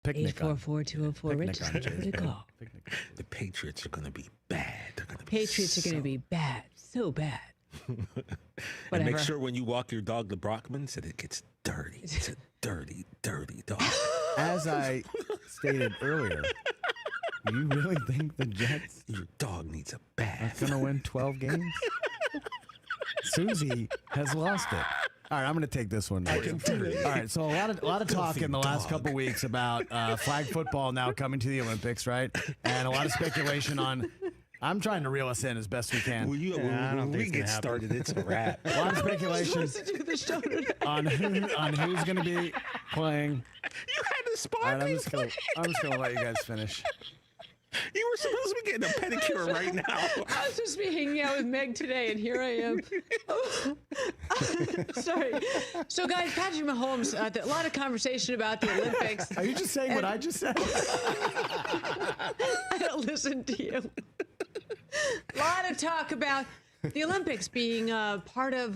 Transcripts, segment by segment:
Picnic on 844-204 Rich. Jay's Number to call. Picnic. The Patriots are going to be bad. They're going to be Patriots are going to be bad, so bad. And Whatever. make sure when you walk your dog to Brockman's that it gets dirty. It's a dirty, dirty dog. As I stated earlier, you really think the Jets Your dog needs a are bath. going to win 12 games? Susie has lost it. All right, I'm going to take this one. All right, so a lot of talk in the last couple weeks about flag football now coming to the Olympics, right? And a lot of speculation on. I'm trying to reel us in as best we can. Well, when we get started, it's a wrap. A lot of speculation on who's going to be playing. You had to All spot right, I'm me. just going to let you guys finish. You were supposed to be getting a pedicure right now. I was supposed to be hanging out with Meg today, and here I am. Sorry. So, guys, Patrick Mahomes, a lot of conversation about the Olympics. Are you just saying what I just said? I don't listen to you. A lot of talk about the Olympics being part of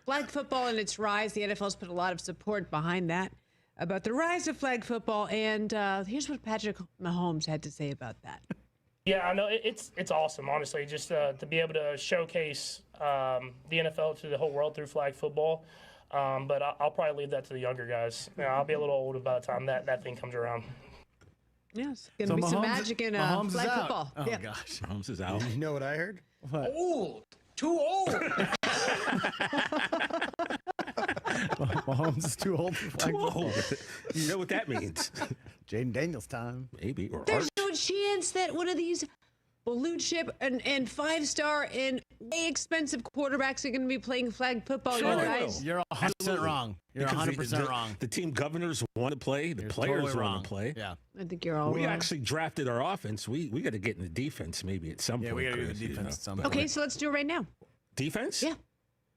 flag football and its rise. The NFL's put a lot of support behind that, about the rise of flag football. And here's what Patrick Mahomes had to say about that. Yeah, I know it's awesome, honestly, just to be able to showcase the NFL to the whole world through flag football. But I'll probably leave that to the younger guys. You know, I'll be a little older by the time that thing comes around. Yes, going to be some magic in Mahomes is flag out. football. Oh, Yeah. gosh. Mahomes is out. You know what I heard? Old, too old. Mahomes is too old for flag football. You know what that means? Jaden Daniels time. Maybe. Or There's no chance that one of these blue chip and five-star and way expensive quarterbacks are going to be playing flag football, Sure you they guys. will. You're 100% wrong. You're Because 100% wrong. The team governors want to play. The You're players totally wrong. want to play. Yeah. I think you're all We wrong. actually drafted our offense. We got to get in the defense maybe at some Yeah, point. we got to do the Chris, you defense know. at some But- point. Okay, so let's do it right now. Defense? Yeah.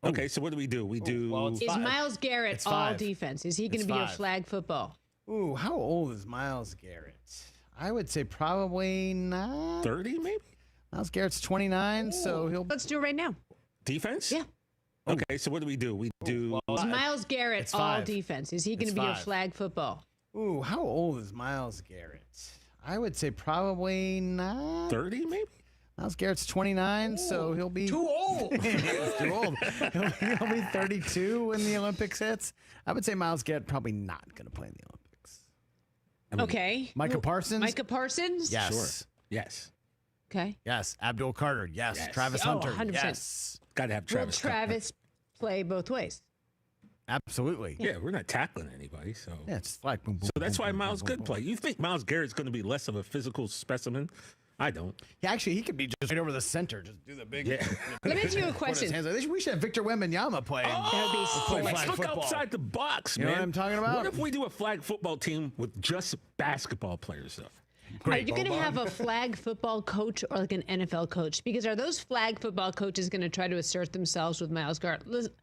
Okay, so what do? We do. well, it's Is five. Miles Garrett It's all five. defense? Is he going It's to be your five. flag football? Ooh, how old is Miles Garrett? I would say probably not. 30 maybe? Miles Garrett's 29, so he'll. Let's do it right now. Defense? Yeah. Okay, so what do? We do. Is Miles Garrett It's all five. defense? Is he going It's to be your five. flag football? Ooh, how old is Miles Garrett? I would say probably not. 30 maybe? Miles Garrett's 29, so he'll be. Too old. He's too old. He'll be 32 when the Olympics hits. I would say Miles Garrett probably not going to play in the Olympics. Okay. Micah Parsons? Micah Parsons? Yes. Sure. Yes. Okay. Yes. Abdul Carter. Yes. Yes. Travis Oh, Hunter. 100%. Yes. Got to have Will Travis. Travis play both ways? Absolutely. Yeah, we're not tackling anybody, so. Yeah, it's like boom, boom, So that's boom, why boom, Miles boom, could boom. play. You think Miles Garrett's going to be less of a physical specimen? I don't. Yeah, actually, he could be just right over the center. Just do the big. Yeah. Let me ask you a put his question. hands up. We should have Victor Wembanyama playing. That would be play sick. Let's flag look football. outside the box, You know man. what I'm talking about? What if we do a flag football team with just basketball players, though? Are you going to have a flag football coach or like an NFL coach? Because are those flag football coaches going to try to assert themselves with Miles Garrett? Listen,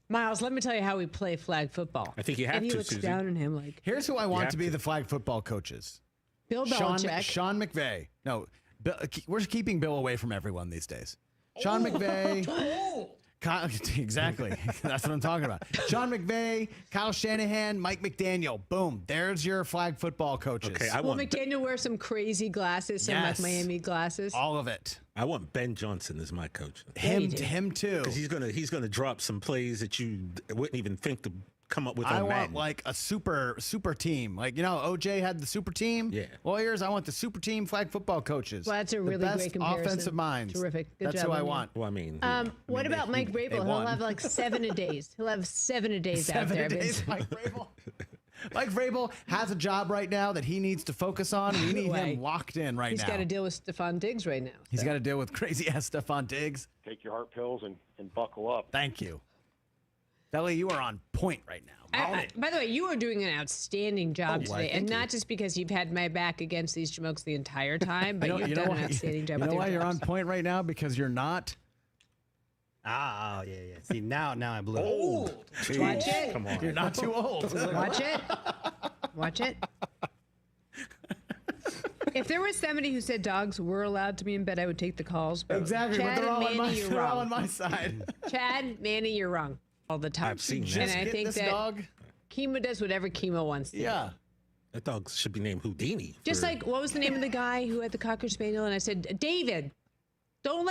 Miles, let me tell you how we play flag football. I think you have and he to, looks Susie. down on him like Here's who I want have to be to. the flag football coaches. Bill Belichick. Sean McVay. No, Bill, we're keeping Bill away from everyone these days. Sean McVay. Exactly. That's what I'm talking about. Sean McVay, Kyle Shanahan, Mike McDaniel. Boom. There's your flag football coaches. Okay, I Will want McDaniel wear some crazy glasses, some Yes. like Miami glasses? all of it. I want Ben Johnson as my coach. Him, you do. him too. Because he's gonna drop some plays that you wouldn't even think to come up with I on want Madden. like a super team. Like, you know, OJ had the super team. Yeah. Warriors, I want the super team flag football coaches. Well, that's a The really best great comparison. offensive minds. Terrific. Good That's job who I on you. want. Well, I mean, What about Mike they Vrabel? He'll won. have like 7 a days. He'll have 7 a days out 7 there. days, Mike Vrabel. Mike Vrabel has a job right now that he needs to focus on. We need way. him locked in right He's now. got to deal with Stephon Diggs right now. He's so. got to deal with crazy ass Stephon Diggs. Take your heart pills and buckle up. Thank you. Belly, you are on point right now. By the way, you are doing an outstanding job Oh, why, today, and thank you. not just because you've had my back against these jamokes the entire time, but you've You know done why- an outstanding job. You know with why your you're on jobs. point right now? Because you're not. Oh, yeah. See, now I blew it. Old. Watch it. come on. You're not too old. Watch it. Watch it. If there was somebody who said dogs were allowed to be in bed, I would take the calls. But Exactly, Chad but they're all, and Manny, you're they're all wrong. on my side. Chad, Manny, you're wrong all the time. I've seen that. And Just I get think this that dog. Kimo does whatever Kimo wants to. Yeah. That dog should be named Houdini. Just like, what was the name of the guy who had the Cocker Spaniel? And I said, David, don't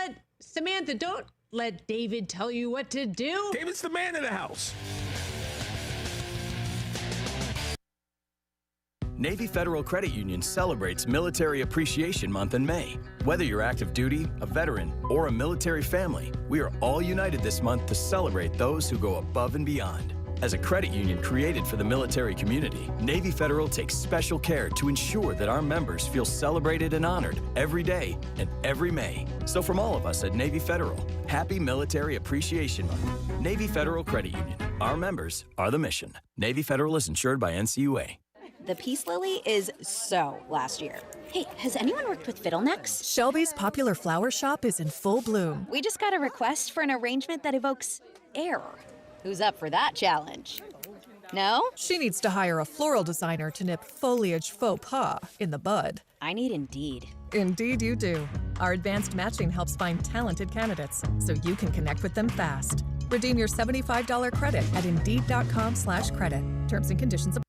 let David tell you what to do. David's the man in the house. Navy Federal Credit Union celebrates Military Appreciation Month in May. Whether you're active duty, a veteran, or a military family, we are all united this month to celebrate those who go above and beyond. As a credit union created for the military community, Navy Federal takes special care to ensure that our members feel celebrated and honored every day and every May. So from all of us at Navy Federal, happy Military Appreciation Month. Navy Federal Credit Union. Our members are the mission. Navy Federal is insured by NCUA. The peace lily is so last year. Hey, has anyone worked with fiddlenecks? Shelby's popular flower shop is in full bloom. We just got a request for an arrangement that evokes air. Who's up for that challenge? No? She needs to hire a floral designer to nip foliage faux pas in the bud. I need Indeed. Indeed you do. Our advanced matching helps find talented candidates so you can connect with them fast. Redeem your $75 credit at Indeed.com/credit. Terms and conditions apply.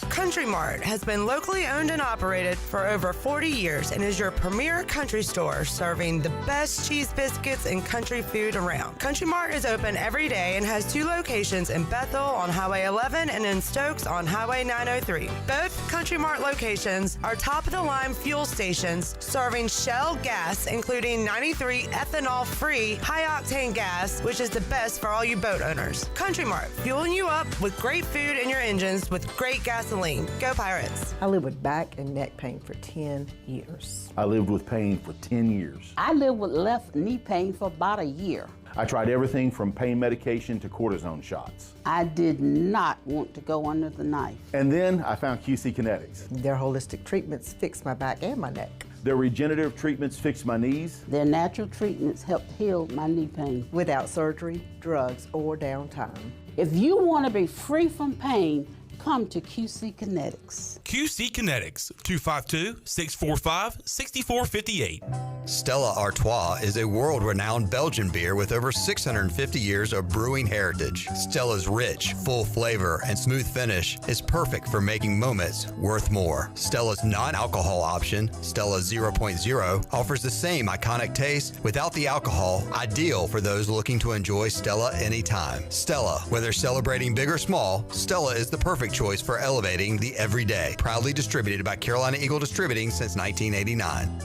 Country Mart has been locally owned and operated for over 40 years and is your premier country store serving the best cheese biscuits and country food around. Country Mart is open every day and has 2 locations in Bethel on Highway 11 and in Stokes on Highway 903. Both Country Mart locations are top-of-the-line fuel stations serving Shell gas, including 93 ethanol-free high-octane gas, which is the best for all you boat owners. Country Mart, fueling you up with great food in your engines with great gasoline. Go Pirates. I lived with back and neck pain for 10 years. I lived with pain for 10 years. I lived with left knee pain for about a year. I tried everything from pain medication to cortisone shots. I did not want to go under the knife. And then I found QC Kinetics. Their holistic treatments fixed my back and my neck. Their regenerative treatments fixed my knees. Their natural treatments helped heal my knee pain. Without surgery, drugs, or downtime. If you want to be free from pain, come to QC Kinetics. QC Kinetics, 252-645-6458. Stella Artois is a world-renowned Belgian beer with over 650 years of brewing heritage. Stella's rich, full flavor and smooth finish is perfect for making moments worth more. Stella's non-alcohol option, Stella 0.0, offers the same iconic taste without the alcohol, ideal for those looking to enjoy Stella anytime. Stella, whether celebrating big or small, Stella is the perfect choice for elevating the everyday. Proudly distributed by Carolina Eagle Distributing since 1989.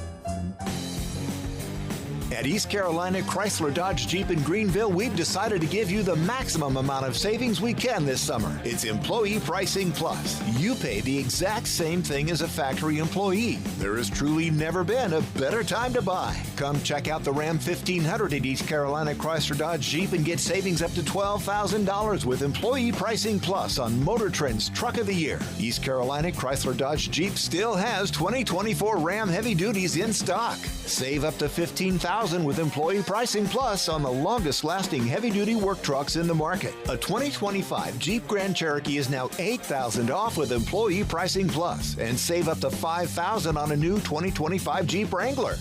At East Carolina Chrysler Dodge Jeep in Greenville, we've decided to give you the maximum amount of savings we can this summer. It's Employee Pricing Plus. You pay the exact same thing as a factory employee. There has truly never been a better time to buy. Come check out the Ram 1500 at East Carolina Chrysler Dodge Jeep and get savings up to $12,000 with Employee Pricing Plus on Motor Trend's Truck of the Year. East Carolina Chrysler Dodge Jeep still has 2024 Ram Heavy Duties in stock. Save up to $15,000 with Employee Pricing Plus on the longest-lasting heavy-duty work trucks in the market. A 2025 Jeep Grand Cherokee is now $8,000 off with Employee Pricing Plus, and save up to $5,000 on a new 2025 Jeep Wrangler.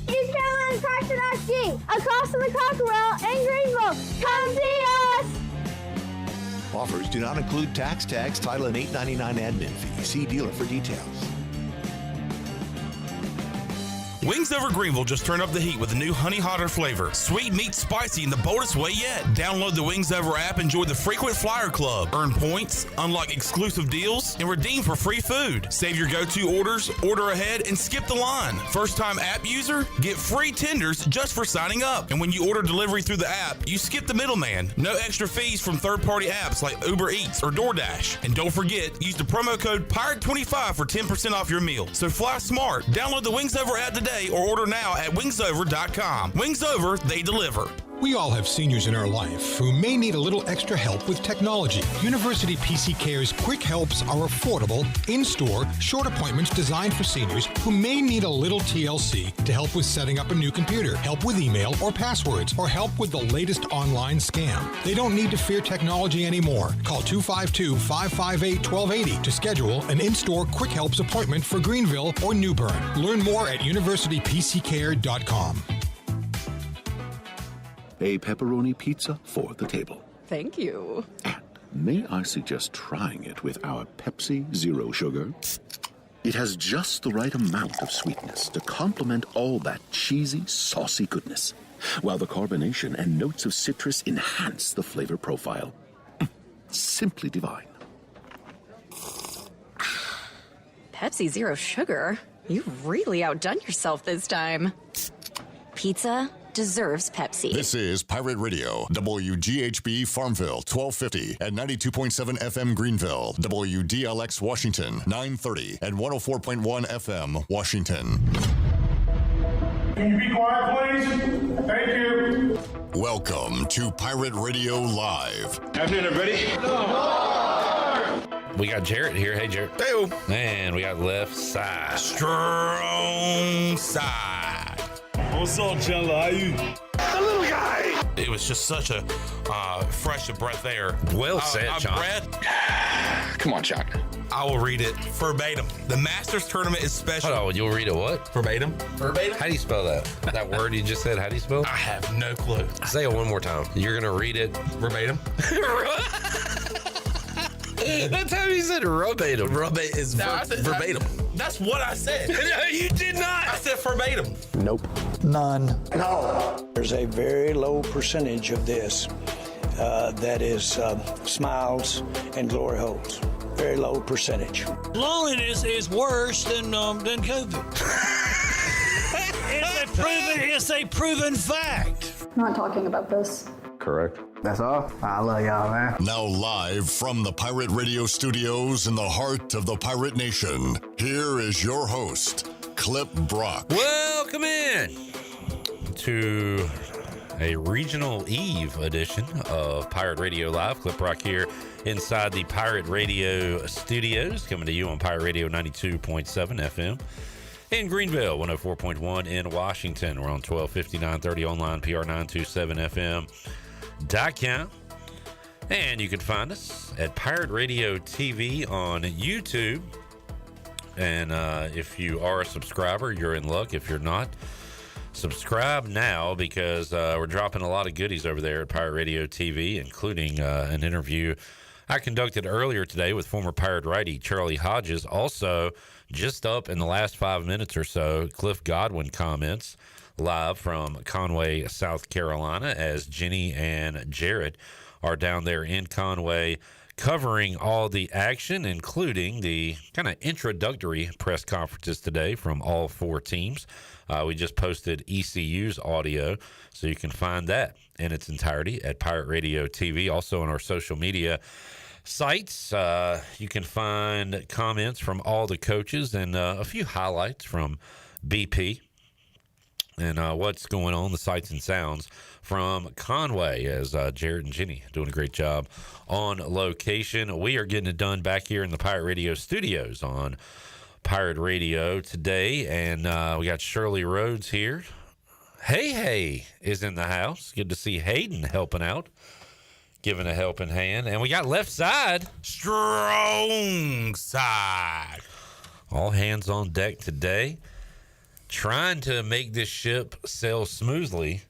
East Carolina Chrysler Dodge Jeep, across from the Cockerell in Greenville. Come see us! Offers do not include tax, title, and $8.99 admin fee. See dealer for details. Wings Over Greenville just turned up the heat with a new honey hotter flavor. Sweet meets spicy in the boldest way yet. Download the Wings Over app and join the Frequent Flyer Club. Earn points, unlock exclusive deals, and redeem for free food. Save your go-to orders, order ahead, and skip the line. First-time app user? Get free tenders just for signing up. And when you order delivery through the app, you skip the middleman. No extra fees from third-party apps like Uber Eats or DoorDash. And don't forget, use the promo code PIRATE25 for 10% off your meal. So fly smart. Download the Wings Over app today or order now at wingsover.com. Wings Over, they deliver. We all have seniors in our life who may need a little extra help with technology. University PC Care's Quick Helps are affordable, in-store, short appointments designed for seniors who may need a little TLC to help with setting up a new computer, help with email or passwords, or help with the latest online scam. They don't need to fear technology anymore. Call 252-558-1280 to schedule an in-store Quick Helps appointment for Greenville or New Bern. Learn more at universitypccare.com. A pepperoni pizza for the table. Thank you. may I suggest trying it with our Pepsi Zero Sugar? It has just the right amount of sweetness to complement all that cheesy, saucy goodness, while the carbonation and notes of citrus enhance the flavor profile. Simply divine. Pepsi Zero Sugar? You've really outdone yourself this time. Pizza deserves Pepsi. This is Pirate Radio, WGHB Farmville, 1250 and 92.7 FM Greenville, WDLX Washington, 930 and 104.1 FM Washington. Can you be quiet, please? Thank you. Welcome to Pirate Radio Live. Afternoon, everybody. We got Jarrett here. Hey, Jarrett. Hey. And we got left side. Strong side. What's up, Chandler? How you? The little guy. It was just such a fresh of breath air. Well said, John. Come on, John. I will read it verbatim. The Masters tournament is special. Hold on, you'll read it what? Verbatim? Verbatim? How do you spell that? That word you just said, how do you spell it? I have no clue. Say it one more time. You're going to read it Verbatim? That's how you said verbatim. Is verbatim. That's what I said. No, you did not. I said verbatim. Nope. None. No. There's a very low percentage of this that is smiles and glory holes. Very low percentage. Loneliness is worse than COVID. It's a proven fact. I'm not talking about this. Correct. That's all. I love y'all, man. Now live from the Pirate Radio studios in the heart of the Pirate Nation, here is your host, Clip Brock. Welcome in to a regional eve edition of Pirate Radio Live. Clip Brock here inside the Pirate Radio studios, coming to you on Pirate Radio 92.7 FM. In Greenville, 104.1 in Washington. We're on 1250, 930 online, PR927FM.com. And you can find us at Pirate Radio TV on YouTube. And if you are a subscriber, you're in luck. If you're not, subscribe now, because we're dropping a lot of goodies over there at Pirate Radio TV, including an interview I conducted earlier today with former Pirate righty Charlie Hodges. Also, just up in the last 5 minutes or so, Cliff Godwin comments live from Conway, South Carolina, as Jenny and Jarrett are down there in Conway covering all the action, including the kind of introductory press conferences today from all four teams. We just posted ECU's audio, so you can find that in its entirety at Pirate Radio TV. Also on our social media sites, you can find comments from all the coaches and a few highlights from BP and what's going on, the sights and sounds from Conway, as Jared and Jenny doing a great job on location. We are getting it done back here in the Pirate Radio studios on Pirate Radio today, and we got Shirley Rhodes here. Hey is in the house. Good to see Hayden helping out, giving a helping hand. And we got left side, strong side. All hands on deck today, trying to make this ship sail smoothly,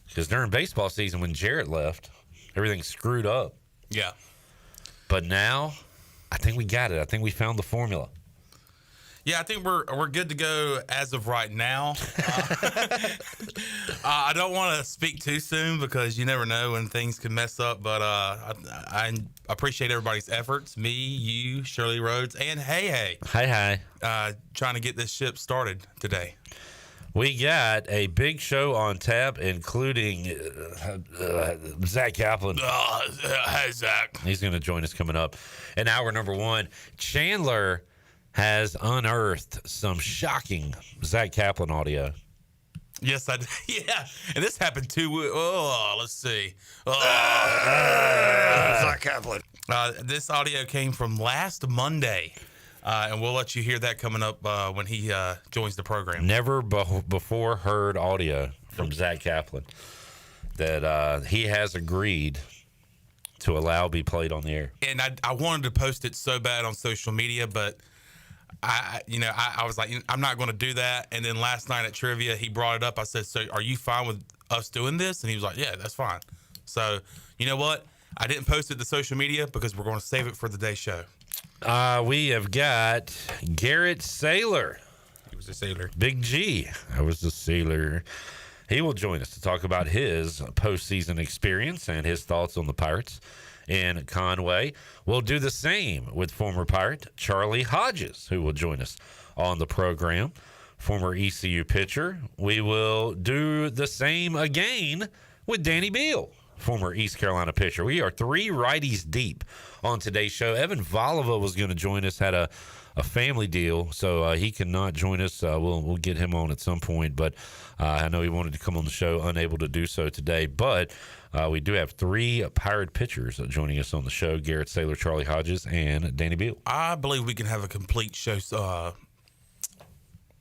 because during baseball season when Jarrett left, everything screwed up. Yeah. But now, I think we got it. I think we found the formula. Yeah, I think we're good to go as of right now. I don't want to speak too soon, because you never know when things can mess up. But I appreciate everybody's efforts. Me, you, Shirley Rhodes, and Hey. Trying to get this ship started today. We got a big show on tap, including Zack Kaplan. Hey, Zach. He's going to join us coming up in hour number one. Chandler has unearthed some shocking Zack Kaplan audio. Yes, I did. Yeah, and this happened too. Let's see. Zack Kaplan. This audio came from last Monday, and we'll let you hear that coming up when he joins the program. Never before heard audio from Zack Kaplan that he has agreed to allow be played on the air. And I wanted to post it so bad on social media, but I was like, I'm not going to do that. And then last night at trivia, he brought it up. I said, so are you fine with us doing this? And he was like, yeah, that's fine. So you know what? I didn't post it to social media because we're going to save it for the day show. We have got Garrett Saylor. He was a sailor. Big G. I was the sailor. He will join us to talk about his postseason experience and his thoughts on the Pirates in Conway. We'll do the same with former Pirate Charlie Hodges, who will join us on the program. Former ECU pitcher. We will do the same again with Danny Beal, former East Carolina pitcher. We are 3 righties deep on today's show. Evan Voliva was going to join us, had a family deal, so he cannot join us. We'll get him on at some point, but I know he wanted to come on the show, unable to do so today. But we do have 3 Pirate pitchers joining us on the show: Garrett Saylor, Charlie Hodges, and Danny Beal. I believe we can have a complete show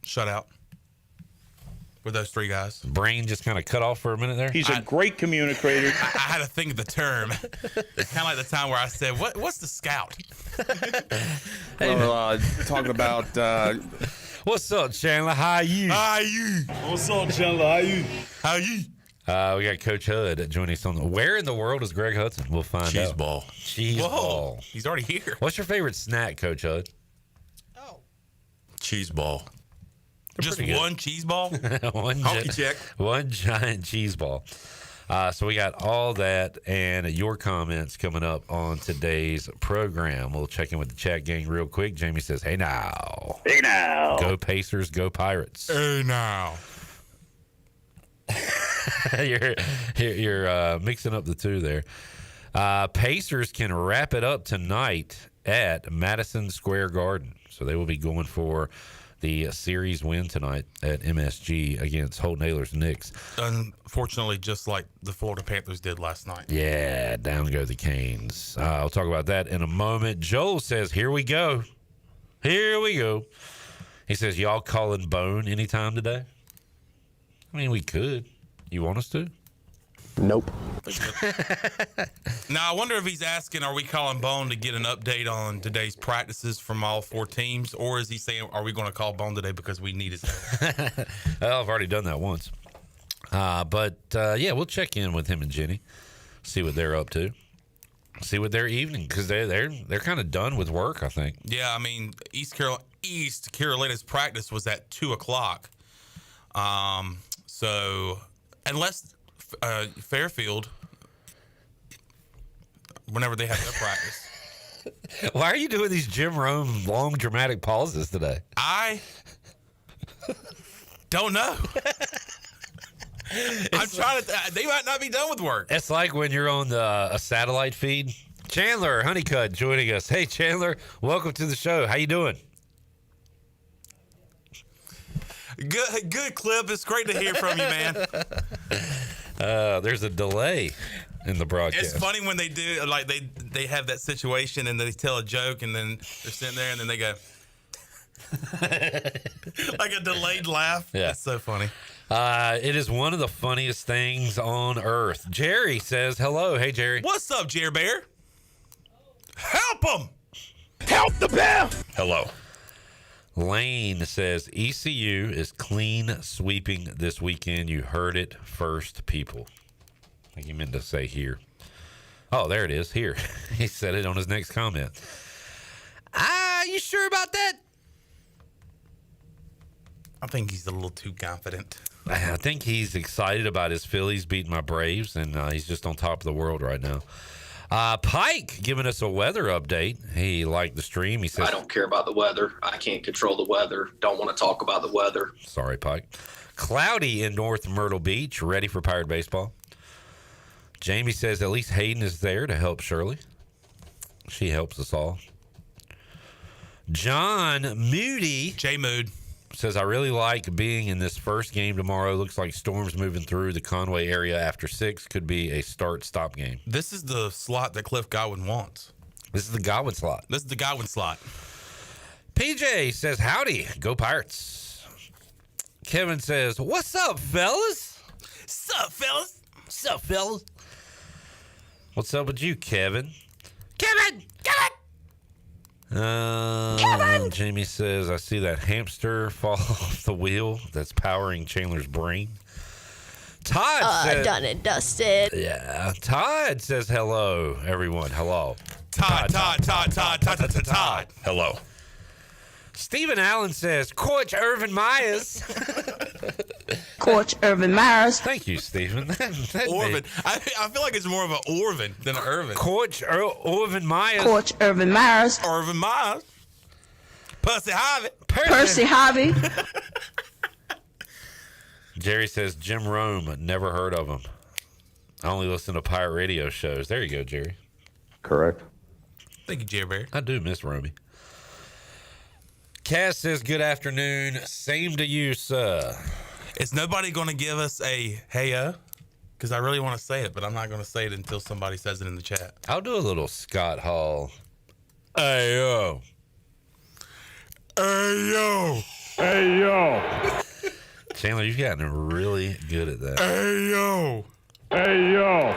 shutout with those 3 guys. Brain just kind of cut off for a minute there. He's a great communicator. I had to think of the term. Kind of like the time where I said, "What's the scout?" Talking about what's up, Chandler? How you? What's up, Chandler? How you? We got Coach Hud joining us on the. Where in the world is Greg Hudson? We'll find out. Cheese ball. Ball. He's already here. What's your favorite snack, Coach Hud? Cheese ball. Just one cheese ball? One giant cheese ball. So we got all that and your comments coming up on today's program. We'll check in with the chat gang real quick. Jamie says, hey now. Hey now. Go Pacers, go Pirates. Hey now. You're mixing up the two there. Pacers can wrap it up tonight at Madison Square Garden. So they will be going for the series win tonight at MSG against Holton Ahlers Knicks. Unfortunately, just like the Florida Panthers did last night. Yeah, down go the Canes. I'll talk about that in a moment. Joel says, here we go. Here we go. He says, y'all calling Bone anytime today? I mean, we could. You want us to? Nope. Now, I wonder if he's asking, are we calling Bone to get an update on today's practices from all 4 teams? Or is he saying, are we going to call Bone today because we need his help? Well, I've already done that once. But yeah, we'll check in with him and Jenny, see what they're up to, see what their evening, because they're kind of done with work, I think. Yeah, I mean, East Carolina's practice was at 2:00. So unless Fairfield, whenever they have their practice. Why are you doing these Jim Rome long dramatic pauses today? I don't know. I'm trying to. They might not be done with work. It's like when you're on a satellite feed. Chandler Honeycutt joining us. Hey, Chandler, welcome to the show. How you doing? Good clip. It's great to hear from you, man. There's a delay in the broadcast. It's funny when they do, like they have that situation and they tell a joke and then they're sitting there and then they go like a delayed laugh. Yeah. That's so funny. It is one of the funniest things on earth. Jerry says hello. Hey, Jerry. What's up, Jerry Bear? Help him! Help the bear! Hello. Lane says ECU is clean sweeping this weekend. You heard it first, people. I think he meant to say here. Oh, there it is. Here. He said it on his next comment. You sure about that? I think he's a little too confident. I think he's excited about his Phillies beating my Braves, and he's just on top of the world right now. Pike giving us a weather update. He liked the stream. He says, I don't care about the weather. I can't control the weather. Don't want to talk about the weather. Sorry, Pike. Cloudy in North Myrtle Beach. Ready for Pirate baseball. Jamie says at least Hayden is there to help Shirley. She helps us all. John Moody. J Mood. Says, I really like being in this first game tomorrow. Looks like storms moving through the Conway area after 6. Could be a start-stop game. This is the slot that Cliff Godwin wants. This is the Godwin slot. This is the Godwin slot. PJ says, howdy. Go Pirates. Kevin says, what's up, fellas? Sup, fellas? Sup, fellas? What's up with you, Kevin? Kevin! Kevin! Jamie says, I see that hamster fall off the wheel that's powering Chandler's brain. Todd says, done and dusted. Yeah. Todd says hello, everyone. Hello. Todd. Hello. Stephen Allen says, Coach Irvin Myers. Coach Irvin Myers. Thank you, Stephen. Orvin. I feel like it's more of an Orvin than an Irvin. Coach Irvin Myers. Coach Irvin Myers. Irvin Myers. Percy Harvey. Percy Harvey. Jerry says, Jim Rome. Never heard of him. I only listen to pirate radio shows. There you go, Jerry. Correct. Thank you, Jerry Bear. I do miss Romey. Cass says, good afternoon. Same to you, sir. Is nobody going to give us a hey-o? Because I really want to say it, but I'm not going to say it until somebody says it in the chat. I'll do a little Scott Hall. Hey-yo. Hey-yo. Hey-yo. Chandler, you've gotten really good at that. Hey-yo. Hey-yo.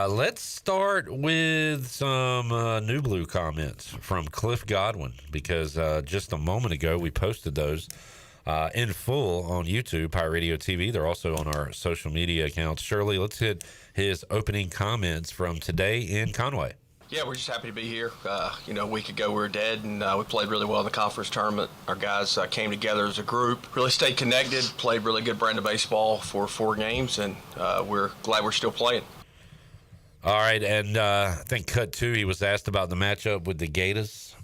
Let's start with some New Blue comments from Cliff Godwin, because just a moment ago we posted those in full on YouTube, Pirate Radio TV. They're also on our social media accounts. Shirley, let's hit his opening comments from today in Conway. Yeah, we're just happy to be here. A week ago we were dead, and we played really well in the conference tournament. Our guys came together as a group, really stayed connected, played really good brand of baseball for 4 games, and we're glad we're still playing. All right, and I think cut 2, he was asked about the matchup with the Gators.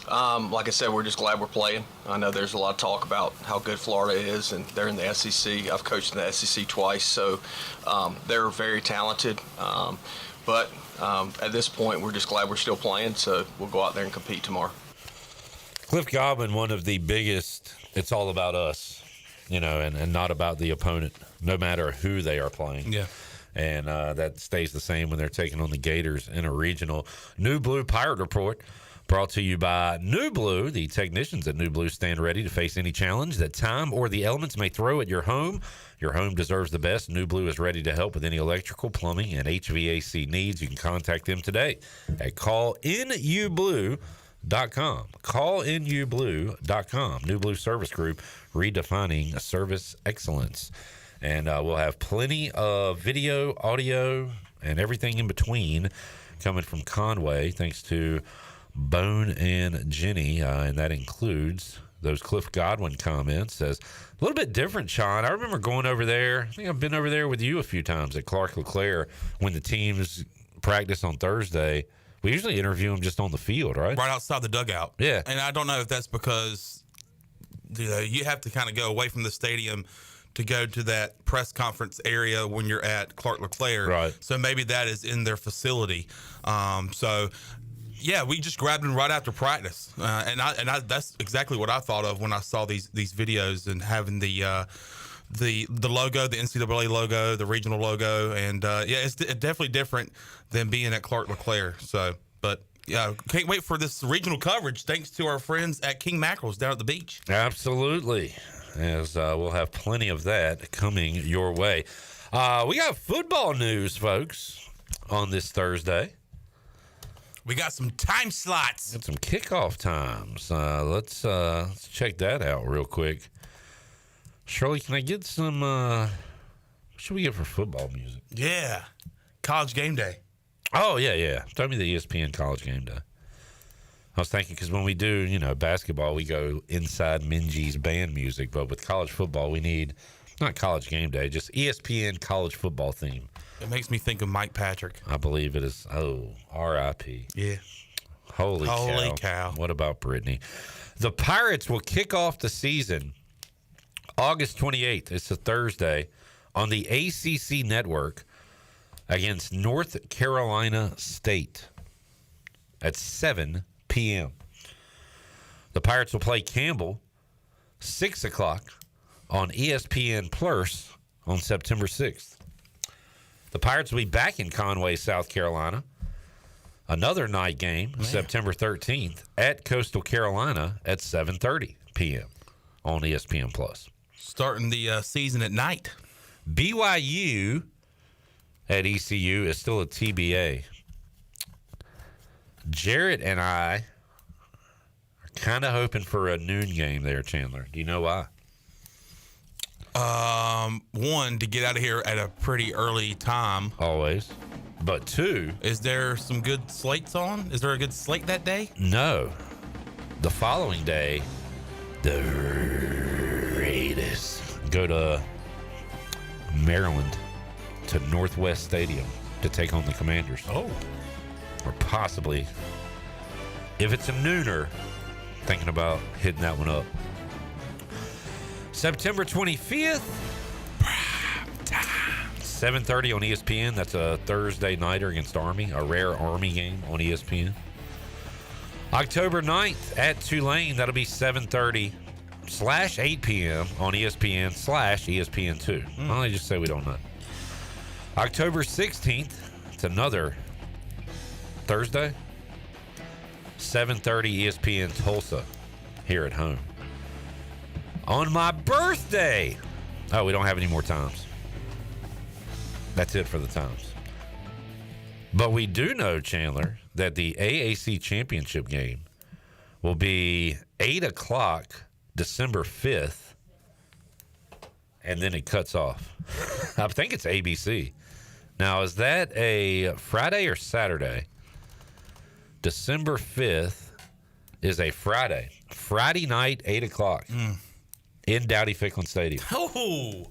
Like I said, we're just glad we're playing. I know there's a lot of talk about how good Florida is, and they're in the SEC. I've coached in the SEC twice, so they're very talented. But at this point, we're just glad we're still playing, so we'll go out there and compete tomorrow. Cliff Godwin, one of the biggest, it's all about us, and not about the opponent, no matter who they are playing. Yeah. And that stays the same when they're taking on the Gators in a regional. New Blue Pirate Report brought to you by New Blue. The technicians at New Blue stand ready to face any challenge that time or the elements may throw at your home. Your home deserves the best. New Blue is ready to help with any electrical, plumbing, and HVAC needs. You can contact them today at callinublu.com. Callinublu.com. New Blue Service Group, redefining service excellence. And we'll have plenty of video, audio, and everything in between coming from Conway, thanks to Bone and Jenny. And that includes those Cliff Godwin comments. As a little bit different, Sean. I remember going over there. I think I've been over there with you a few times at Clark LeClaire when the teams practice on Thursday. We usually interview them just on the field, right? Right outside the dugout. Yeah. And I don't know if that's because you have to kind of go away from the stadium to go to that press conference area when you're at Clark LeClaire. Right. So maybe that is in their facility. Yeah, we just grabbed them right after practice. And that's exactly what I thought of when I saw these videos and having the logo, the NCAA logo, the regional logo. And, it's definitely different than being at Clark LeClaire. So, but, yeah, can't wait for this regional coverage thanks to our friends at King Mackerel's down at the beach. Absolutely. As we'll have plenty of that coming your way. We got football news, folks, on this Thursday. We got some time slots. Got some kickoff times. Let's check that out real quick. Shirley, can I get some, what should we get for football music? Yeah. College Game Day. Oh, yeah. Tell me the ESPN College Game Day. I was thinking because when we do, basketball, we go inside Minji's band music. But with college football, we need not College Game Day, just ESPN college football theme. It makes me think of Mike Patrick. I believe it is. Oh, R.I.P. Yeah. Holy cow. What about Brittany? The Pirates will kick off the season August 28th. It's a Thursday on the ACC network against North Carolina State at 7 p.m. The Pirates will play Campbell 6 o'clock on ESPN Plus on September 6th. The Pirates will be back in Conway, South Carolina. Another night game, September 13th, at Coastal Carolina at 7:30 p.m. on ESPN Plus. Starting the season at night. BYU at ECU is still a TBA. Jarrett and I are kind of hoping for a noon game there, Chandler. Do you know why? One, to get out of here at a pretty early time. Always. But two, is there some good slates on? Is there a good slate that day? No. The following day, the Raiders go to Maryland to Northwest Stadium to take on the Commanders. Oh. Or possibly, if it's a nooner, thinking about hitting that one up. September 25th, 7:30 on ESPN. That's a Thursday nighter against Army, a rare Army game on ESPN. October 9th at Tulane. That'll be 7:30/8 p.m. on ESPN/ESPN2. Why don't I just say we don't know? October 16th, it's another Thursday, 7:30 ESPN Tulsa here at home. On my birthday. Oh, we don't have any more times. That's it for the times. But we do know, Chandler, that the AAC championship game will be 8 o'clock December 5th, and then it cuts off. I think it's ABC. Now, is that a Friday or Saturday? December 5th is a Friday. Friday night, 8 o'clock in Dowdy-Ficklin Stadium. Oh,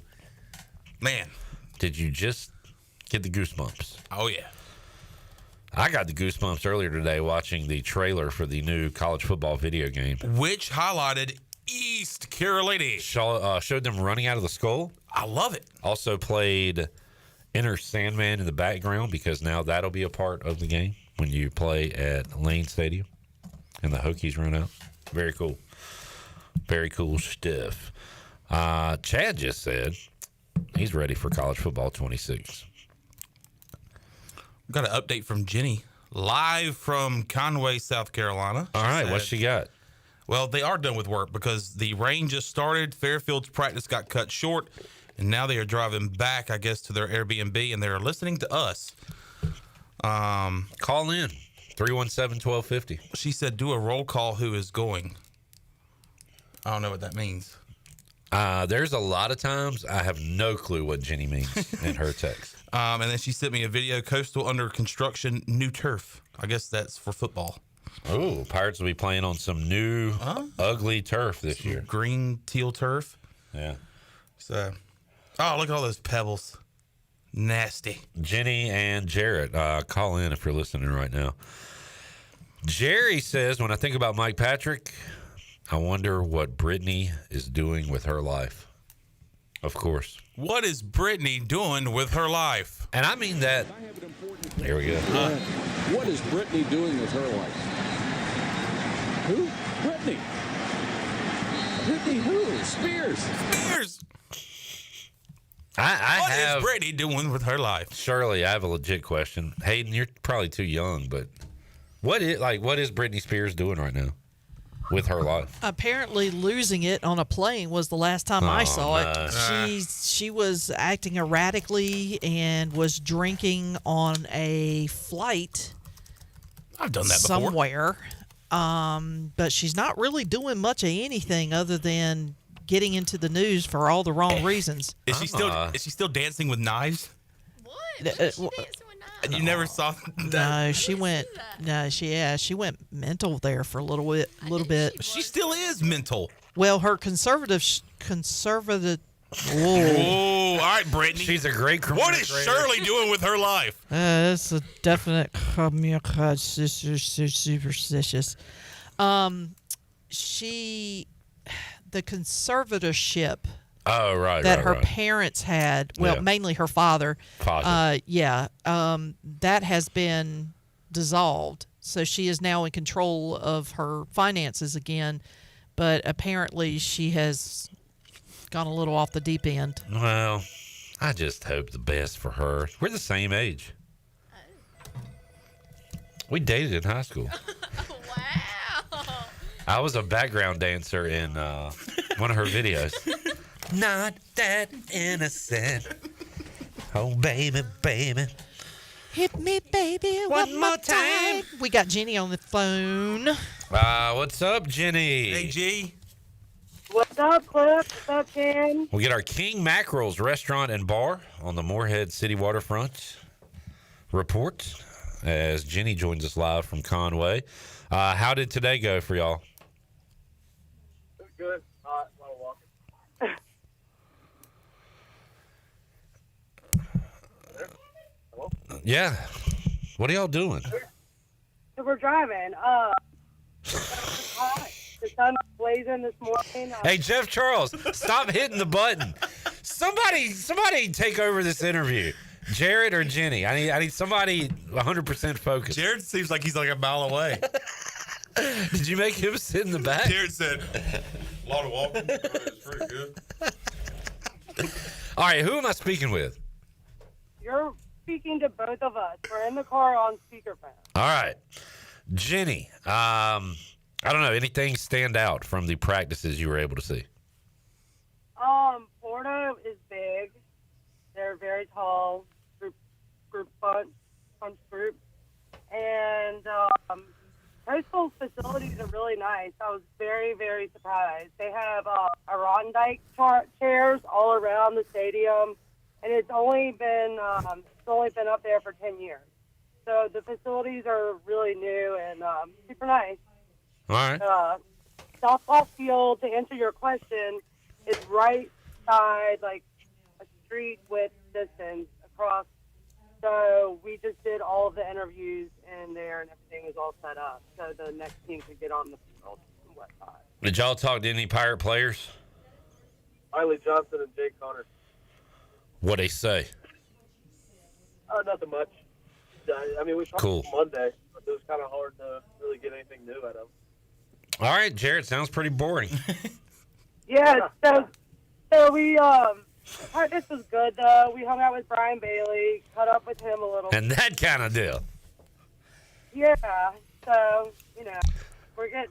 man. Did you just get the goosebumps? Oh, yeah. I got the goosebumps earlier today watching the trailer for the new college football video game. Which highlighted East Carolina. Showed them running out of the skull. I love it. Also played Enter Sandman in the background because now that'll be a part of the game when you play at Lane Stadium and the Hokies run out. Very cool. Very cool stuff. Chad just said he's ready for college football 26. Got an update from Jenny, live from Conway, South Carolina. All right, what she got? Well, they are done with work because the rain just started. Fairfield's practice got cut short, and now they are driving back, I guess, to their Airbnb, and they're listening to us. Call in, 317-1250. She said, do a roll call who is going. I don't know what that means. There's a lot of times I have no clue what Jenny means in her text. And then she sent me a video, Coastal under construction, new turf. I guess that's for football. Oh, Pirates will be playing on some new ugly turf this year. Green teal turf. Yeah. So, oh, look at all those pebbles. Nasty. Jenny and Jarrett, call in if you're listening right now. Jerry says, when I think about Mike Patrick, I wonder what Brittany is doing with her life. Of course. What is Brittany doing with her life? And I mean that. Here we go. What is Brittany doing with her life? Who? Brittany. Brittany who? Spears. Spears. What is Brittany doing with her life? Shirley, I have a legit question. Hayden, you're probably too young, but what is Britney Spears doing right now with her life? Apparently losing it on a plane was the last time I saw it. She was acting erratically and was drinking on a flight. I've done that somewhere. But she's not really doing much of anything other than getting into the news for all the wrong reasons. Is she still dancing with knives? You never saw that? No, she went. No, she went mental there for a little bit. She still is mental. Well, her conservative. Whoa! All right, Brittany. She's a great. What is Shirley doing with her life? It's a definite superstitious. The conservatorship. Oh, right. That her parents had, mainly her father. That has been dissolved. So she is now in control of her finances again. But apparently she has gone a little off the deep end. Well, I just hope the best for her. We're the same age. We dated in high school. Wow. I was a background dancer in one of her videos. Not that innocent. Oh, baby, baby. Hit me, baby, one more time. We got Jenny on the phone. What's up, Jenny? Hey, G. What's up, Cliff? What's up, Ken? We'll get our King Mackerel's restaurant and bar on the Moorhead City waterfront report as Jenny joins us live from Conway. How did today go for y'all? It was good. A lot of walking. Yeah. What are y'all doing? So we're driving. It's hot. The sun was blazing this morning. Hey, Jeff Charles, stop hitting the button. Somebody take over this interview. Jared or Jenny? I need somebody 100% focused. Jared seems like he's like a mile away. Did you make him sit in the back? Jared said, a lot of walking. It's pretty good. All right, who am I speaking with? You're speaking to both of us. We're in the car on speakerphone. All right. Jenny, I don't know, anything stand out from the practices you were able to see? Florida is big. They're very tall, group punch group. And Coastal facilities are really nice. I was very, very surprised. They have Adirondack chairs all around the stadium, and it's only been up there for 10 years. So the facilities are really new and super nice. All right. Softball field, to answer your question, is right side, like a street width distance across. So we just did all of the interviews in there, and everything was all set up. So the next team could get on the field and whatnot. Did y'all talk to any Pirate players? Riley Johnson and Jake Connor. What they say? Nothing much. I mean, we talked Monday, but it was kind of hard to really get anything new out of them. All right, Jared, sounds pretty boring. Yeah, so we practice was good though. We hung out with Brian Bailey, caught up with him a little. And that kind of deal. Yeah, so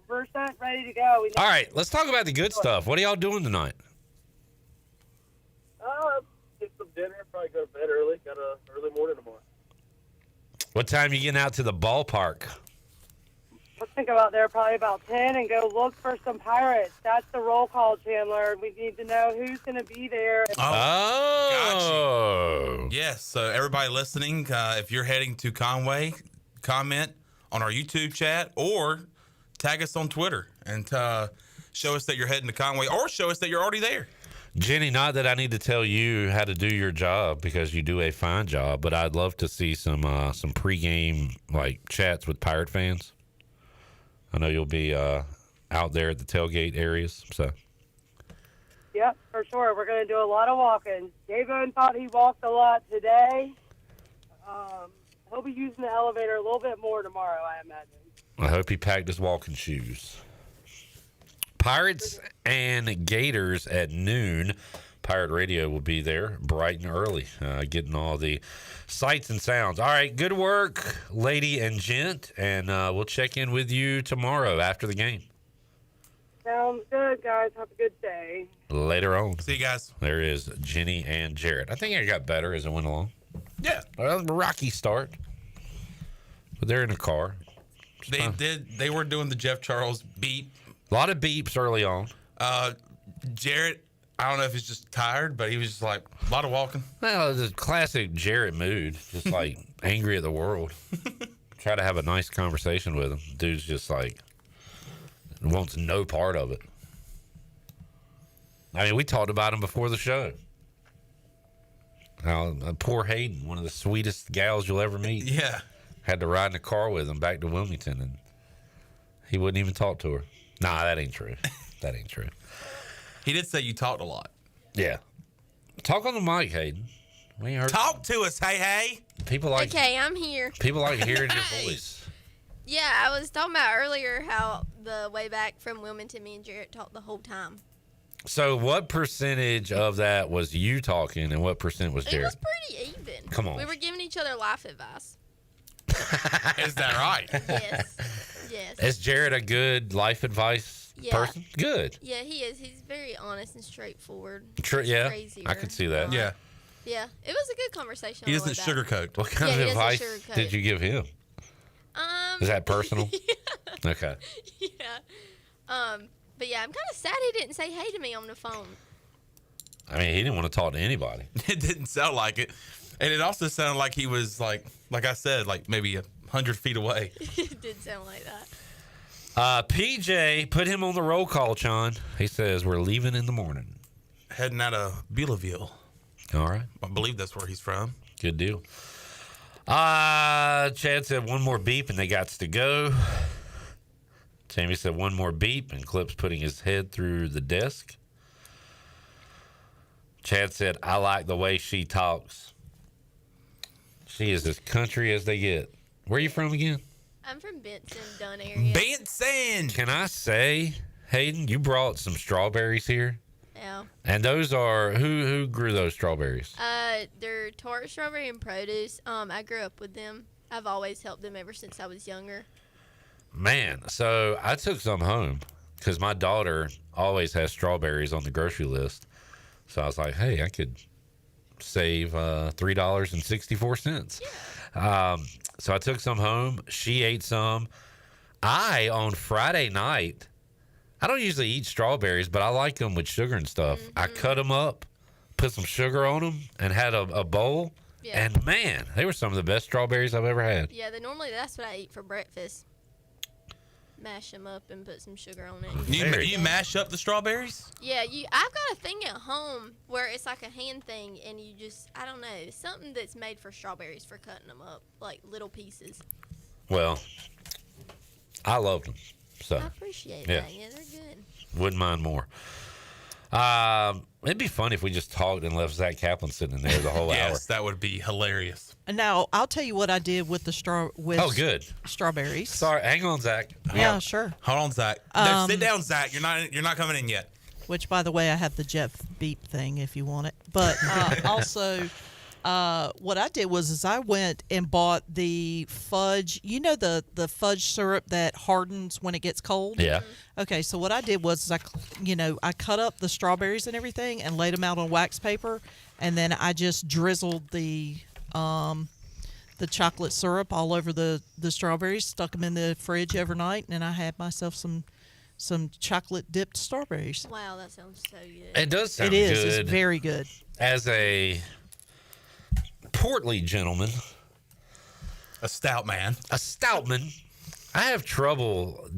we're set, ready to go. All right, let's talk about the good stuff. What are y'all doing tonight? Get some dinner, probably go to bed early. Got a early morning tomorrow. What time you getting out to the ballpark? Let's think about there probably about 10 and go look for some Pirates. That's the roll call, Chandler. We need to know who's going to be there. Oh. Gotcha. Yes, so everybody listening, if you're heading to Conway, comment on our YouTube chat or tag us on Twitter and show us that you're heading to Conway or show us that you're already there. Jenny, not that I need to tell you how to do your job because you do a fine job, but I'd love to see some pregame chats with Pirate fans. I know you'll be out there at the tailgate areas, so. Yep, for sure. We're going to do a lot of walking. Davon thought he walked a lot today. He'll be using the elevator a little bit more tomorrow, I imagine. I hope he packed his walking shoes. Pirates and Gators at noon. Pirate Radio will be there bright and early, getting all the sights and sounds. All right, good work, lady and gent, and we'll check in with you tomorrow after the game. Sounds good, guys. Have a good day. Later on. See you guys. There is Jenny and Jared. I think it got better as it went along. Yeah. Well, a rocky start, but they're in a car. They were doing the Jeff Charles beep. A lot of beeps early on. Jarrett, I don't know if he's just tired, but he was just like, a lot of walking. Well, it's a classic Jarrett mood, just like angry at the world. Try to have a nice conversation with him. Dude's just like, wants no part of it. I mean, we talked about him before the show. How poor Hayden, one of the sweetest gals you'll ever meet. Yeah. Had to ride in a car with him back to Wilmington, and he wouldn't even talk to her. Nah, that ain't true. That ain't true. He did say you talked a lot. Yeah. Talk on the mic, Hayden. We ain't heard Talk to us, hey. People like Okay, I'm here. People like hearing your voice. Yeah, I was talking about earlier how the way back from Wilmington, me and Jarrett talked the whole time. So what percentage of that was you talking and what percent was Jared? It was pretty even. Come on. We were giving each other life advice. Is that right? Yes. Yes. Is Jared a good life advice person? Good. Yeah, he is. He's very honest and straightforward. Yeah, Crazier. I could see that. Yeah. Yeah, it was a good conversation. He doesn't sugarcoat. What kind of advice did you give him? Is that personal? Yeah. Okay. Yeah. But yeah, I'm kind of sad he didn't say hey to me on the phone. I mean, he didn't want to talk to anybody. It didn't sound like it. And it also sounded like he was like I said, like maybe 100 feet away. It did sound like that. PJ, put him on the roll call, Sean. He says we're leaving in the morning. Heading out of Beulahville. All right. I believe that's where he's from. Good deal. Chad said one more beep and they got to go. Tammy said one more beep and Clip's putting his head through the desk. Chad said, I like the way she talks. She is as country as they get. Where are you from again? I'm from Benson, Dunn area. Benson! Can I say, Hayden, you brought some strawberries here? Yeah. And those are, who grew those strawberries? They're tart strawberry and produce. I grew up with them. I've always helped them ever since I was younger. Man, so I took some home because my daughter always has strawberries on the grocery list. So I was like, hey, I could save $3.64. Yeah. So I took some home. She ate some. On Friday night, I don't usually eat strawberries, but I like them with sugar and stuff. Mm-hmm. I cut them up, put some sugar on them, and had a bowl. Yeah. And, man, they were some of the best strawberries I've ever had. Yeah, that's what I eat for breakfast. Mash them up and put some sugar on it. You mash up the strawberries? Yeah, I've got a thing at home where it's like a hand thing, and you just, I don't know, something that's made for strawberries for cutting them up, like little pieces. Well, I loved them. So I appreciate that. Yeah, they're good. Wouldn't mind more. It'd be fun if we just talked and left Zack Kaplan sitting in there the whole hour. Yes, that would be hilarious. Now, I'll tell you what I did with the strawberries. Sorry, hang on, Zach. Yeah, sure. Hold on, Zach. Sit down, Zach. You're not coming in yet. Which, by the way, I have the Jeff Beep thing if you want it. But also, what I did was I went and bought the fudge. You know the fudge syrup that hardens when it gets cold? Yeah. Okay, so what I did was I cut up the strawberries and everything and laid them out on wax paper, and then I just drizzled the chocolate syrup all over the strawberries, stuck them in the fridge overnight, and I had myself some chocolate dipped strawberries. Wow, that sounds so good. It does sound good. It is. It's very good. As a portly gentleman, a stoutman, I have trouble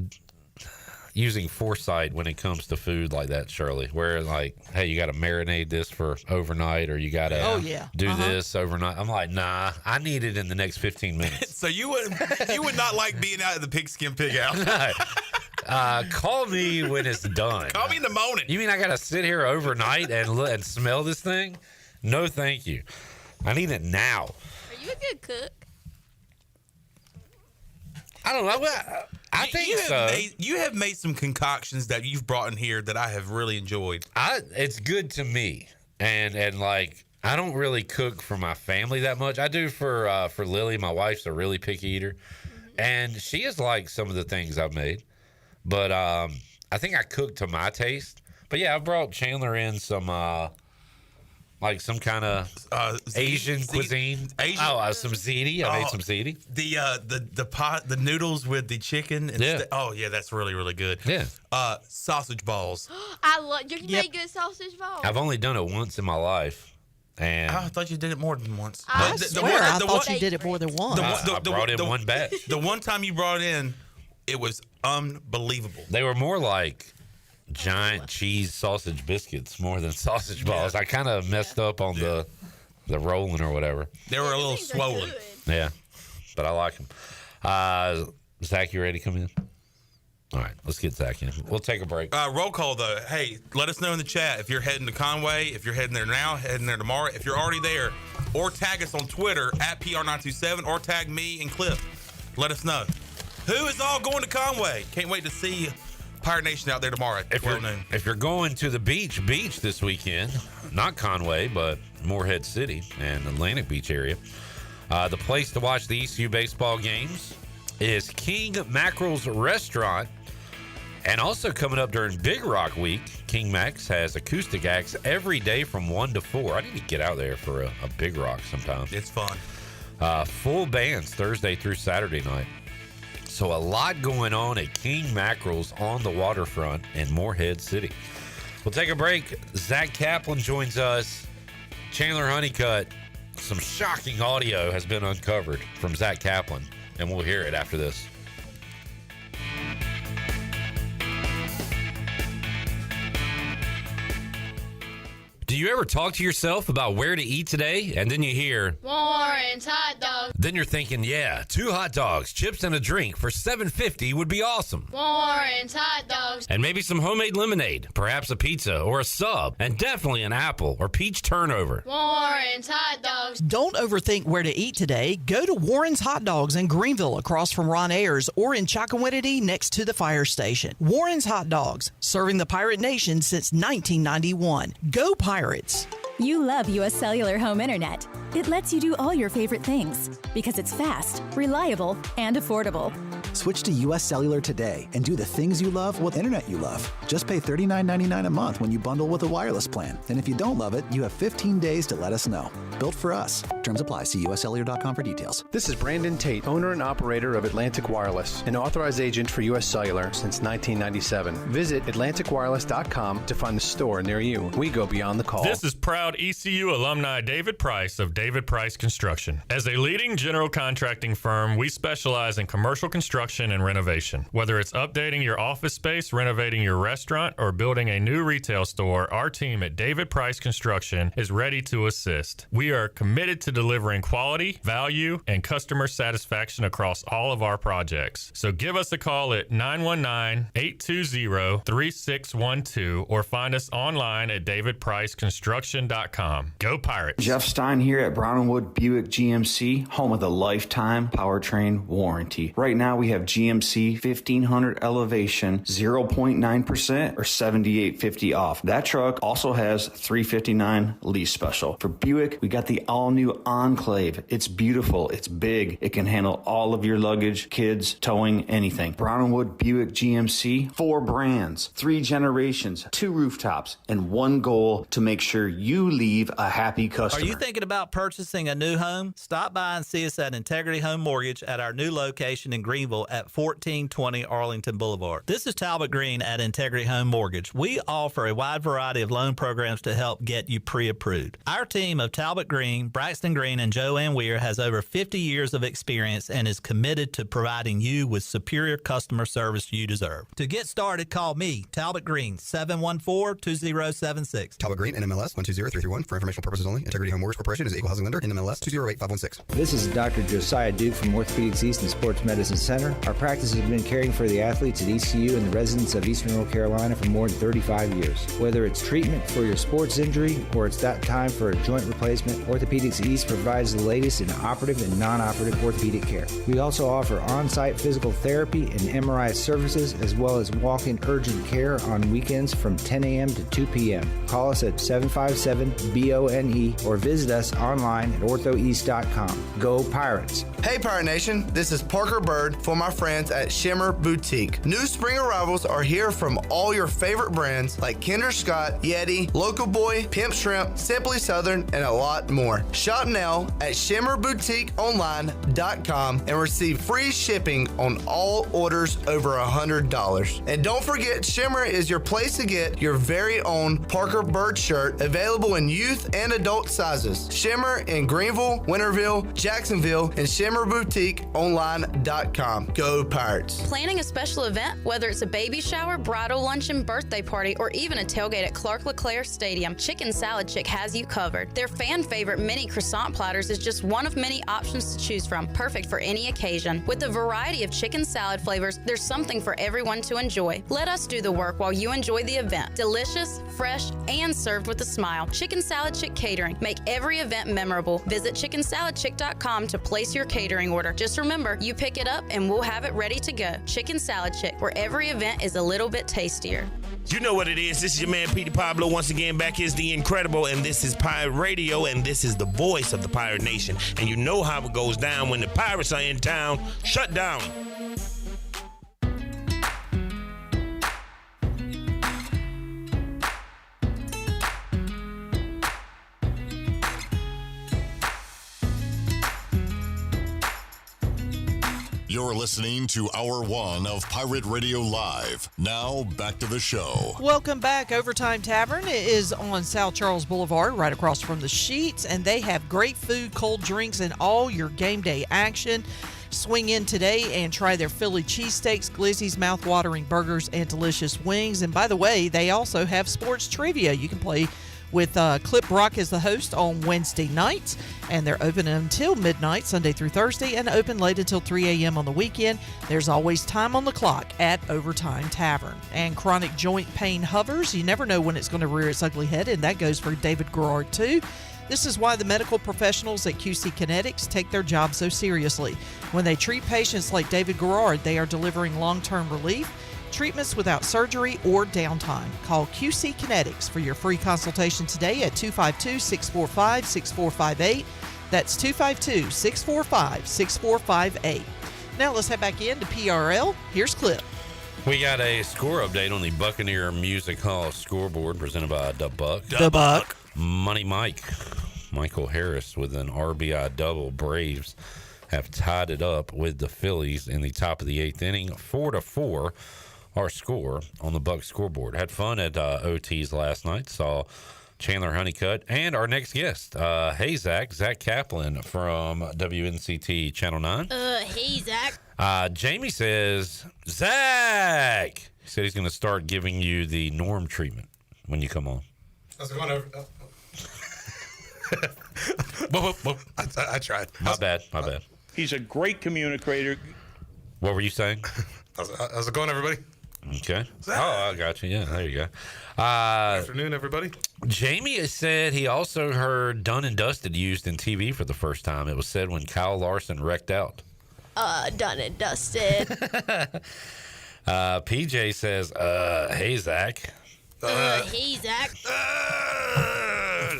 using foresight when it comes to food like that, Shirley, where like, hey, you got to marinate this for overnight, or you got to do this overnight. I'm like, nah, I need it in the next 15 minutes. So you would not like being out at the pigskin pig out. Call me when it's done. Call me in the morning. You mean I got to sit here overnight and smell this thing? No, thank you. I need it now. Are you a good cook? I don't know. I think so. You have made some concoctions that you've brought in here that I have really enjoyed. It's good to me, and like I don't really cook for my family that much. I do for Lily. My wife's a really picky eater, and she has liked some of the things I've made. But I think I cook to my taste. But yeah, I brought Chandler in some like some kind of Asian cuisine. Some ziti. I made some ziti. The noodles with the chicken. Yeah. Yeah, that's really, really good. Yeah. Sausage balls. You make good sausage balls. I've only done it once in my life. And I thought you did it more than once. I thought you did it more than once. I brought in one batch. The one time you brought it in, it was unbelievable. They were more like giant cheese sausage biscuits more than sausage balls. I kind of messed up on the rolling or whatever. They were a little swollen. Yeah, but I like them. Zach, you ready to come in? All right, let's get Zach in. We'll take a break. Roll call, though. Hey, let us know in the chat if you're heading to Conway, if you're heading there now, heading there tomorrow, if you're already there, or tag us on Twitter at PR927, or tag me and Cliff. Let us know. Who is all going to Conway? Can't wait to see Pirate Nation out there tomorrow at 12 noon. If you're going to the beach this weekend, not Conway, but Morehead City and Atlantic Beach area, the place to watch the ECU baseball games is King Mackerel's Restaurant. And also coming up during Big Rock Week, King Mac's has acoustic acts every day from 1 to 4. I need to get out there for a Big Rock sometime. It's fun. Full bands Thursday through Saturday night. So a lot going on at King Mackerel's on the waterfront in Morehead City. We'll take a break. Zack Kaplan joins us. Chandler Honeycutt. Some shocking audio has been uncovered from Zack Kaplan, and we'll hear it after this. Do you ever talk to yourself about where to eat today, and then you hear Warren's Hot Dogs? Then you're thinking, yeah, 2 hot dogs, chips, and a drink for $7.50 would be awesome. Warren's Hot Dogs. And maybe some homemade lemonade, perhaps a pizza or a sub, and definitely an apple or peach turnover. Warren's Hot Dogs. Don't overthink where to eat today. Go to Warren's Hot Dogs in Greenville across from Ron Ayers or in Chocowinity next to the fire station. Warren's Hot Dogs, serving the Pirate Nation since 1991. Go Pirates! You love U.S. Cellular Home Internet. It lets you do all your favorite things because it's fast, reliable, and affordable. Switch to U.S. Cellular today and do the things you love with internet you love. Just pay $39.99 a month when you bundle with a wireless plan. And if you don't love it, you have 15 days to let us know. Built for us. Terms apply. See uscellular.com for details. This is Brandon Tate, owner and operator of Atlantic Wireless, an authorized agent for U.S. Cellular since 1997. Visit AtlanticWireless.com to find the store near you. We go beyond the call. This is proud ECU alumni David Price of David Price Construction. As a leading general contracting firm, we specialize in commercial construction and renovation. Whether it's updating your office space, renovating your restaurant, or building a new retail store, our team at David Price Construction is ready to assist. We are committed to delivering quality, value, and customer satisfaction across all of our projects. So give us a call at 919-820-3612 or find us online at davidpriceconstruction.com. Go Pirates! Jeff Stein here at Brown & Wood Buick GMC, home of the lifetime powertrain warranty. Right now we have GMC 1500 Elevation 0.9% or $78.50 off. That truck also has $359 lease special. For Buick, we got the all-new Enclave. It's beautiful. It's big. It can handle all of your luggage, kids, towing, anything. Brown & Wood Buick GMC, 4 brands, 3 generations, 2 rooftops, and 1 goal to make sure you leave a happy customer. Are you thinking about purchasing a new home? Stop by and see us at Integrity Home Mortgage at our new location in Greenville at 1420 Arlington Boulevard. This is Talbot Green at Integrity Home Mortgage. We offer a wide variety of loan programs to help get you pre-approved. Our team of Talbot Green, Braxton Green, and Joanne Weir has over 50 years of experience and is committed to providing you with superior customer service you deserve. To get started, call me, Talbot Green, 714-2076. Talbot Green, NMLS 120331. For informational purposes only. Integrity Home Mortgage Corporation is an equal housing lender. NMLS 208516. This is Dr. Josiah Duke from Orthopedics East and Sports Medicine Center. Our practice has been caring for the athletes at ECU and the residents of Eastern North Carolina for more than 35 years. Whether it's treatment for your sports injury or it's that time for a joint replacement, Orthopedics East provides the latest in operative and non-operative orthopedic care. We also offer on-site physical therapy and MRI services as well as walk-in urgent care on weekends from 10 a.m. to 2 p.m. Call us at 757-BONE or visit us online at orthoeast.com. Go Pirates! Hey Pirate Nation, this is Parker Bird for my friends at Shimmer Boutique. New spring arrivals are here from all your favorite brands like Kinder Scott, Yeti, Local Boy, Pimp Shrimp, Simply Southern, and a lot more. Shop now at shimmerboutiqueonline.com and receive free shipping on all orders over $100. And don't forget, Shimmer is your place to get your very own Parker Bird shirt, available in youth and adult sizes. Shimmer in Greenville, Winterville, Jacksonville, and shimmerboutiqueonline.com. Go Pirates! Planning a special event, whether it's a baby shower, bridal luncheon, birthday party, or even a tailgate at Clark LeClaire Stadium, Chicken Salad Chick has you covered. Their fan favorite mini croissant platters is just one of many options to choose from, perfect for any occasion. With a variety of chicken salad flavors, there's something for everyone to enjoy. Let us do the work while you enjoy the event. Delicious, fresh, and served with a smile. Chicken Salad Chick Catering. Make every event memorable. Visit chickensaladchick.com to place your catering order. Just remember, you pick it up and we'll have it ready to go. Chicken Salad Chick, where every event is a little bit tastier. You know what it is. This is your man, Petey Pablo. Once again, back here's the Incredible, and this is Pirate Radio, and this is the voice of the Pirate Nation. And you know how it goes down when the pirates are in town. Shut down. You're listening to Hour 1 of Pirate Radio Live. Now, back to the show. Welcome back. Overtime Tavern is on South Charles Boulevard, right across from the Sheets, and they have great food, cold drinks, and all your game day action. Swing in today and try their Philly cheesesteaks, glizzies, mouth-watering burgers, and delicious wings. And by the way, they also have sports trivia. You can play with Clip Brock as the host on Wednesday nights, and they're open until midnight, Sunday through Thursday, and open late until 3 a.m. on the weekend. There's always time on the clock at Overtime Tavern. And chronic joint pain hovers. You never know when it's going to rear its ugly head, and that goes for David Garrard, too. This is why the medical professionals at QC Kinetics take their job so seriously. When they treat patients like David Garrard, they are delivering long-term relief, treatments without surgery or downtime. Call QC Kinetics for your free consultation today at 252-645-6458. That's 252-645-6458. Now let's head back into PRL. Here's Clip. We got a score update on the Buccaneer Music Hall scoreboard presented by Da Buck. Da Buck. Money Michael Harris with an RBI double. Braves have tied it up with the Phillies in the top of the 8th inning, 4-4. Our score on the Buck scoreboard. Had fun at OTs last night. Saw Chandler Honeycutt and our next guest. Hey, Zack Kaplan from WNCT Channel 9. Hey, Zack. Jamie says, Zack! He said he's going to start giving you the Norm treatment when you come on. How's it going over? I tried. My bad. He's a great communicator. What were you saying? How's it going, everybody? Okay. Oh, I got you. Yeah, there you go. Good afternoon, everybody. Jamie said he also heard Done and Dusted used in TV for the first time. It was said when Kyle Larson wrecked out. Done and dusted. PJ says, hey, Zack. Hey, Zack.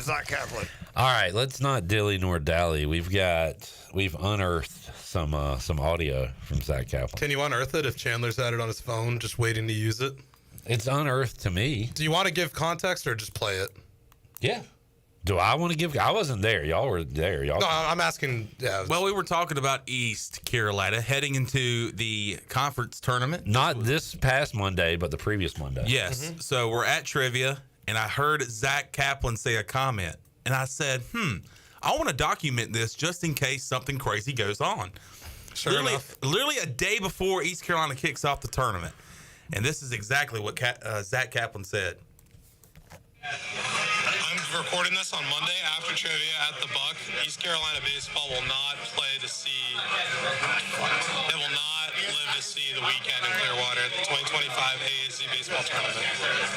Zack Kaplan. All right, let's not dilly nor dally. We've unearthed some audio from Zack Kaplan. Can you unearth it if Chandler's had it on his phone, just waiting to use it? It's unearthed to me. Do you want to give context or just play it? Yeah. Do I want to give? I wasn't there. Y'all were there. No, I'm asking. Yeah. Well, we were talking about East Carolina heading into the conference tournament. Not this past Monday, but the previous Monday. Yes. Mm-hmm. So we're at trivia, and I heard Zack Kaplan say a comment, and I said, I want to document this just in case something crazy goes on. Sure enough. Literally a day before East Carolina kicks off the tournament. And this is exactly what Zack Kaplan said. I'm recording this on Monday after trivia at the Buck. East Carolina baseball will not play to see. They will not live to see the weekend in Clearwater at the 2025 AAC baseball tournament.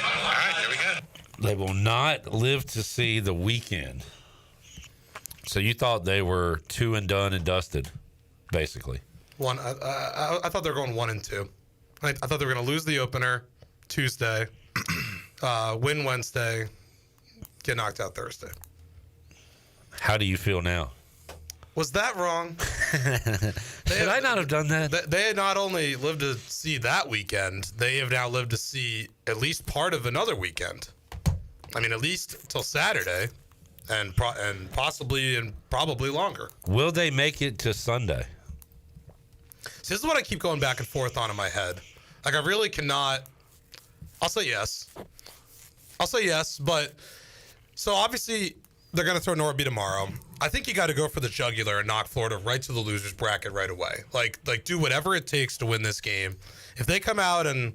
All right, here we go. They will not live to see the weekend. So you thought they were 2 and done and dusted, basically. I thought they were going 1 and 2. I thought they were going to lose the opener Tuesday, win Wednesday, get knocked out Thursday. How do you feel now? Was that wrong? Should I not have done that? They not only lived to see that weekend, they have now lived to see at least part of another weekend. I mean, at least till Saturday, and possibly and probably longer. Will they make it to Sunday? See, this is what I keep going back and forth on in my head. Like, I really cannot. I'll say yes, but so obviously they're going to throw Norby tomorrow. I think you got to go for the jugular and knock Florida right to the losers bracket right away. Like do whatever it takes to win this game. If they come out and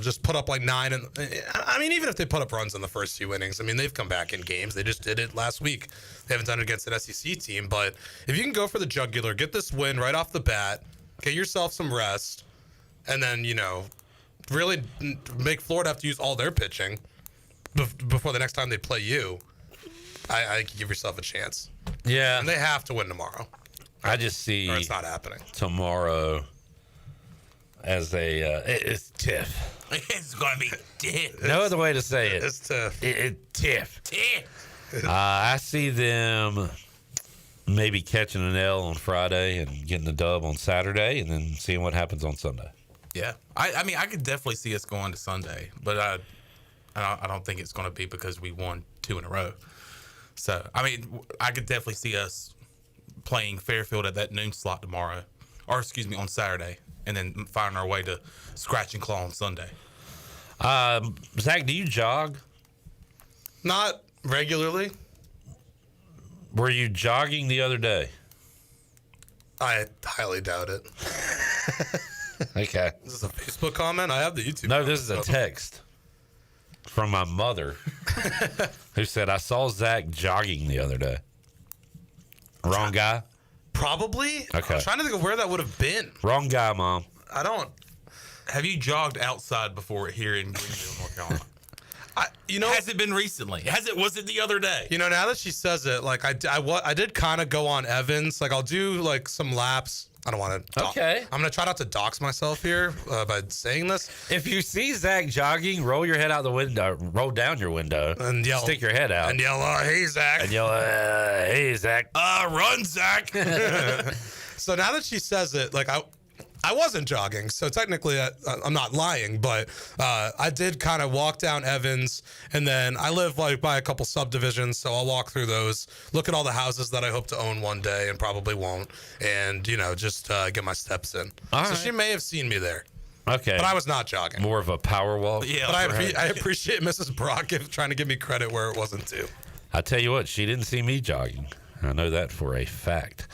just put up like 9, and I mean, even if they put up runs in the first few innings, I mean, they've come back in games. They just did it last week. They haven't done it against an SEC team, but if you can go for the jugular, get this win right off the bat, get yourself some rest, and then really make Florida have to use all their pitching before the next time they play you, I give yourself a chance. Yeah. And they have to win tomorrow. I just see or it's not happening. Tomorrow as it's TIFF. It's going to be TIFF. No other way to say it. It's TIFF. It's TIFF. I see them maybe catching an L on Friday and getting the dub on Saturday and then seeing what happens on Sunday. Yeah. I mean, I could definitely see us going to Sunday, but I don't think it's going to be because we won 2 in a row. So, I mean, I could definitely see us playing Fairfield at that noon slot tomorrow on Saturday, and then finding our way to Scratch and Claw on Sunday. Zach, do you jog? Not regularly. Were you jogging the other day? I highly doubt it. Okay. Is this a Facebook comment? I have the YouTube. No, this is a text from my mother who said, I saw Zach jogging the other day. Wrong guy? Probably. Okay. I'm trying to think of where that would have been. Wrong guy, Mom. I don't. Have you jogged outside before here in Greenville, North Carolina? Has it been recently? Was it the other day? Now that she says it, like I did kind of go on Evans. Like I'll do like some laps. I don't want to. Okay. I'm gonna try not to dox myself here by saying this. If you see Zach jogging, roll your head out the window, roll down your window, and yell, stick your head out, and yell, "Hey Zach!" and yell, "Hey Zach!" Run, Zach! So now that she says it, like I wasn't jogging, so technically I'm not lying, but I did kind of walk down Evans, and then I live like by a couple subdivisions, so I'll walk through those, look at all the houses that I hope to own one day and probably won't, and just get my steps in. All so right. she may have seen me there. Okay. But I was not jogging. More of a power walk. Yeah, but I appreciate Mrs. Brock trying to give me credit where it wasn't due. I tell you what, she didn't see me jogging. I know that for a fact.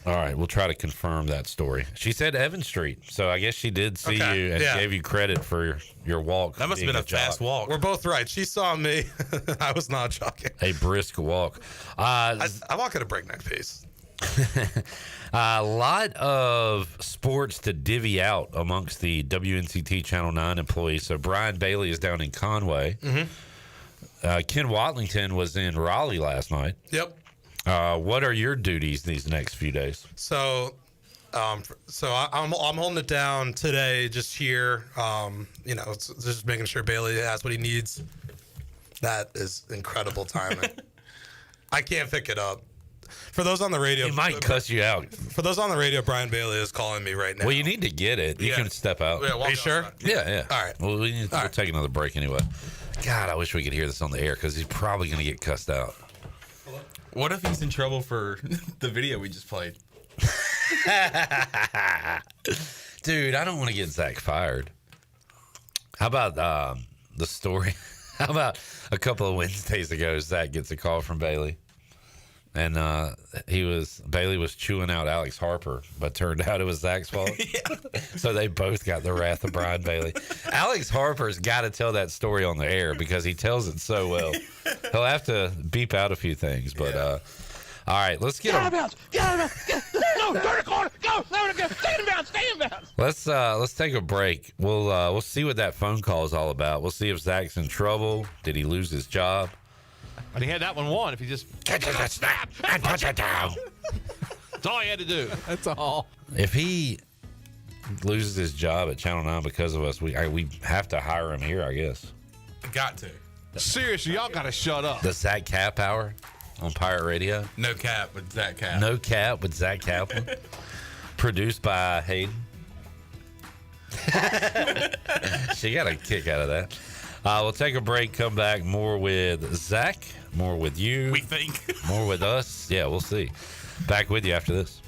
All right, we'll try to confirm that story. She said Evan Street, so I guess she did see you and gave you credit for your walk. That must have been a fast walk. We're both right. She saw me. I was not jogging. A brisk walk. I walk at a breakneck pace. A lot of sports to divvy out amongst the WNCT Channel 9 employees. So Brian Bailey is down in Conway. Mm-hmm. Ken Watlington was in Raleigh last night. Yep. What are your duties these next few days? So I'm holding it down today, just here. It's just making sure Bailey has what he needs. That is incredible timing. I can't pick it up. For those on the radio, he might cuss you out. For those on the radio, Brian Bailey is calling me right now. Well, you need to get it. You can step out. Yeah, are you sure? Yeah. All right. Well, we'll take another break anyway. God, I wish we could hear this on the air because he's probably going to get cussed out. What if he's in trouble for the video we just played? Dude, I don't want to get Zach fired. How about the story? How about a couple of Wednesdays ago, Zach gets a call from Bailey. And Bailey was chewing out Alex Harper, but turned out it was Zach's fault. So they both got the wrath of Brian Bailey. Alex Harper's got to tell that story on the air because he tells it so well. He'll have to beep out a few things, but all right, let's get him. Get out of bounds! No, turn the corner! Go! Stay in bounds! Stay in bounds! Let's take a break. We'll see what that phone call is all about. We'll see if Zach's in trouble. Did he lose his job? But he had that one won if he just catches a snap and touch it down. That's all he had to do. That's all. If he loses his job at Channel 9 because of us, we have to hire him here, I guess. Got to. Seriously, y'all got to shut up. The Zack Cap Hour on Pirate Radio. No cap with Zack Kaplan. No cap with Zack Kaplan. Produced by Hayden. She got a kick out of that. We'll take a break, come back, more with Zach, more with you. We think. More with us. Yeah, we'll see. Back with you after this.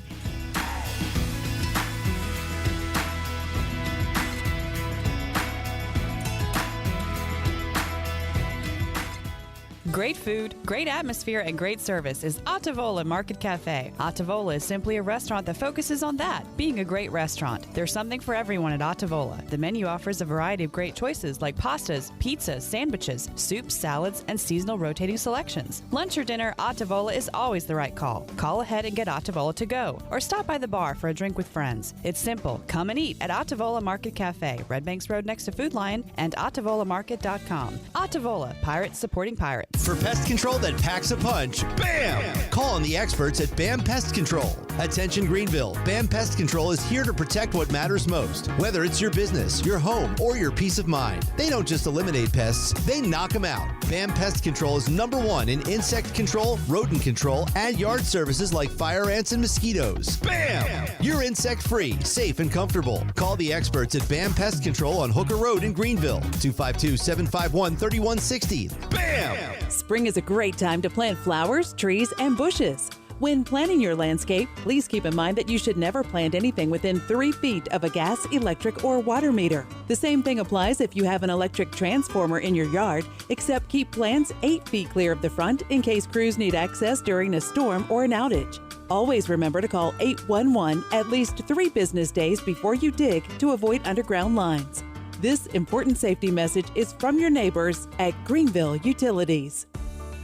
Great food, great atmosphere, and great service is Ottavola Market Cafe. Ottavola is simply a restaurant that focuses on that, being a great restaurant. There's something for everyone at Ottavola. The menu offers a variety of great choices like pastas, pizzas, sandwiches, soups, salads, and seasonal rotating selections. Lunch or dinner, Ottavola is always the right call. Call ahead and get Ottavola to go, or stop by the bar for a drink with friends. It's simple. Come and eat at Ottavola Market Cafe, Red Banks Road next to Food Lion, and OttavolaMarket.com. Ottavola, pirates supporting pirates. For pest control that packs a punch, BAM! Call on the experts at BAM Pest Control. Attention Greenville, BAM Pest Control is here to protect what matters most, whether it's your business, your home, or your peace of mind. They don't just eliminate pests, they knock them out. BAM Pest Control is #1 in insect control, rodent control, and yard services like fire ants and mosquitoes. BAM! You're insect-free, safe, and comfortable. Call the experts at BAM Pest Control on Hooker Road in Greenville, 252-751-3160. BAM! Spring is a great time to plant flowers, trees, and bushes. When planning your landscape, please keep in mind that you should never plant anything within 3 feet of a gas, electric, or water meter. The same thing applies if you have an electric transformer in your yard, except keep plants 8 feet clear of the front in case crews need access during a storm or an outage. Always remember to call 811 at least 3 business days before you dig to avoid underground lines. This important safety message is from your neighbors at Greenville Utilities.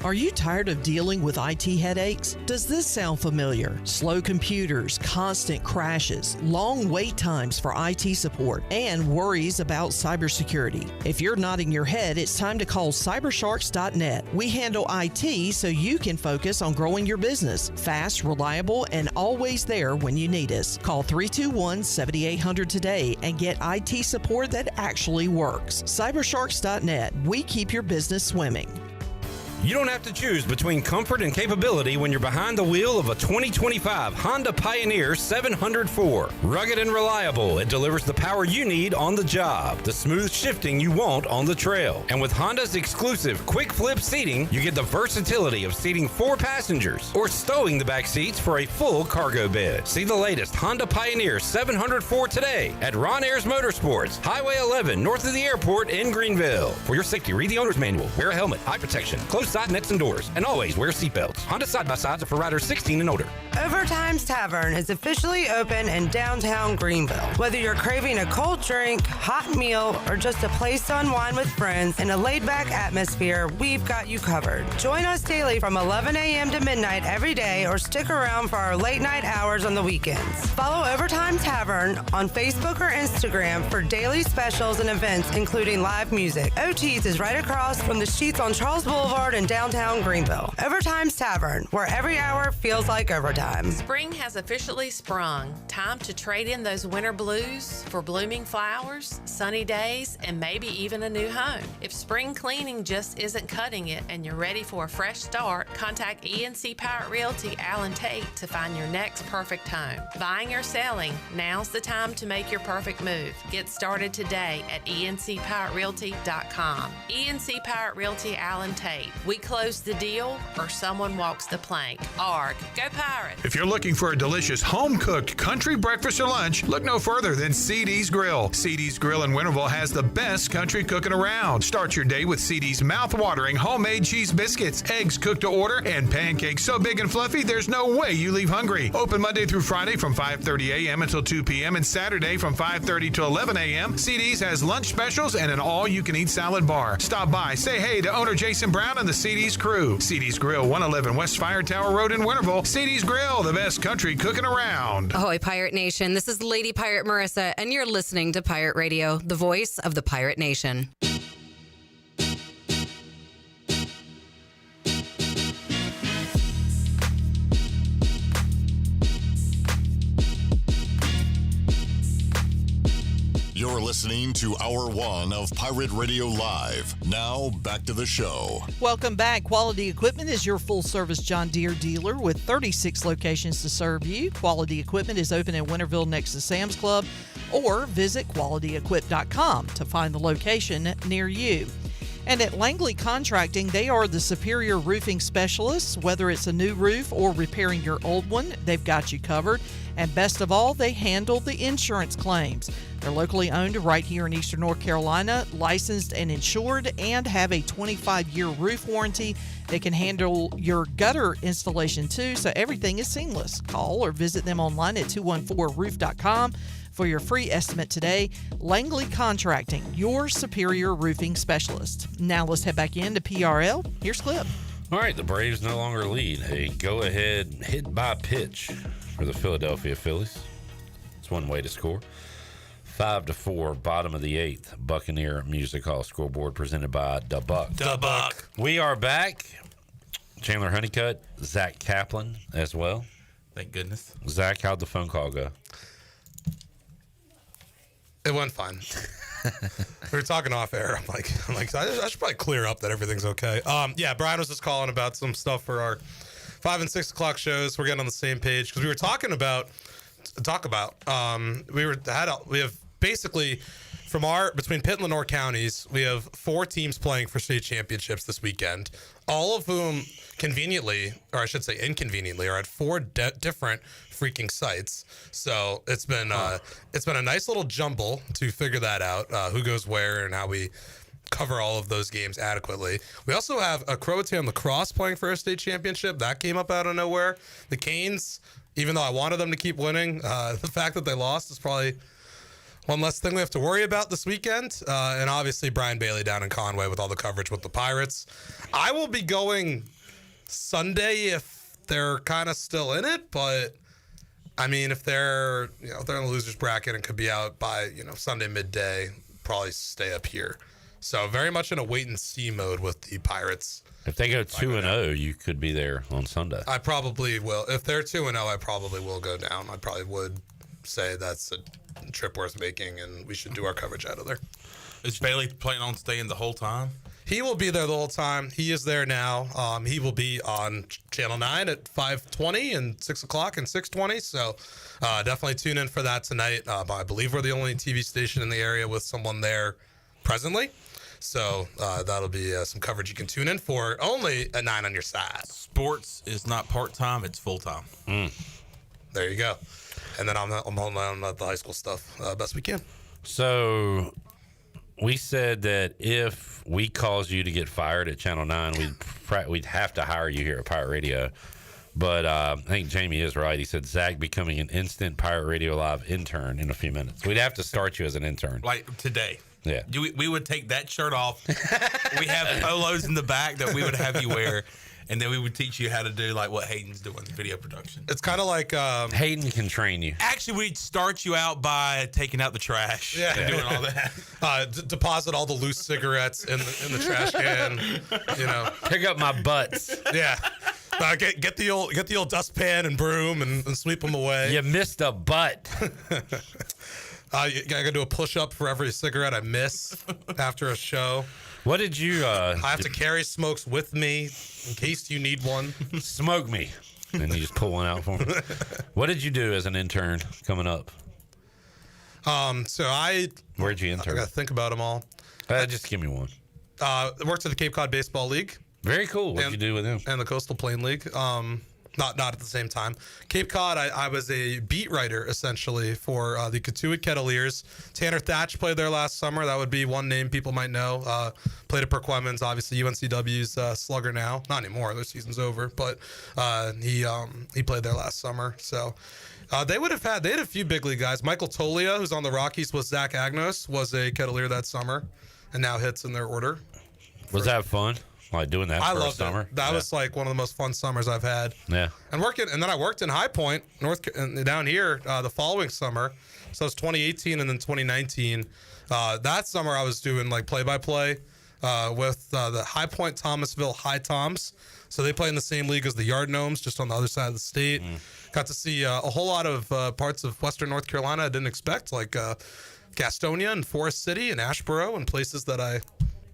Are you tired of dealing with IT headaches? Does this sound familiar? Slow computers, constant crashes, long wait times for IT support, and worries about cybersecurity. If you're nodding your head, it's time to call cybersharks.net. We handle IT so you can focus on growing your business. Fast, reliable, and always there when you need us. Call 321-7800 today and get IT support that actually works. Cybersharks.net. We keep your business swimming. You don't have to choose between comfort and capability when you're behind the wheel of a 2025 Honda Pioneer 704. Rugged and reliable, it delivers the power you need on the job, the smooth shifting you want on the trail. And with Honda's exclusive quick flip seating, you get the versatility of seating 4 passengers or stowing the back seats for a full cargo bed. See the latest Honda Pioneer 704 today at Ron Ayers Motorsports, Highway 11, north of the airport in Greenville. For your safety, read the owner's manual, wear a helmet, eye protection, close side nets and doors, and always wear seatbelts. Honda side-by-sides are for riders 16 and older. Overtime's Tavern is officially open in downtown Greenville. Whether you're craving a cold drink, hot meal, or just a place to unwind with friends in a laid-back atmosphere, we've got you covered. Join us daily from 11 a.m. to midnight every day, or stick around for our late-night hours on the weekends. Follow Overtime Tavern on Facebook or Instagram for daily specials and events, including live music. OT's is right across from the Sheets on Charles Boulevard in downtown Greenville. Overtime's Tavern, where every hour feels like overtime. Spring has officially sprung. Time to trade in those winter blues for blooming flowers, sunny days, and maybe even a new home. If spring cleaning just isn't cutting it and you're ready for a fresh start, contact ENC Pirate Realty Allen Tate to find your next perfect home. Buying or selling, now's the time to make your perfect move. Get started today at encpiraterealty.com. ENC Pirate Realty Allen Tate. We close the deal or someone walks the plank. ARG. Go Pirates! If you're looking for a delicious home-cooked country breakfast or lunch, look no further than CD's Grill. CD's Grill in Winterville has the best country cooking around. Start your day with CD's mouth-watering homemade cheese biscuits, eggs cooked to order, and pancakes so big and fluffy there's no way you leave hungry. Open Monday through Friday from 5:30 a.m. until 2 p.m. and Saturday from 5:30 to 11 a.m. CD's has lunch specials and an all-you-can-eat salad bar. Stop by, say hey to owner Jason Brown and the CD's crew. CD's Grill, 111 West Fire Tower Road in Winterville. CD's Grill, the best country cooking around. Ahoy, Pirate Nation. This is Lady Pirate Marissa, and you're listening to Pirate Radio, the voice of the Pirate Nation. You're listening to Hour 1 of Pirate Radio Live. Now, back to the show. Welcome back. Quality Equipment is your full-service John Deere dealer with 36 locations to serve you. Quality Equipment is open in Winterville next to Sam's Club, or visit qualityequip.com to find the location near you. And at Langley Contracting, they are the superior roofing specialists. Whether it's a new roof or repairing your old one, they've got you covered. And best of all, they handle the insurance claims. They're locally owned right here in Eastern North Carolina, licensed and insured, and have a 25-year roof warranty. They can handle your gutter installation too, so everything is seamless. Call or visit them online at 214roof.com for your free estimate today. Langley Contracting, your superior roofing specialist. Now let's head back into PRL. Here's Clip. All right, the Braves no longer lead. A go-ahead hit-by-pitch for the Philadelphia Phillies. It's one way to score. 5-4, bottom of the 8th. Buccaneer Music Hall scoreboard presented by Da Buck. Da Buck. We are back. Chandler Honeycutt, Zack Kaplan as well. Thank goodness. Zach, how'd the phone call go? It went fine. We were talking off air. I'm like, I should probably clear up that everything's okay. Yeah, Brian was just calling about some stuff for our 5 and 6 o'clock shows. We're getting on the same page because we were talking about. We have basically between Pitt and Lenore counties, we have 4 teams playing for state championships this weekend, all of whom conveniently, or I should say inconveniently, are at 4 different freaking sites. So it's been a nice little jumble to figure that out, who goes where and how we cover all of those games adequately. We also have a Croatan lacrosse playing for a state championship. That came up out of nowhere. The Canes, even though I wanted them to keep winning, the fact that they lost is probably one less thing we have to worry about this weekend. And obviously Brian Bailey down in Conway with all the coverage with the Pirates. I will be going Sunday if they're kind of still in it, but I mean, if they're in the losers bracket and could be out by, Sunday midday, probably stay up here. So very much in a wait and see mode with the Pirates. If they go 2-0, you could be there on Sunday. I probably will. If they're 2-0, I probably will go down. I probably would say that's a trip worth making, and we should do our coverage out of there. Is Bailey planning on staying the whole time? He will be there the whole time. He is there now. He will be on Channel 9 at 5:20 and 6 o'clock and 6:20. So definitely tune in for that tonight. I believe we're the only TV station in the area with someone there presently. So that'll be some coverage you can tune in for. Only a 9 on your side. Sports is not part-time, it's full-time. There you go. And then I'm holding on the high school stuff best we can. So we said that if we caused you to get fired at Channel 9, we'd have to hire you here at Pirate Radio. But I think Jamie is right. He said Zach becoming an instant Pirate Radio Live intern in a few minutes. We'd have to start you as an intern. Like today. Yeah. We would take that shirt off. We have polos in the back that we would have you wear. And then we would teach you how to do like what Hayden's doing, video production. It's kind of like Hayden can train you. Actually, we'd start you out by taking out the trash and doing all that. Deposit all the loose cigarettes in the trash can. Pick up my butts. Yeah. Get the old dustpan and broom and sweep them away. You missed a butt. I gotta do a push-up for every cigarette I miss after a show. What did you... I have to carry smokes with me in case you need one. Smoke me. And you just pull one out for me. What did you do as an intern coming up? Where'd you intern? I gotta think about them all. Just give me one. Worked at the Cape Cod Baseball League. Very cool. What did you do with them? And the Coastal Plain League. Not at the same time. Cape Cod, I was a beat writer, essentially, for the Cotuit Kettleers. Tanner Thatch played there last summer. That would be one name people might know. Played at Perquimans, obviously UNCW's slugger now. Not anymore. Their season's over. But he played there last summer. So they had a few big league guys. Michael Tolia, who's on the Rockies with Zach Agnos, was a Kettleer that summer and now hits in their order. Was that fun? Like doing that for a summer? That was like one of the most fun summers I've had. Yeah. And then I worked in High Point, down here, the following summer. So it was 2018 and then 2019. That summer I was doing like play-by-play with the High Point Thomasville High Toms. So they play in the same league as the Yard Gnomes, just on the other side of the state. Got to see a whole lot of parts of Western North Carolina I didn't expect, like Gastonia and Forest City and Asheboro and places that I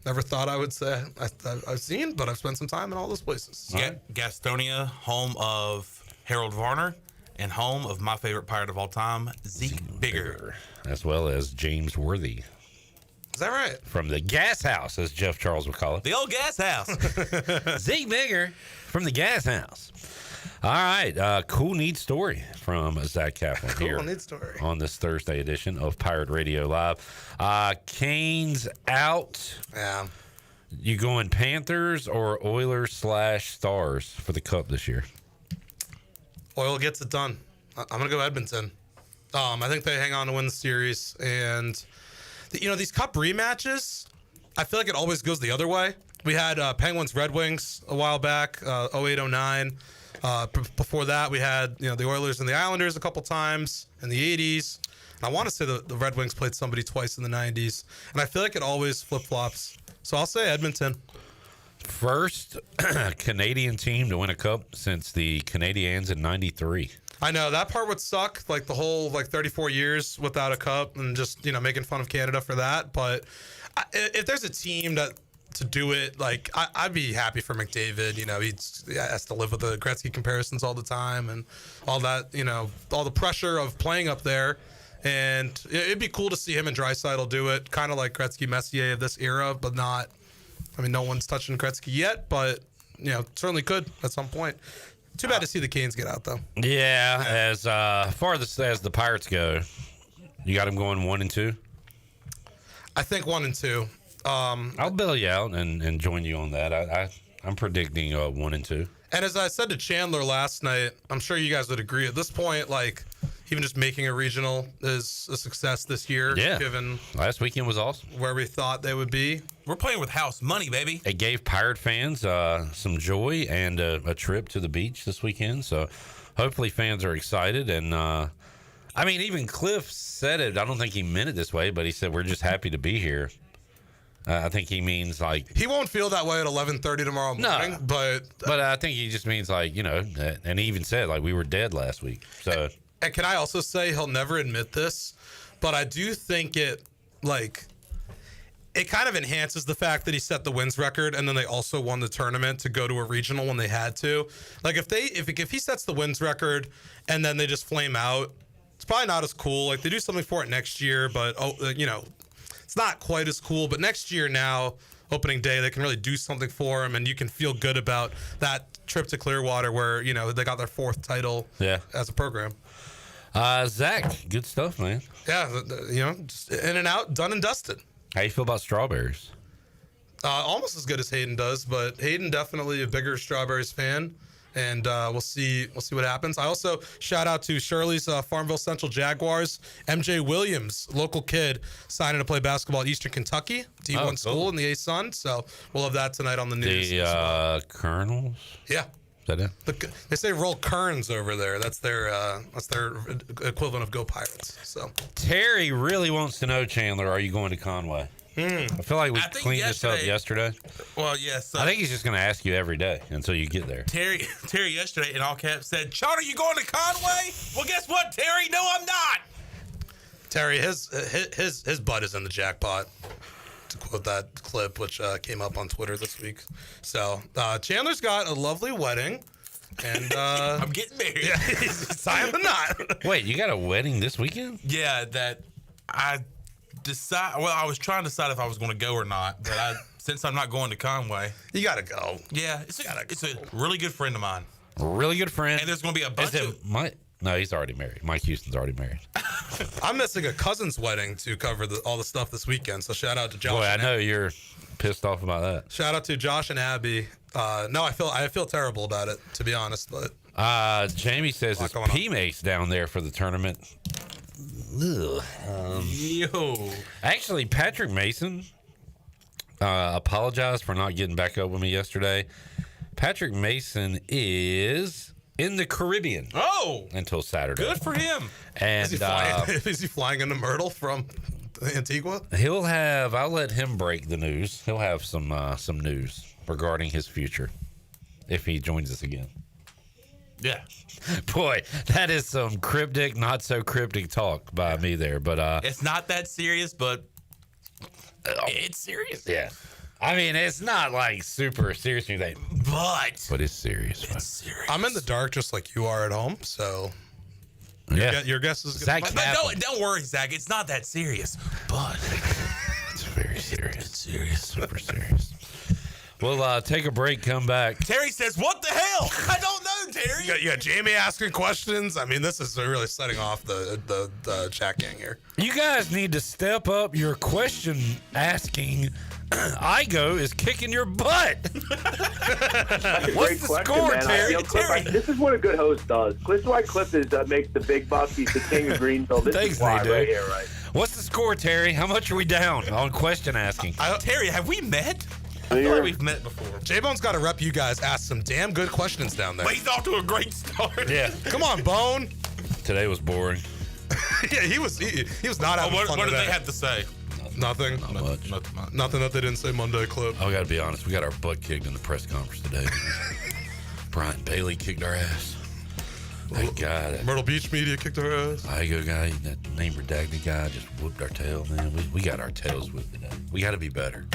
never thought I would say I've seen, but I've spent some time in all those places. Gastonia, home of Harold Varner, and home of my favorite pirate of all time, Zeke Bigger. As well as James Worthy. Is that right? From the Gas House, as Jeff Charles would call it. The old Gas House. Zeke Bigger from the Gas House. All right. Cool, neat story from Zack Kaplan here neat story. On this Thursday edition of Pirate Radio Live. Canes out. Yeah. You going Panthers or Oilers /Stars for the Cup this year? Oil gets it done. I'm going to go Edmonton. I think they hang on to win the series. And, these Cup rematches, I feel like it always goes the other way. We had Penguins-Red Wings a while back, 08-09. Before that, we had the Oilers and the Islanders a couple times in the 80s. And I want to say the Red Wings played somebody twice in the 90s. And I feel like it always flip-flops. So I'll say Edmonton. First Canadian team to win a cup since the Canadiens in 93. I know that part would suck, like the whole 34 years without a cup and just making fun of Canada for that. But if there's a team to do it, I'd be happy for McDavid. He has to live with the Gretzky comparisons all the time and all that. All the pressure of playing up there And it'd be cool to see him and Draisaitl do it, kind of like Gretzky, Messier of this era, but not. I mean, no one's touching Gretzky yet, but certainly could at some point. Too bad to see the Canes get out, though. Yeah, as far as the Pirates go, you got them going 1-2. I think 1-2. I'll bail you out and join you on that. I'm predicting 1-2. And as I said to Chandler last night, I'm sure you guys would agree. At this point, like, even just making a regional is a success this year. Yeah. Given last weekend was awesome. Where we thought they would be. We're playing with house money, baby. It gave Pirate fans some joy and a trip to the beach this weekend. So hopefully fans are excited. And I mean, even Cliff said it. I don't think he meant it this way, but he said, we're just happy to be here. I think he means like he won't feel that way at 11:30 tomorrow morning. But I think he just means like and he even said like we were dead last week. So and can I also say he'll never admit this, but I do think it kind of enhances the fact that he set the wins record and then they also won the tournament to go to a regional when they had to. Like if he sets the wins record and then they just flame out, it's probably not as cool. Like they do something for it next year, but it's not quite as cool. But next year now, opening day, they can really do something for him, and you can feel good about that trip to Clearwater where, they got their 4th title as a program. Zach, good stuff, man. Yeah, just in and out, done and dusted. How you feel about strawberries? Almost as good as Hayden does, but Hayden definitely a bigger strawberries fan. And we'll see what happens. I also shout out to Shirley's Farmville Central Jaguars. MJ Williams, local kid, signing to play basketball at Eastern Kentucky, D1 school in the A-Sun. So we'll have that tonight on the news. The Colonels? Yeah. Is that it? They say roll Kerns over there. That's their equivalent of Go Pirates. So Terry really wants to know, Chandler, are you going to Conway? I feel like we cleaned this up yesterday. Well, yes. I think he's just going to ask you every day until you get there. Terry yesterday in all caps said, "Sean, are you going to Conway?" Well, guess what, Terry? No, I'm not. Terry, his butt is in the jackpot, to quote that clip, which came up on Twitter this week. So Chandler's got a lovely wedding, and I'm getting married. Yeah, he's tying the knot. Wait, you got a wedding this weekend? Yeah, that I was trying to decide if I was going to go or not, but since I'm not going to Conway, you got to go. Yeah, it's a really good friend of mine. A really good friend. And there's going to be a bunch of... No, he's already married. Mike Houston's already married. I'm missing a cousin's wedding to cover all the stuff this weekend, so shout out to Josh. Boy, I know you're pissed off about that. Shout out to Josh and Abby. No, I feel terrible about it, to be honest, but... Jamie says it's P-Mace down there for the tournament. Actually, Patrick Mason apologized for not getting back up with me yesterday. Patrick Mason is in the Caribbean. Until Saturday. Good for him. And is he flying into Myrtle from Antigua? I'll let him break the news. He'll have some news regarding his future if he joins us again. Yeah. Boy, that is some cryptic, not so cryptic talk by me there. But it's not that serious, but it's serious. Yeah. I mean, it's not like super serious or anything. But it's serious. It's serious. I'm in the dark just like you are at home, so your guess is good. Zack Kaplan. Don't worry, Zach. It's not that serious, but it's very serious. It's serious. Super serious. We'll take a break, come back. Terry says, "What the hell? I don't know, Terry." You got Jamie asking questions. I mean, this is really setting off the chat gang here. You guys need to step up your question asking. Igo is kicking your butt. What's the score, Terry? This is what a good host does. This is why Cliff makes the big bucks. He's the king of Greenville. This is why right here, right? What's the score, Terry? How much are we down on question asking? Terry, have we met? I feel like we've met before. J-Bone's got to rep you guys. Ask some damn good questions down there. But he's off to a great start. Yeah. Come on, Bone. Today was boring. Yeah, he was not having fun. What did they have to say? Nothing. Not much. Nothing that they didn't say Monday clip. I got to be honest. We got our butt kicked in the press conference today. Brian Bailey kicked our ass. That guy. Myrtle Beach media kicked our ass. Igo guy, that name redacted guy, just whooped our tail, man. We got our tails whipped today. We got to be better.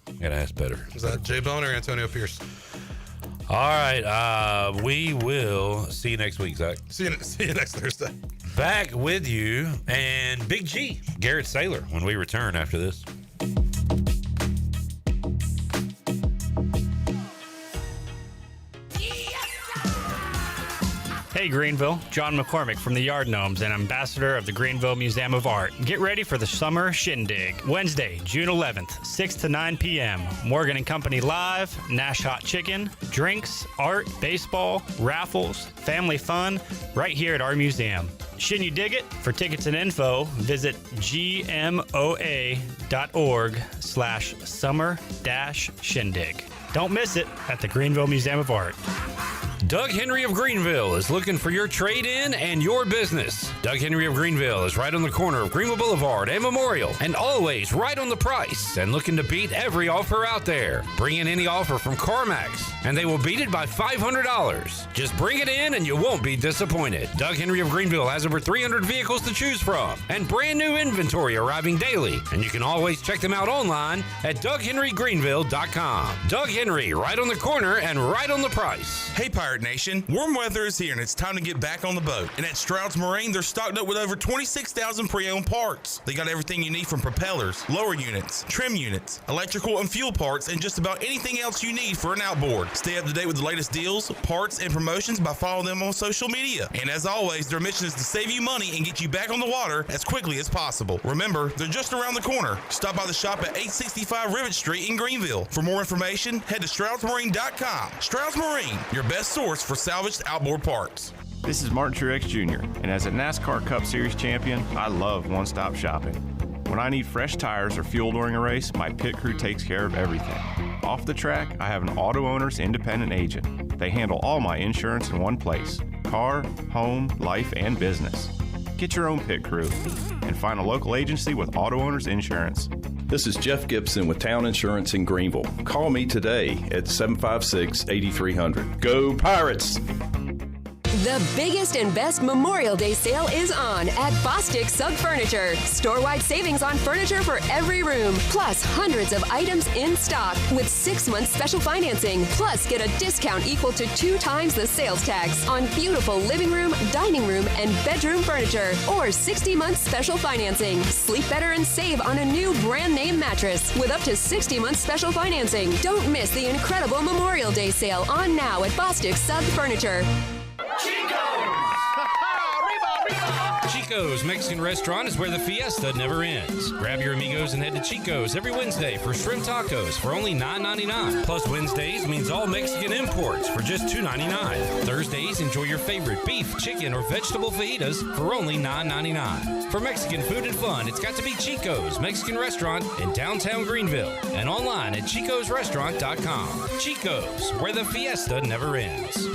We got to ask better. Is that J-Bone or Antonio Pierce? All right. We will see you next week, Zach. See you next Thursday. Back with you and Big G, Garrett Saylor, when we return after this. Hey Greenville, John McCormick from the Yard Gnomes and ambassador of the Greenville Museum of Art. Get ready for the Summer Shindig. Wednesday, June 11th, 6 to 9 p.m. Morgan & Company Live, Nash Hot Chicken, drinks, art, baseball, raffles, family fun, right here at our museum. Shouldn't you dig it? For tickets and info, visit gmoa.org/summer-shindig. Don't miss it at the Greenville Museum of Art. Doug Henry of Greenville is looking for your trade-in and your business. Doug Henry of Greenville is right on the corner of Greenville Boulevard and Memorial, and always right on the price and looking to beat every offer out there. Bring in any offer from CarMax, and they will beat it by $500. Just bring it in and you won't be disappointed. Doug Henry of Greenville has over 300 vehicles to choose from and brand new inventory arriving daily, and you can always check them out online at DougHenryGreenville.com. Doug Henry, right on the corner and right on the price. Hey, Pirate Nation. Warm weather is here and it's time to get back on the boat. And at Stroud's Marine, they're stocked up with over 26,000 pre-owned parts. They got everything you need from propellers, lower units, trim units, electrical and fuel parts, and just about anything else you need for an outboard. Stay up to date with the latest deals, parts, and promotions by following them on social media. And as always, their mission is to save you money and get you back on the water as quickly as possible. Remember, they're just around the corner. Stop by the shop at 865 Rivet Street in Greenville. For more information, head to StroudsMarine.com. Stroud's Marine, your best source for salvaged outboard parts. This is Martin Truex Jr., and as a NASCAR Cup Series champion, I love one-stop shopping. When I need fresh tires or fuel during a race, my pit crew takes care of everything. Off the track, I have an Auto Owners independent agent. They handle all my insurance in one place: car, home, life, and business. Get your own pit crew and find a local agency with Auto Owners Insurance. This is Jeff Gibson with Town Insurance in Greenville. Call me today at 756-8300. Go Pirates! The biggest and best Memorial Day sale is on at Bostic Sug Furniture. Store-wide savings on furniture for every room, plus hundreds of items in stock with 6 months special financing. Plus, get a discount equal to 2 times the sales tax on beautiful living room, dining room, and bedroom furniture, or 60 months special financing. Sleep better and save on a new brand name mattress with up to 60 months special financing. Don't miss the incredible Memorial Day sale on now at Bostic Sug Furniture. Chico's Mexican Restaurant is where the fiesta never ends. Grab your amigos and head to Chico's every Wednesday for shrimp tacos for only $9.99. Plus Wednesdays means all Mexican imports for just $2.99. Thursdays, enjoy your favorite beef, chicken, or vegetable fajitas for only $9.99. For Mexican food and fun, it's got to be Chico's Mexican Restaurant in downtown Greenville and online at chicosrestaurant.com. Chico's, where the fiesta never ends.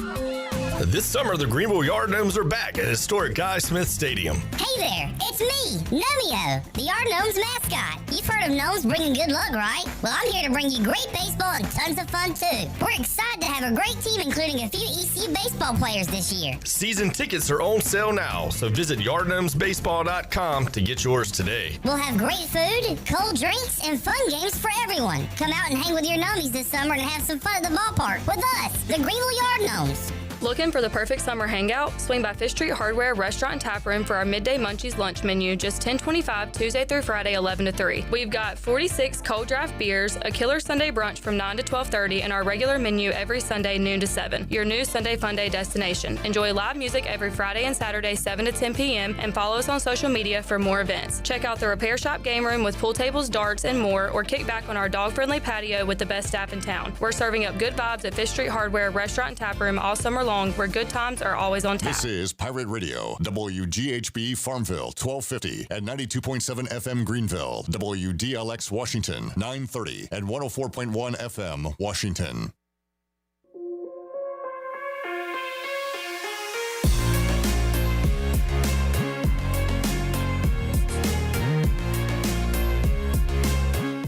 This summer, the Greenville Yard Gnomes are back at historic Guy Smith Stadium. Hey there, it's me, Gnomeo, the Yard Gnomes mascot. You've heard of gnomes bringing good luck, right? Well, I'm here to bring you great baseball and tons of fun, too. We're excited to have a great team, including a few ECU baseball players this year. Season tickets are on sale now, so visit yardgnomesbaseball.com to get yours today. We'll have great food, cold drinks, and fun games for everyone. Come out and hang with your gnomies this summer and have some fun at the ballpark with us, the Greenville Yard Gnomes. Looking for the perfect summer hangout? Swing by Fish Street Hardware Restaurant and Tap Room for our Midday Munchies lunch menu, just $10.25 Tuesday through Friday, 11 to 3. We've got 46 cold draft beers, a killer Sunday brunch from 9 to 12:30, and our regular menu every Sunday, noon to 7. Your new Sunday Fun Day destination. Enjoy live music every Friday and Saturday, 7 to 10 p.m., and follow us on social media for more events. Check out the Repair Shop game room with pool tables, darts, and more, or kick back on our dog-friendly patio with the best staff in town. We're serving up good vibes at Fish Street Hardware Restaurant and Tap Room all summer long, where good times are always on tap. This is Pirate Radio, WGHB Farmville, 1250 at 92.7 FM Greenville, WDLX Washington, 930 and 104.1 FM Washington.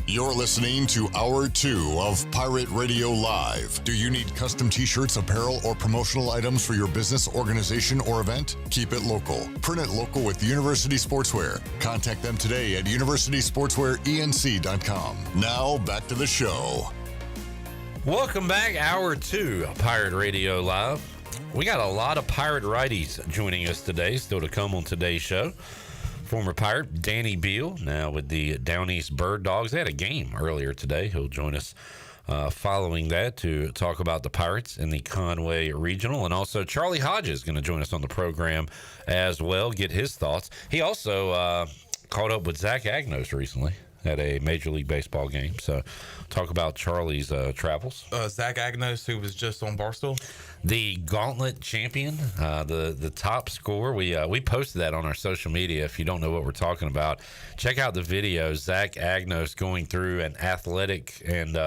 You're listening to Hour 2 of Pirate Radio Live. Do you need custom t-shirts, apparel, or promotional items for your business, organization, or event? Keep it local. Print it local with University Sportswear. Contact them today at universitysportswearenc.com. Now, back to the show. Welcome back, Hour 2 of Pirate Radio Live. We got a lot of Pirate righties joining us today, still to come on today's show. Former Pirate Danny Beal, now with the Down East Bird Dogs. They had a game earlier today. He'll join us following that to talk about the Pirates in the Conway Regional. And also Charlie Hodges is going to join us on the program as well, get his thoughts. He also caught up with Zach Agnos recently at a Major League Baseball game. So talk about Charlie's travels. Zack Agnos, who was just on Barstool. The Gauntlet champion, the top scorer. We posted that on our social media. If you don't know what we're talking about, check out the video. Zack Agnos going through an athletic and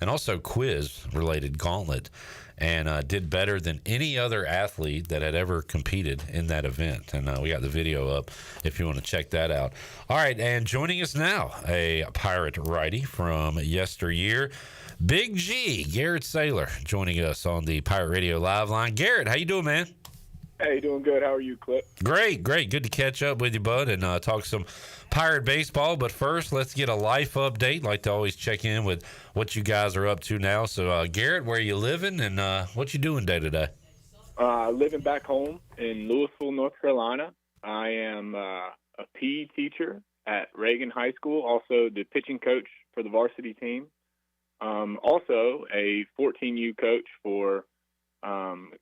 also quiz-related gauntlet, and did better than any other athlete that had ever competed in that event. And we got the video up if you want to check that out. All right, and joining us now, a Pirate righty from yesteryear, Big G, Garrett Saylor, joining us on the Pirate Radio Live line. Garrett, how you doing, man? Hey, doing good. How are you, Clip? Great. Good to catch up with you, bud, and talk some Pirate baseball. But first, let's get a life update. Like to always check in with what you guys are up to now. So, Garrett, where are you living, and what you doing day to day? Living back home in Louisville, North Carolina. I am a PE teacher at Reagan High School, also the pitching coach for the varsity team. Also a 14U coach for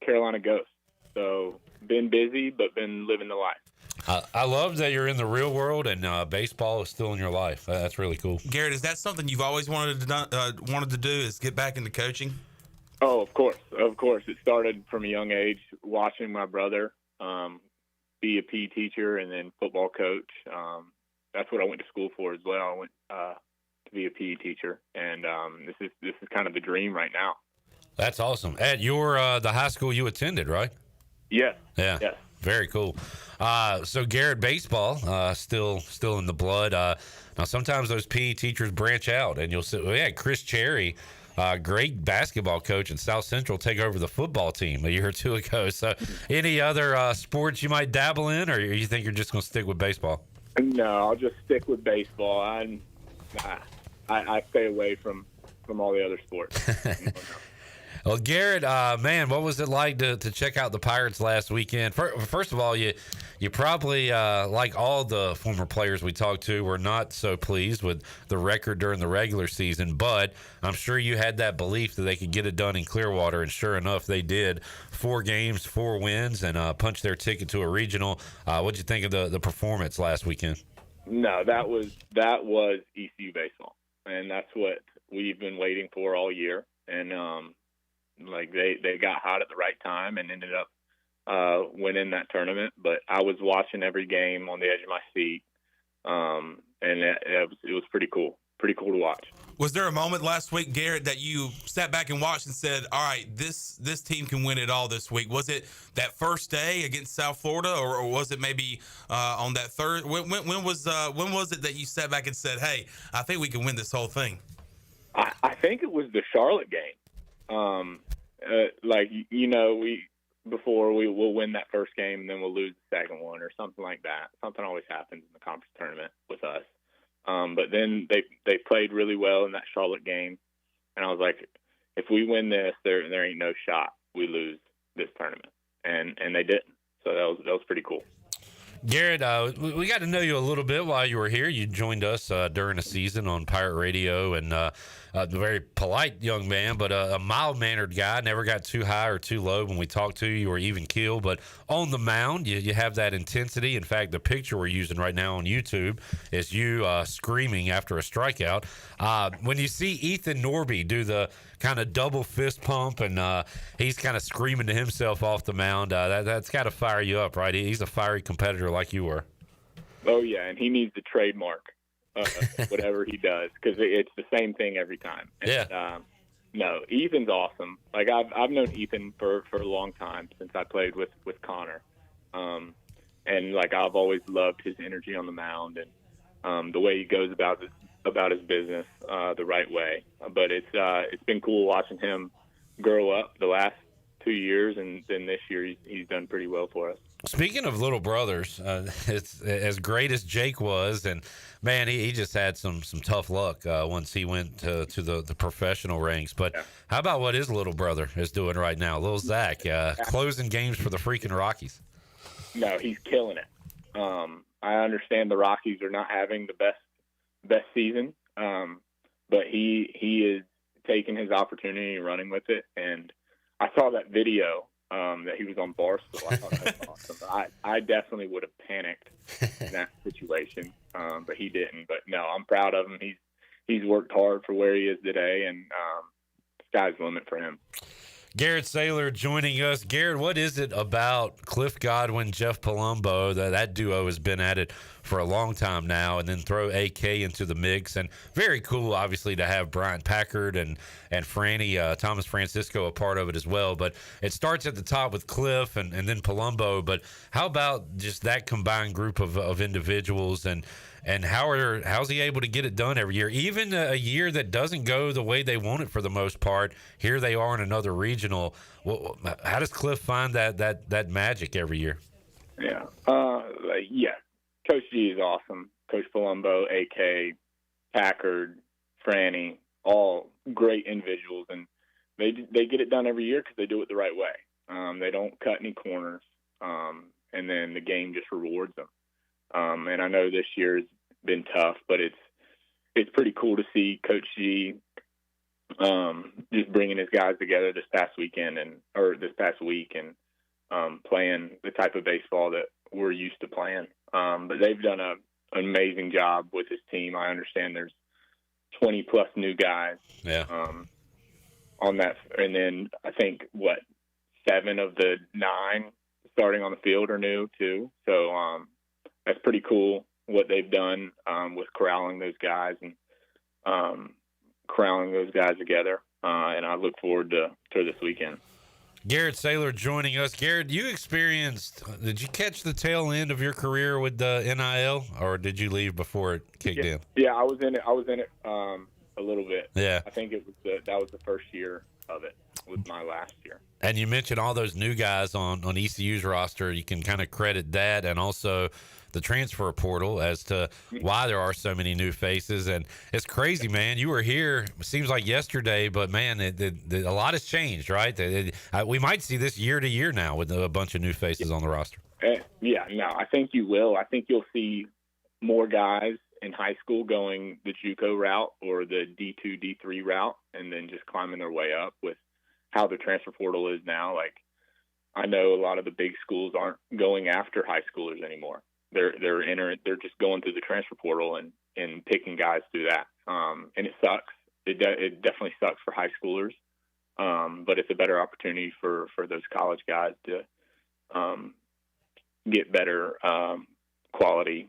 Carolina Ghosts. So been busy, but been living the life. I love that you're in the real world and baseball is still in your life. That's really cool. Garrett, is that something you've always wanted to do? Is get back into coaching? Oh, of course. It started from a young age, watching my brother be a PE teacher and then football coach. That's what I went to school for as well. I went to be a PE teacher, and this is kind of the dream right now. That's awesome. At your the high school you attended, right? Yes. Yeah. Yes. Very cool. So Garrett, baseball still in the blood. Now sometimes those PE teachers branch out, and you'll see. We had Chris Cherry, great basketball coach at South Central, take over the football team a year or two ago. So, any other sports you might dabble in, or you think you're just going to stick with baseball? No, I'll just stick with baseball. I stay away from all the other sports. Well, Garrett, man, what was it like to check out the Pirates last weekend? First of all, you probably, like all the former players we talked to, were not so pleased with the record during the regular season, but I'm sure you had that belief that they could get it done in Clearwater, and sure enough, they did. 4 games, 4 wins, and punched their ticket to a regional. What'd you think of the performance last weekend? No, that was ECU baseball, and that's what we've been waiting for all year. And they got hot at the right time and ended up winning that tournament. But I was watching every game on the edge of my seat, and it was pretty cool to watch. Was there a moment last week, Garrett, that you sat back and watched and said, all right, this team can win it all this week? Was it that first day against South Florida, or was it maybe on that third? When was it that you sat back and said, hey, I think we can win this whole thing? I think it was the Charlotte game. We'll win that first game and then we'll lose the second one or something like that. Something always happens in the conference tournament with us. But then they played really well in that Charlotte game, and I was like, if we win this, there ain't no shot we lose this tournament, and they didn't. So that was pretty cool. Garrett, we got to know you a little bit while you were here. You joined us during the season on Pirate Radio, and a very polite young man, but a mild-mannered guy. Never got too high or too low when we talked to you. You were even keel, but on the mound, you have that intensity. In fact, the picture we're using right now on YouTube is you screaming after a strikeout. When you see Ethan Norby do the kind of double fist pump, and he's kind of screaming to himself off the mound, that's got to fire you up, right? He's a fiery competitor like you were. Oh, yeah, and he needs to trademark whatever he does, because it's the same thing every time. Yeah. No, Ethan's awesome. Like, I've known Ethan for a long time, since I played with Connor. And, like, I've always loved his energy on the mound and the way he goes about his business the right way. But it's been cool watching him grow up the last 2 years, and then this year he's done pretty well for us. Speaking of little brothers, it's as great as Jake was, and man, he just had some tough luck once he went to the professional ranks. But how about what his little brother is doing right now, little Zach, closing games for the freaking Rockies? No, he's killing it. I understand the Rockies are not having the best season, but he is taking his opportunity and running with it. And I saw that video that he was on Barstool. I thought that was awesome. I definitely would have panicked in that situation, but he didn't. But no, I'm proud of him. He's worked hard for where he is today, and sky's the limit for him. Garrett Saylor joining us. Garrett, what is it about Cliff Godwin, Jeff Palumbo, that duo has been at it for a long time now, and then throw AK into the mix? And very cool, obviously, to have Brian Packard and Franny, Thomas Francisco a part of it as well. But it starts at the top with Cliff and then Palumbo. But how about just that combined group of individuals, and how's he able to get it done every year? Even a year that doesn't go the way they want it for the most part, here they are in another regional. Well, how does Cliff find that magic every year? Yeah. Coach G is awesome. Coach Palumbo, AK, Packard, Franny, all great individuals, and they get it done every year because they do it the right way. They don't cut any corners, and then the game just rewards them. And I know this year's been tough, but it's pretty cool to see Coach G just bringing his guys together this past week and playing the type of baseball that we're used to playing. But they've done an amazing job with his team. I understand there's 20 plus new guys on that, and then I think 7 of the 9 starting on the field are new too. So that's pretty cool what they've done with corralling those guys and corralling those guys together. And I look forward to this weekend. Garrett Saylor joining us. Garrett, did you catch the tail end of your career with the NIL, or did you leave before it kicked in? Yeah, I was in it a little bit. Yeah. I think that was the first year of it, was my last year. And you mentioned all those new guys on ECU's roster. You can kind of credit that, and also the transfer portal as to why there are so many new faces. And it's crazy, man. You were here, it seems like yesterday, but man, a lot has changed, right? We might see this year to year now with a bunch of new faces on the roster. I think you will. I think you'll see more guys in high school going the JUCO route or the D2, D3 route, and then just climbing their way up with how the transfer portal is now. Like, I know a lot of the big schools aren't going after high schoolers anymore. They're just going through the transfer portal and picking guys through that. And it sucks. It definitely sucks for high schoolers. But it's a better opportunity for those college guys to get better quality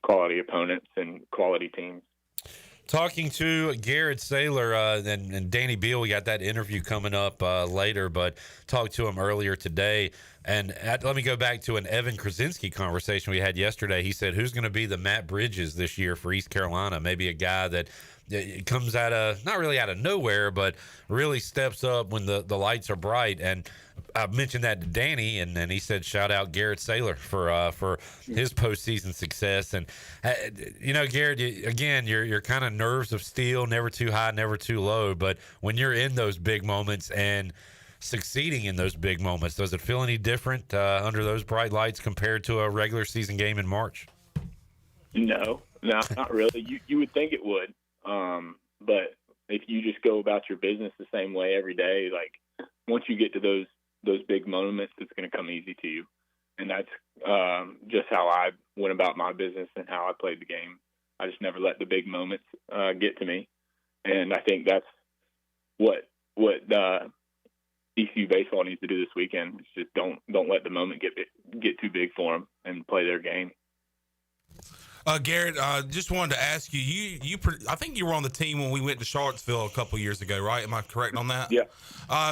opponents and quality teams. Talking to Garrett Saylor and Danny Beal, we got that interview coming up later, but talked to him earlier today. And let me go back to an Evan Krasinski conversation we had yesterday. He said, who's going to be the Matt Bridges this year for East Carolina? Maybe a guy that comes not really out of nowhere, but really steps up when the lights are bright. And I mentioned that to Danny, and he said, shout out Garrett Saylor for his postseason success. And Garrett, you're kind of nerves of steel, never too high, never too low. But when you're in those big moments and succeeding in those big moments, does it feel any different under those bright lights compared to a regular season game in March? No, not really. You would think it would, but if you just go about your business the same way every day, like once you get to those big moments, it's going to come easy to you. And that's just how I went about my business and how I played the game. I just never let the big moments get to me. And I think that's what ECU baseball needs to do this weekend. Is just don't let the moment get too big for them and play their game. Garrett, just wanted to ask you. I think you were on the team when we went to Charlottesville a couple years ago, right? Am I correct on that? Yeah.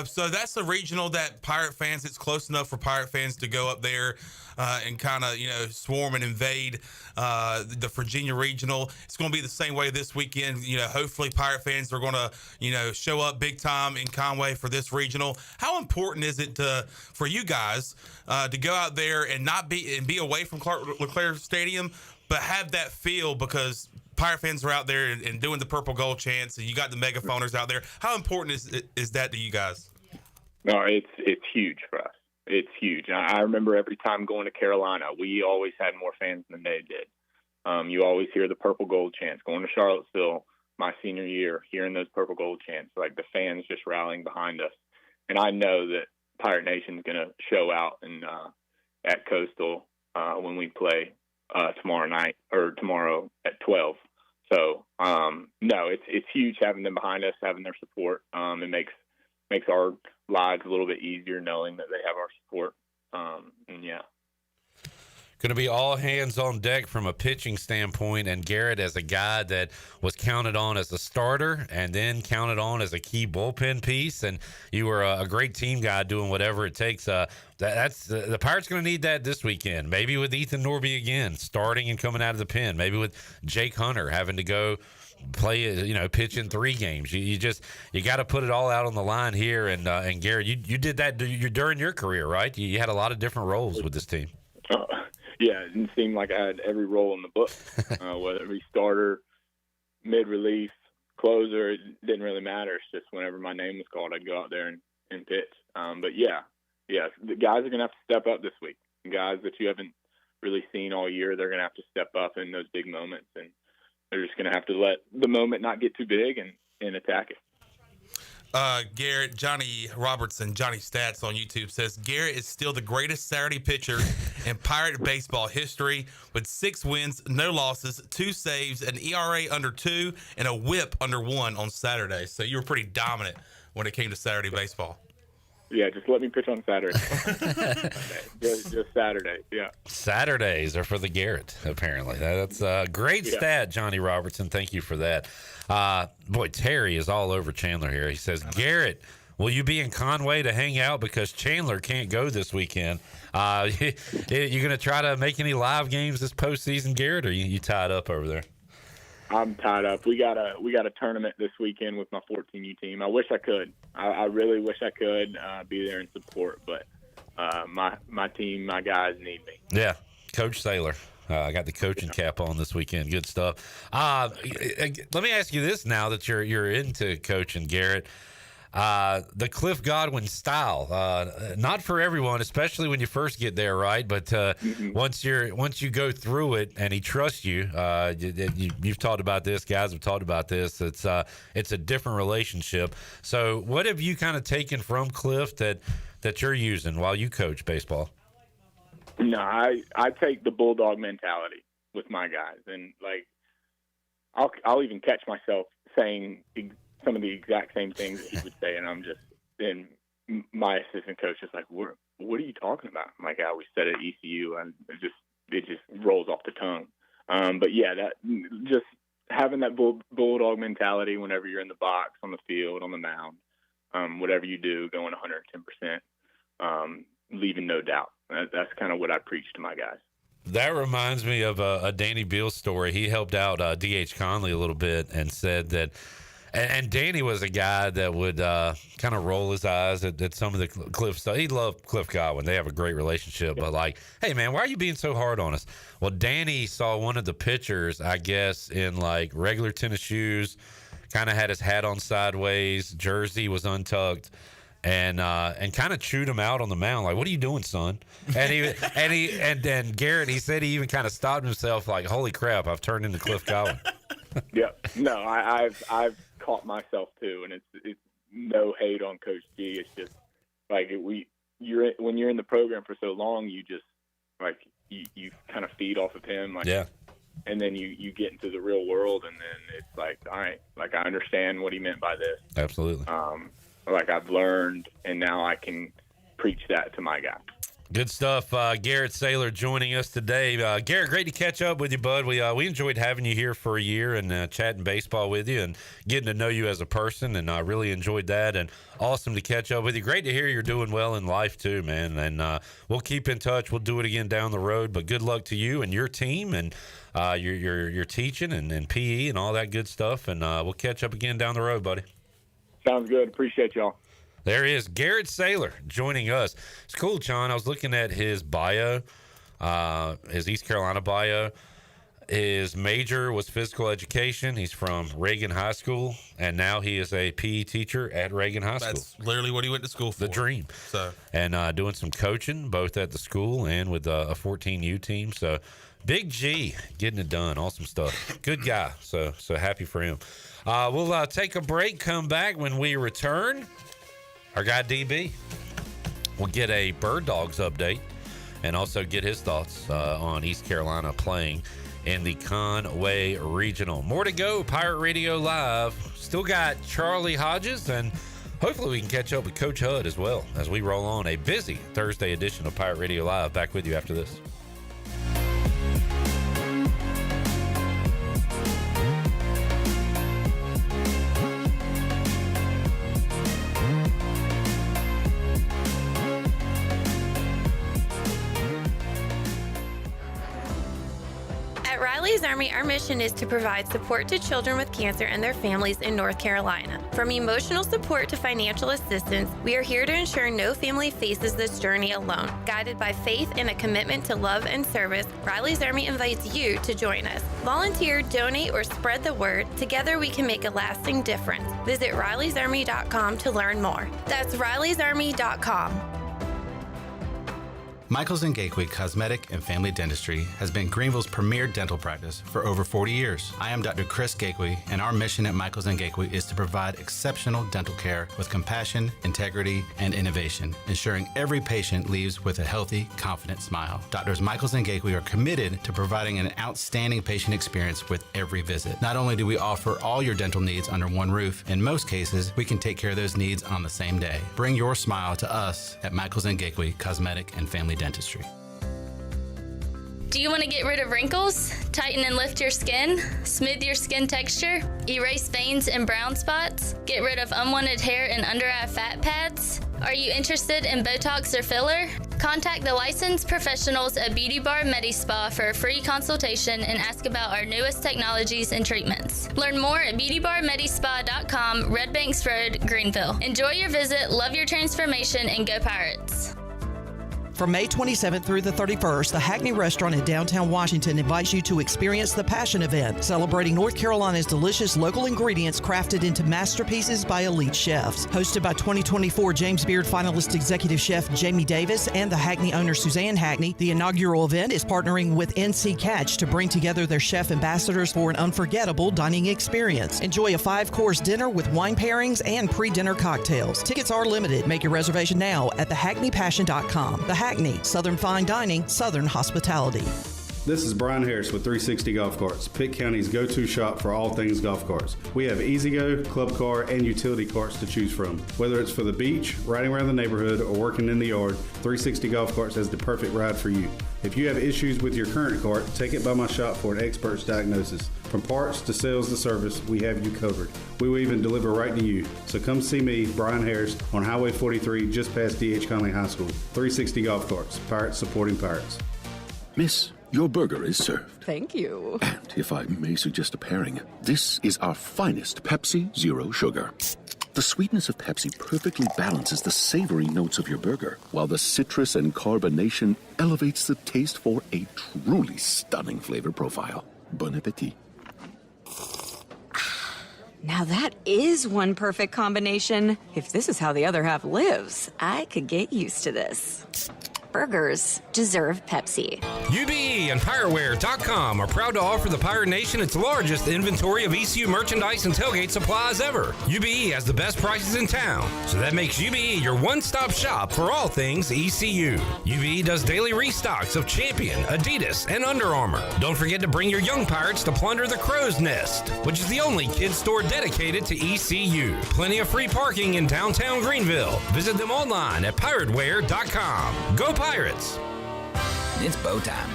So that's a regional that Pirate fans. It's close enough for Pirate fans to go up there and kind of swarm and invade the Virginia regional. It's going to be the same way this weekend. Hopefully Pirate fans are going to show up big time in Conway for this regional. How important is it for you guys to go out there and not be away from Clark LeClaire Stadium, but have that feel because Pirate fans are out there and doing the purple gold chants, and you got the megaphoners out there. How important is that to you guys? No, it's huge for us. It's huge. I remember every time going to Carolina, we always had more fans than they did. You always hear the purple gold chants. Going to Charlottesville my senior year, hearing those purple gold chants, like the fans just rallying behind us. And I know that Pirate Nation's going to show out at Coastal when we play tomorrow at 12. So no, it's huge having them behind us, having their support. It makes our lives a little bit easier knowing that they have our support. And yeah. Going to be all hands on deck from a pitching standpoint, and Garrett as a guy that was counted on as a starter and then counted on as a key bullpen piece, and you were a great team guy doing whatever it takes. That's the Pirates going to need that this weekend. Maybe with Ethan Norby again starting and coming out of the pen. Maybe with Jake Hunter having to go play, pitch in 3 games. You got to put it all out on the line here. And Garrett, you did that during your career, right? You had a lot of different roles with this team. Yeah, it didn't seem like I had every role in the book, whether it be starter, mid-relief, closer. It didn't really matter. It's just whenever my name was called, I'd go out there and pitch. But yeah, the guys are going to have to step up this week. Guys that you haven't really seen all year, they're going to have to step up in those big moments, and they're just going to have to let the moment not get too big and attack it. Garrett, Johnny Robertson, Johnny Stats on YouTube says, Garrett is still the greatest Saturday pitcher in Pirate baseball history with 6 wins, no losses, 2 saves, an ERA under 2, and a whip under 1 on Saturday. So you were pretty dominant when it came to Saturday baseball. Yeah, just let me pitch on Saturday. just Saturday, yeah. Saturdays are for the Garrett, apparently. That's a great stat, Johnny Robertson. Thank you for that. Boy, Terry is all over Chandler here. He says, Garrett, will you be in Conway to hang out because Chandler can't go this weekend? You going to try to make any live games this postseason, Garrett, or you tied up over there? I'm tied up. We got a tournament this weekend with my 14U team. I wish I could. I really wish I could be there and support, but my team, my guys need me. Yeah, Coach Saylor. I got the coaching cap on this weekend. Good stuff. Let me ask you this now that you're into coaching, Garrett. The Cliff Godwin style, not for everyone, especially when you first get there, right? But once you go through it and he trusts you, you've talked about this, guys have talked about this. It's a different relationship. So what have you kind of taken from Cliff that you're using while you coach baseball? No, I take the bulldog mentality with my guys, and like I'll even catch myself saying some of the exact same things that he would say, and my assistant coach is like, "What are you talking about?" I'm like, "I always said at ECU," and it just rolls off the tongue. But yeah, that just having that bulldog mentality whenever you're in the box, on the field, on the mound, whatever you do, going 110%, leaving no doubt. That's kind of what I preach to my guys. That reminds me of a Danny Beal story. He helped out D.H. Conley a little bit and said that. And Danny was a guy that would kind of roll his eyes at some of the Cliff stuff. He loved Cliff Godwin. They have a great relationship. But like, hey, man, why are you being so hard on us? Well, Danny saw one of the pitchers, I guess, in like regular tennis shoes, kind of had his hat on sideways, jersey was untucked, and kind of chewed him out on the mound. Like, what are you doing, son? And then Garrett, he said he even kind of stopped himself like, holy crap, I've turned into Cliff Godwin. Yeah. No, I've caught myself too, and it's no hate on Coach G. It's just like when you're in the program for so long, you just like you kind of feed off of him, like, yeah. And then you get into the real world, and then it's like, all right, like I understand what he meant by this. Absolutely. Like I've learned, and now I can preach that to my guy. Good stuff. Garrett Saylor joining us today. Garrett, great to catch up with you, bud. We enjoyed having you here for a year and chatting baseball with you and getting to know you as a person, and I really enjoyed that. And awesome to catch up with you. Great to hear you're doing well in life too, man. And we'll keep in touch. We'll do it again down the road. But good luck to you and your team and your teaching and PE and all that good stuff. And we'll catch up again down the road, buddy. Sounds good. Appreciate y'all. There he is, Garrett Saylor joining us. It's cool, John. I was looking at his bio, his East Carolina bio. His major was physical education. He's from Reagan High School, and now he is a PE teacher at Reagan High School. That's literally what he went to school for. The dream. So, and doing some coaching both at the school and with a 14U team. So, Big G getting it done. Awesome stuff. Good guy. So happy for him. We'll take a break, come back. When we return, our guy DB will get a Bird Dogs update and also get his thoughts on East Carolina playing in the Conway Regional. More to go. Pirate Radio Live. Still got Charlie Hodges, and hopefully we can catch up with Coach Hud as well as we roll on a busy Thursday edition of Pirate Radio Live. Back with you after this. At Riley's Army, our mission is to provide support to children with cancer and their families in North Carolina. From emotional support to financial assistance, we are here to ensure no family faces this journey alone. Guided by faith and a commitment to love and service, Riley's Army invites you to join us. Volunteer, donate, or spread the word. Together we can make a lasting difference. Visit RileysArmy.com to learn more. That's RileysArmy.com. Michaels & Gakwe Cosmetic and Family Dentistry has been Greenville's premier dental practice for over 40 years. I am Dr. Chris Gakwe, and our mission at Michaels & Gakwe is to provide exceptional dental care with compassion, integrity, and innovation, ensuring every patient leaves with a healthy, confident smile. Doctors Michaels & Gakwe are committed to providing an outstanding patient experience with every visit. Not only do we offer all your dental needs under one roof, in most cases, we can take care of those needs on the same day. Bring your smile to us at Michaels & Gakwe Cosmetic and Family Dentistry. Do you want to get rid of wrinkles, tighten and lift your skin, smooth your skin texture, erase veins and brown spots, get rid of unwanted hair and under-eye fat pads? Are you interested in Botox or filler? Contact the licensed professionals at Beauty Bar MediSpa for a free consultation and ask about our newest technologies and treatments. Learn more at beautybarmedispa.com, Red Banks Road, Greenville. Enjoy your visit, love your transformation, and go Pirates. From May 27th through the 31st, the Hackney Restaurant in downtown Washington invites you to experience the Passion Event, celebrating North Carolina's delicious local ingredients crafted into masterpieces by elite chefs. Hosted by 2024 James Beard finalist executive chef Jamie Davis and the Hackney owner Suzanne Hackney, the inaugural event is partnering with NC Catch to bring together their chef ambassadors for an unforgettable dining experience. Enjoy a 5-course dinner with wine pairings and pre-dinner cocktails. Tickets are limited. Make your reservation now at thehackneypassion.com. The Hackney, Southern Fine Dining, Southern Hospitality. This is Brian Harris with 360 Golf Carts, Pitt County's go-to shop for all things golf carts. We have E-Z-Go, club car, and utility carts to choose from. Whether it's for the beach, riding around the neighborhood, or working in the yard, 360 Golf Carts has the perfect ride for you. If you have issues with your current cart, take it by my shop for an expert's diagnosis. From parts to sales to service, we have you covered. We will even deliver right to you. So come see me, Brian Harris, on Highway 43, just past D.H. Conley High School. 360 Golf Carts, Pirates supporting Pirates. Miss, your burger is served. Thank you. And if I may suggest a pairing, this is our finest Pepsi Zero Sugar. The sweetness of Pepsi perfectly balances the savory notes of your burger, while the citrus and carbonation elevates the taste for a truly stunning flavor profile. Bon appetit. Now that is one perfect combination. If this is how the other half lives, I could get used to this. Burgers deserve Pepsi. UBE and PirateWare.com are proud to offer the Pirate Nation its largest inventory of ECU merchandise and tailgate supplies ever. UBE has the best prices in town, so that makes UBE your one-stop shop for all things ECU. UBE does daily restocks of Champion, Adidas, and Under Armour. Don't forget to bring your young Pirates to plunder the Crow's Nest, which is the only kids store dedicated to ECU. Plenty of free parking in downtown Greenville. Visit them online at PirateWare.com. Go Pirates. It's Bo time.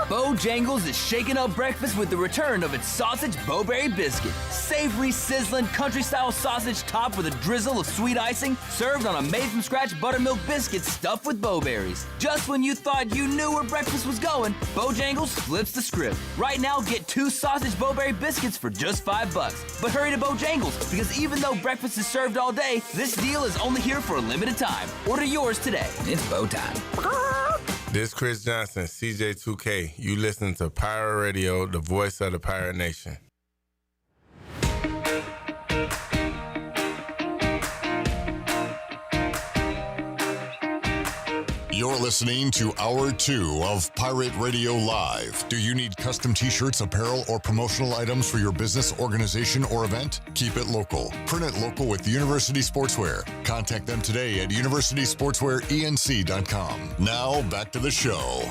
Bojangles is shaking up breakfast with the return of its sausage Bowberry biscuit. Savory, sizzling, country-style sausage topped with a drizzle of sweet icing, served on a made-from-scratch buttermilk biscuit stuffed with bowberries. Just when you thought you knew where breakfast was going, Bojangles flips the script. Right now, get 2 sausage Bowberry biscuits for just $5. But hurry to Bojangles, because even though breakfast is served all day, this deal is only here for a limited time. Order yours today. It's Bo time. This is Chris Johnson, CJ2K. You listen to Pirate Radio, the voice of the Pirate Nation. You're listening to Hour 2 of Pirate Radio Live. Do you need custom t-shirts, apparel, or promotional items for your business, organization, or event? Keep it local. Print it local with University Sportswear. Contact them today at universitysportswearenc.com. Now, back to the show.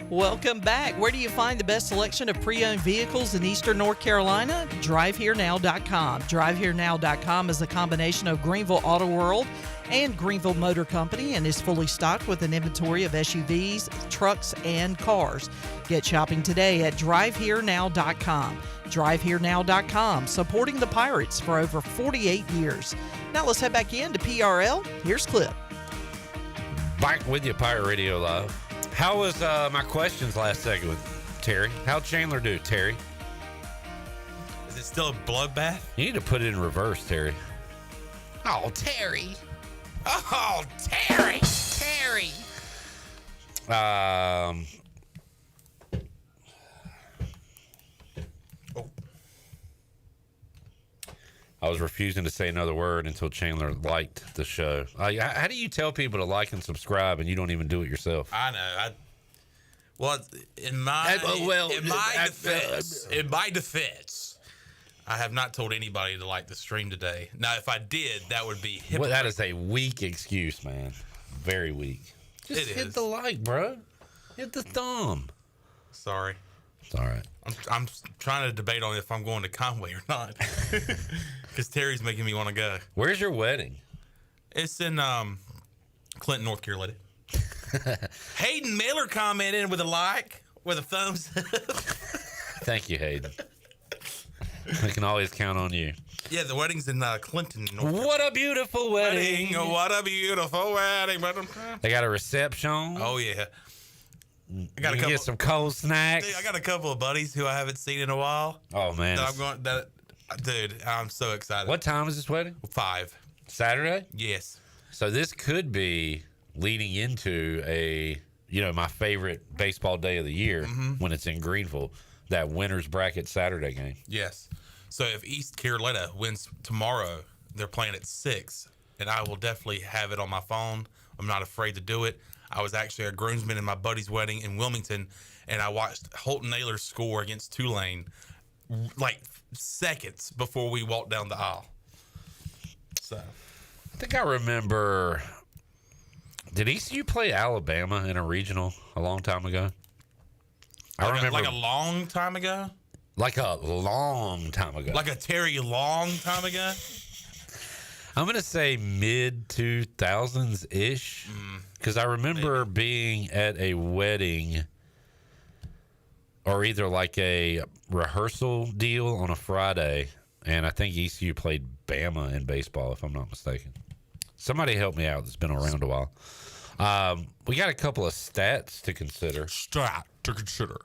Welcome back. Where do you find the best selection of pre-owned vehicles in Eastern North Carolina? DriveHereNow.com. DriveHereNow.com is a combination of Greenville Auto World and Greenville Motor Company and is fully stocked with an inventory of SUVs, trucks, and cars. Get shopping today at DriveHereNow.com. DriveHereNow.com, supporting the Pirates for over 48 years. Now let's head back into PRL. Here's Clip. Back with you, Pirate Radio Live. How was my questions last segment with Terry? How'd Chandler do, Terry? Is it still a bloodbath? You need to put it in reverse, Terry. Oh, Terry. Oh, Terry. Terry. I was refusing to say another word until Chandler liked the show. How do you tell people to like and subscribe and you don't even do it yourself? I know. In my defense, I have not told anybody to like the stream today. Now, if I did, that would be hypocrite. Well, that is a weak excuse, man. Very weak. Just hit the like, bro. Hit the thumb. Sorry. It's all right. I'm trying to debate on if I'm going to Conway or not. Because Terry's making me want to go. Where's your wedding? It's in Clinton, North Carolina. Hayden Miller commented with a thumbs up. Thank you, Hayden. We can always count on you. Yeah, the wedding's in Clinton, North Carolina. What a beautiful wedding. What a beautiful wedding. They got a reception. Oh, yeah. I got get some cold snacks. Dude, I got a couple of buddies who I haven't seen in a while. Oh, man. Dude, I'm so excited. What time is this wedding? 5. Saturday? Yes. So this could be leading into my favorite baseball day of the year when it's in Greenville, that winner's bracket Saturday game. Yes. So if East Carolina wins tomorrow, they're playing at 6, and I will definitely have it on my phone. I'm not afraid to do it. I was actually a groomsman in my buddy's wedding in Wilmington, and I watched Holton Naylor score against Tulane like seconds before we walked down the aisle. So I think I remember, did ECU play Alabama in a regional a long time ago? I remember like a long time ago? Like a long time ago. Like a Terry long time ago? I'm going to say mid-2000s-ish, because I remember being at a wedding or either like a rehearsal deal on a Friday, and I think ECU played Bama in baseball, if I'm not mistaken. Somebody help me out that's been around a while. We got a couple of stats to consider.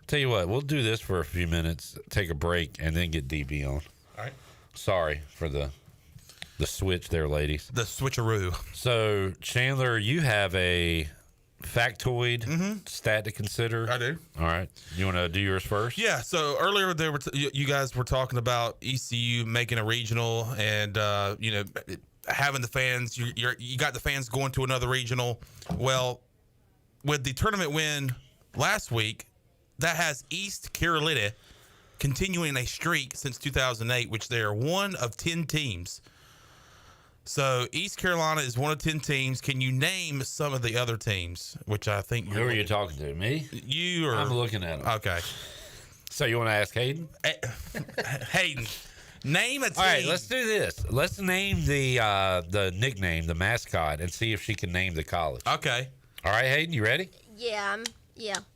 Tell you what, we'll do this for a few minutes, take a break, and then get DB on. All right. Sorry for the switch there, ladies. The switcheroo. So, Chandler, you have a factoid stat to consider. I do. All right. You want to do yours first? Yeah. So earlier you guys were talking about ECU making a regional and having the fans. You got the fans going to another regional. Well, with the tournament win last week, that has East Carolina continuing a streak since 2008, which they are one of 10 teams. So East Carolina is one of 10 teams. Can you name some of the other teams? Which I think who are you talking to? Me? You or I'm looking at them. Okay. So you want to ask Hayden? Hayden, name a team. All right, let's do this. Let's name the nickname, the mascot, and see if she can name the college. Okay. All right, Hayden, you ready? Yeah.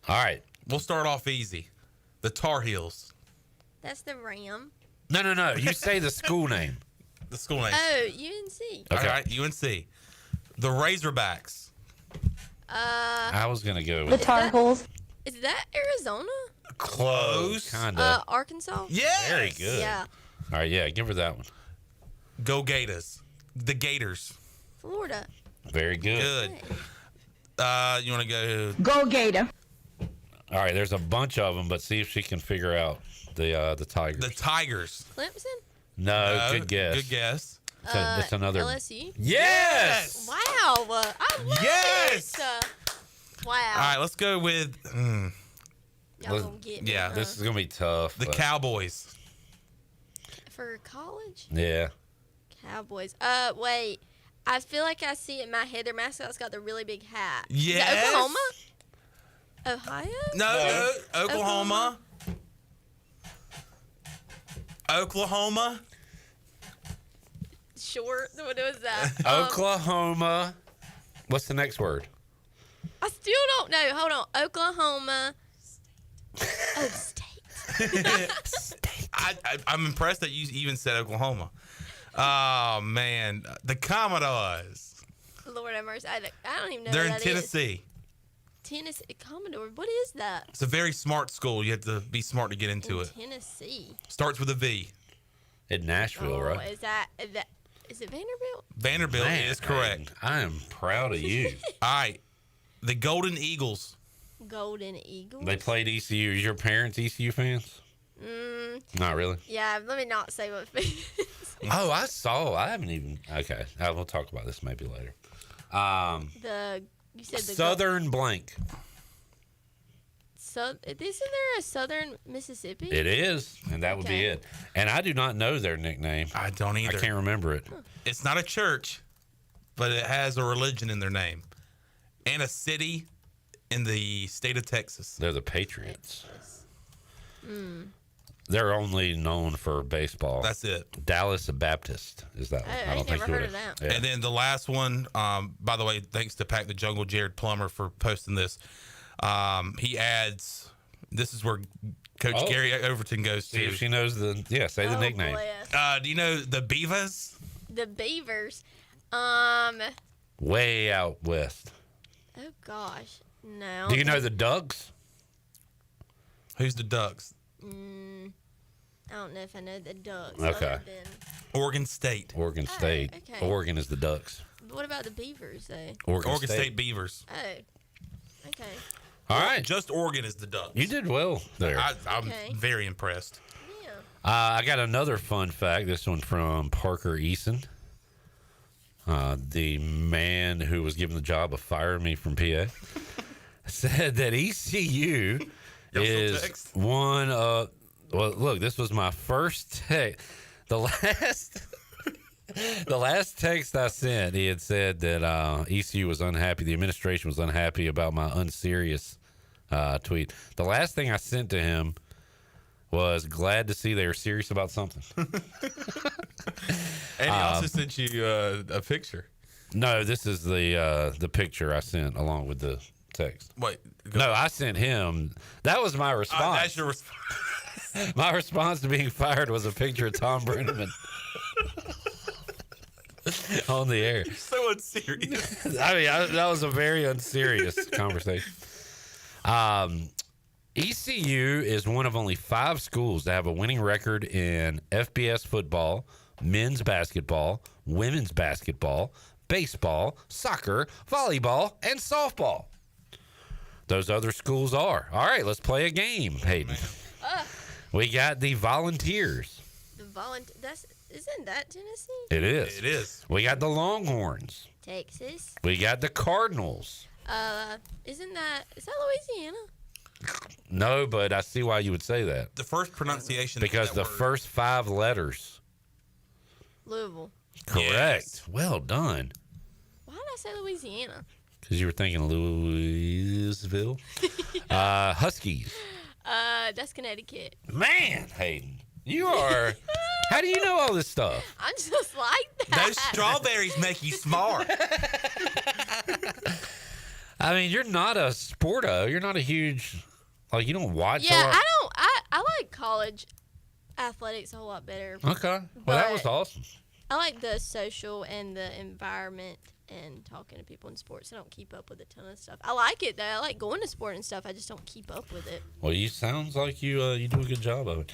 All right. We'll start off easy. The Tar Heels. That's the Ram. No. You say the school name. The school name. Oh, UNC. Okay. All right, UNC. The Razorbacks. I was going to go The with Tar Heels. Is that Arizona? Close. Kind of. Arkansas? Yes. Very good. Yeah. All right, yeah, give her that one. Go Gators. The Gators. Florida. Very good. Good. You want to go? Go Gator. All right, there's a bunch of them, but see if she can figure out the Tigers. The Tigers. Clemson? No, good guess. Good guess. So that's another. LSU? Yes! Wow. I love Yes! it. Wow. All right, let's go with. Y'all gonna get me, Yeah, This is going to be tough. The but- Cowboys. For college? Yeah. Cowboys. Wait. I feel like I see it in my head. Their mascot's got the really big hat. Yes. Is that Oklahoma? Ohio? No. Oklahoma. Oklahoma. Short. What was that? Oklahoma. What's the next word? I still don't know. Hold on. Oklahoma. Oh, state. I'm impressed that you even said Oklahoma. Oh, man. The Commodores. Lord have mercy. I don't even know They're what in that Tennessee. is. Tennessee. Commodore. What is that? It's a very smart school. You have to be smart to get into In it. Tennessee. Starts with a V. In Nashville, right? Is it Vanderbilt? Vanderbilt Man, is correct. I am proud of you. All right. The Golden Eagles. Golden Eagles? They played ECU. Is your parents ECU fans? Not really. Yeah, let me not say what Oh, I haven't even. Okay. We'll talk about this maybe later. You said the Southern blank. Isn't there a Southern Mississippi? It is, and that would be it. And I do not know their nickname. I don't either. I can't remember it. It's not a church, but it has a religion in their name. And a city in the state of Texas. They're the Patriots. They're only known for baseball. That's it. Dallas Baptist is that one. I never heard of that. Yeah. And then the last one, by the way, thanks to Pack the Jungle, Jared Plummer, for posting this. He adds, this is where Coach Gary Overton goes See to. if she knows say the nickname. Do you know the Beavers? The Beavers. Way out west. Oh gosh, no. Do you know the Ducks? Who's the Ducks? I don't know if I know the Ducks. Okay. other than- Oregon State. Oregon State. okay. Oregon is the Ducks. What about the Beavers, though? Oregon State. State Beavers. Oh, okay. All right. Just Oregon is the Ducks. You did well there. I'm very impressed. I got another fun fact. This one from Parker Eason, the man who was given the job of firing me from PA, said that ECU is one of. Well, look, this was my first text. The last text I sent, he had said that ECU was unhappy. The administration was unhappy about my unserious tweet. The last thing I sent to him was glad to see they were serious about something. And he also sent you a picture. No, this is the picture I sent along with the text. Wait. No, I sent him. That was my response. That's your response. My response to being fired was a picture of Tom Brenneman on the air. You're so unserious. I mean, that was a very unserious conversation. ECU is one of only 5 schools to have a winning record in FBS football, men's basketball, women's basketball, baseball, soccer, volleyball, and softball. Those other schools are. All right, let's play a game, Hayden. We got the Volunteers. Isn't that Tennessee? It is. It is. We got the Longhorns. Texas. We got the Cardinals. Is that Louisiana? No, but I see why you would say that. The first pronunciation. Because the first 5 letters. Louisville. Correct. Yes. Well done. Why did I say Louisiana? Because you were thinking Louisville. Huskies. That's Connecticut. Man, Hayden, you are. How do you know all this stuff? I'm just like that. Those strawberries make you smart. I mean, you're not a sporto. You're not a huge, like, you don't watch. Yeah, I like college athletics a whole lot better. Okay. Well, that was awesome. I like the social and the environment and talking to people in sports. I don't keep up with a ton of stuff. I like it, though. I like going to sport and stuff. I just don't keep up with it. Well, you sounds like you do a good job of it.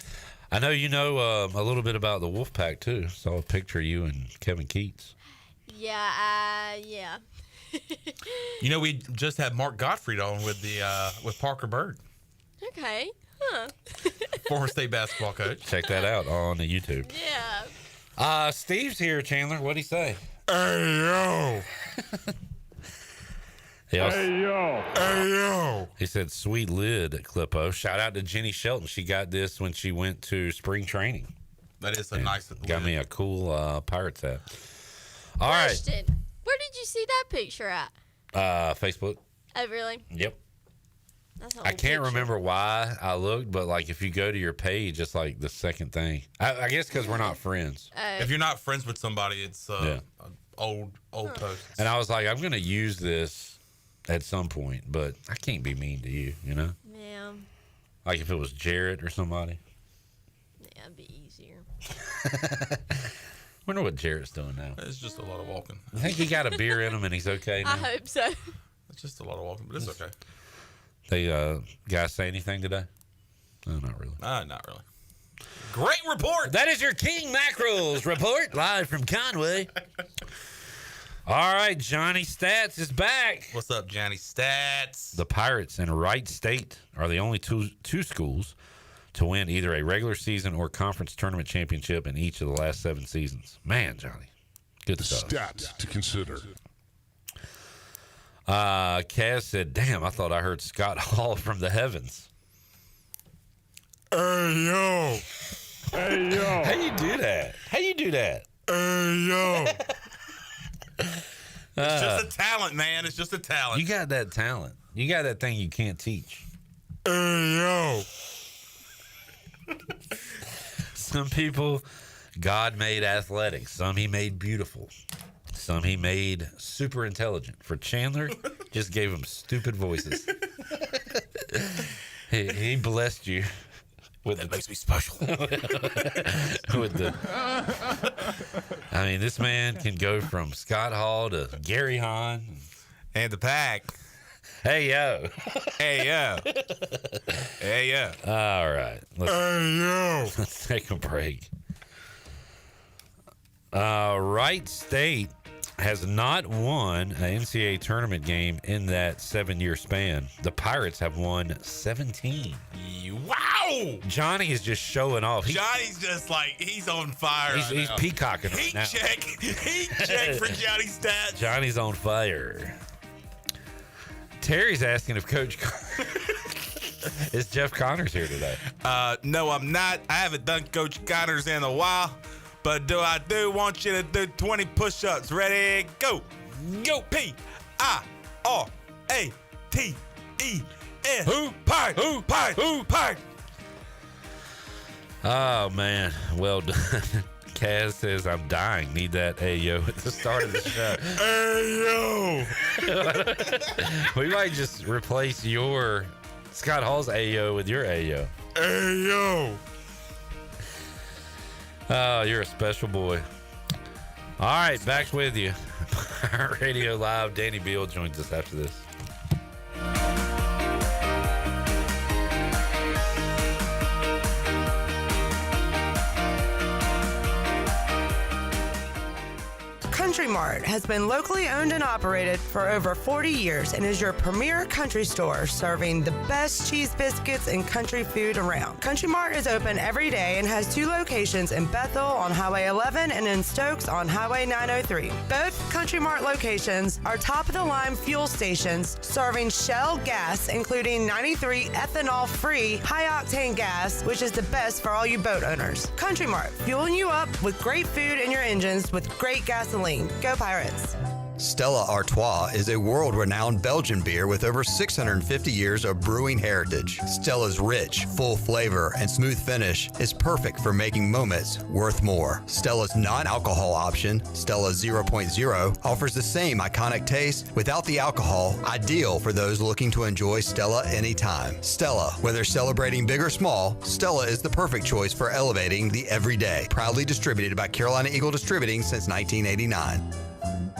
I know you know a little bit about the Wolfpack, too. Saw a picture of you and Kevin Keats. Yeah. You know, we just had Mark Gottfried on with Parker Bird. Okay. Huh. Former state basketball coach. Check that out on the YouTube. Yeah. Steve's here, Chandler. What'd he say? Hey, yo. Hey, yo. He said, sweet lid at Clippo. Shout out to Jenny Shelton. She got this when she went to spring training. That is a nice Got me a cool Pirates hat. All Question. Right. Where did you see that picture at? Facebook. Oh, really? Yep. That's I can't remember why I looked, but like if you go to your page, it's like the second thing. I guess because we're not friends. If you're not friends with somebody, it's an old post. And I was like, I'm going to use this at some point, but I can't be mean to you, you know? Yeah. Like if it was Jarrett or somebody. Yeah, it'd be easier. Wonder what Jarrett's doing now. It's just a lot of walking. I think he got a beer in him and he's okay now. I hope so. It's just a lot of walking, but it's okay. They guys say anything today? No, not really. Not really. Great report. That is your King Mackerels report live from Conway. All right, Johnny Stats is back. What's up, Johnny Stats? The Pirates in Wright State are the only two schools to win either a regular season or conference tournament championship in each of the last 7 seasons. Man, Johnny, good stuff. Stats to consider. Kaz said, damn, I thought I heard Scott Hall from the heavens. Hey, yo. Hey, yo. How you do that? Hey, yo. It's just a talent, man. It's just a talent. You got that talent. You got that thing you can't teach. Hey, yo. Some people, God made athletic. Some he made beautiful. Some he made super intelligent. For Chandler, just gave him stupid voices. He blessed you with that makes me special. I mean, this man can go from Scott Hall to Gary Hahn and the Pack. Hey yo. Hey yo. Hey yo. All right. Let's take a break. Wright State has not won an NCAA tournament game in that 7-year span. The Pirates have won 17. Wow! Johnny is just showing off. Johnny's just like, he's on fire. He's peacocking right now. Heat check for Johnny Stats. Johnny's on fire. Terry's asking if Coach is Jeff Connors here today. No, I'm not. I haven't done Coach Connors in a while, but I do want you to do 20 push-ups. Ready? Go. Go. P-I-R-A-T-E-S. Who? Pirate. Who? Pirate. Who? Pirate. Oh, man. Well done. Kaz says, I'm dying. Need that Ayo at the start of the show. Ayo! We might just replace your Scott Hall's Ayo with your Ayo. Ayo! Oh, you're a special boy. All right, back with you. Radio Live. Danny Beal joins us after this. Country Mart has been locally owned and operated for over 40 years and is your premier country store serving the best cheese biscuits and country food around. Country Mart is open every day and has 2 locations in Bethel on Highway 11 and in Stokes on Highway 903. Both Country Mart locations are top-of-the-line fuel stations serving Shell gas, including 93 ethanol-free high-octane gas, which is the best for all you boat owners. Country Mart, fueling you up with great food in your engines with great gasoline. Go Pirates. Stella Artois is a world-renowned Belgian beer with over 650 years of brewing heritage. Stella's rich, full flavor and smooth finish is perfect for making moments worth more. Stella's non-alcohol option, Stella 0.0, offers the same iconic taste without the alcohol, ideal for those looking to enjoy Stella anytime. Stella, whether celebrating big or small, Stella is the perfect choice for elevating the everyday. Proudly distributed by Carolina Eagle Distributing since 1989.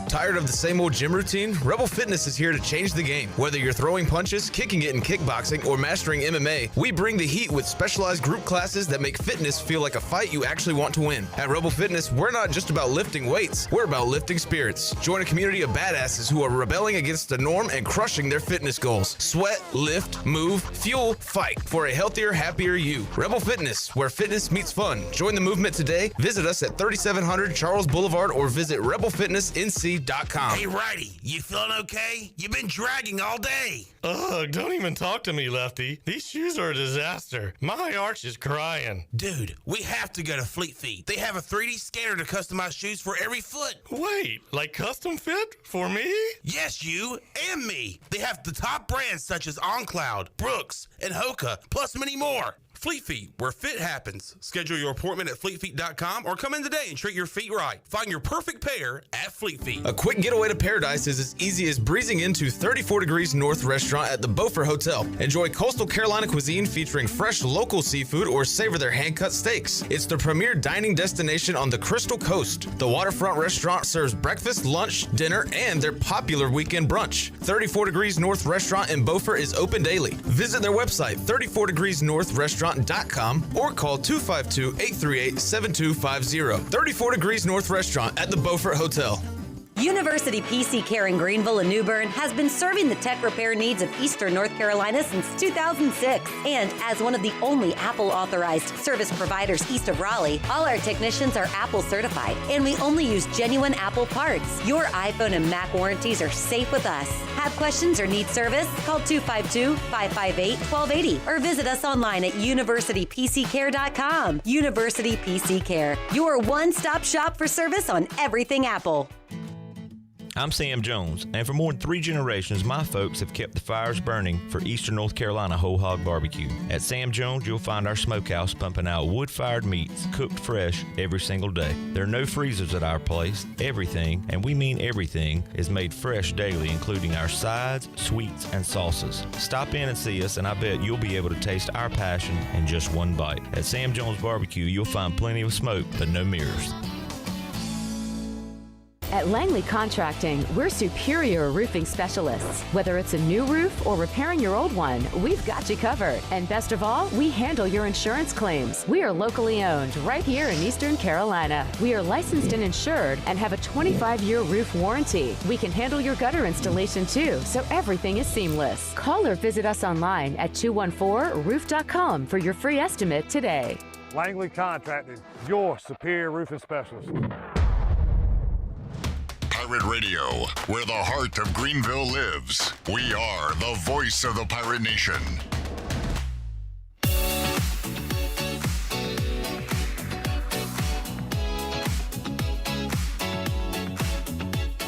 Tired of the same old gym routine? Rebel Fitness is here to change the game. Whether you're throwing punches, kicking it in kickboxing, or mastering MMA, we bring the heat with specialized group classes that make fitness feel like a fight you actually want to win. At Rebel Fitness, we're not just about lifting weights, we're about lifting spirits. Join a community of badasses who are rebelling against the norm and crushing their fitness goals. Sweat, lift, move, fuel, fight for a healthier, happier you. Rebel Fitness, where fitness meets fun. Join the movement today. Visit us at 3700 Charles Boulevard or visit rebelfitnessnc.com. Hey, Righty, you feeling okay? You've been dragging all day. Ugh, don't even talk to me, Lefty. These shoes are a disaster. My arch is crying. Dude, we have to go to Fleet Feet. They have a 3D scanner to customize shoes for every foot. Wait, like custom fit? For me? Yes, you and me. They have the top brands such as OnCloud, Brooks, and Hoka, plus many more. Fleet Feet, where fit happens. Schedule your appointment at fleetfeet.com or come in today and treat your feet right. Find your perfect pair at Fleet Feet. A quick getaway to paradise is as easy as breezing into 34 Degrees North restaurant at the Beaufort Hotel. Enjoy coastal Carolina cuisine featuring fresh local seafood or savor their hand-cut steaks. It's the premier dining destination on the Crystal Coast. The waterfront restaurant serves breakfast, lunch, dinner, and their popular weekend brunch. 34 Degrees North restaurant in Beaufort is open daily. Visit their website, 34degreesnorthrestaurant.com or call 252-838-7250. 34 Degrees North Restaurant at the Beaufort Hotel. University PC Care in Greenville and New Bern has been serving the tech repair needs of Eastern North Carolina since 2006. And as one of the only Apple-authorized service providers east of Raleigh, all our technicians are Apple certified, and we only use genuine Apple parts. Your iPhone and Mac warranties are safe with us. Have questions or need service? Call 252-558-1280 or visit us online at universitypccare.com. University PC Care, your one-stop shop for service on everything Apple. I'm Sam Jones, and for more than 3 generations, my folks have kept the fires burning for Eastern North Carolina Whole Hog Barbecue. At Sam Jones, you'll find our smokehouse pumping out wood-fired meats, cooked fresh every single day. There are no freezers at our place. Everything, and we mean everything, is made fresh daily, including our sides, sweets, and sauces. Stop in and see us, and I bet you'll be able to taste our passion in just one bite. At Sam Jones Barbecue, you'll find plenty of smoke, but no mirrors. At Langley Contracting, we're superior roofing specialists. Whether it's a new roof or repairing your old one, we've got you covered. And best of all, we handle your insurance claims. We are locally owned right here in Eastern Carolina. We are licensed and insured and have a 25-year roof warranty. We can handle your gutter installation too, so everything is seamless. Call or visit us online at 214roof.com for your free estimate today. Langley Contracting, your superior roofing specialist. Pirate Radio, where the heart of Greenville lives. We are the voice of the Pirate Nation.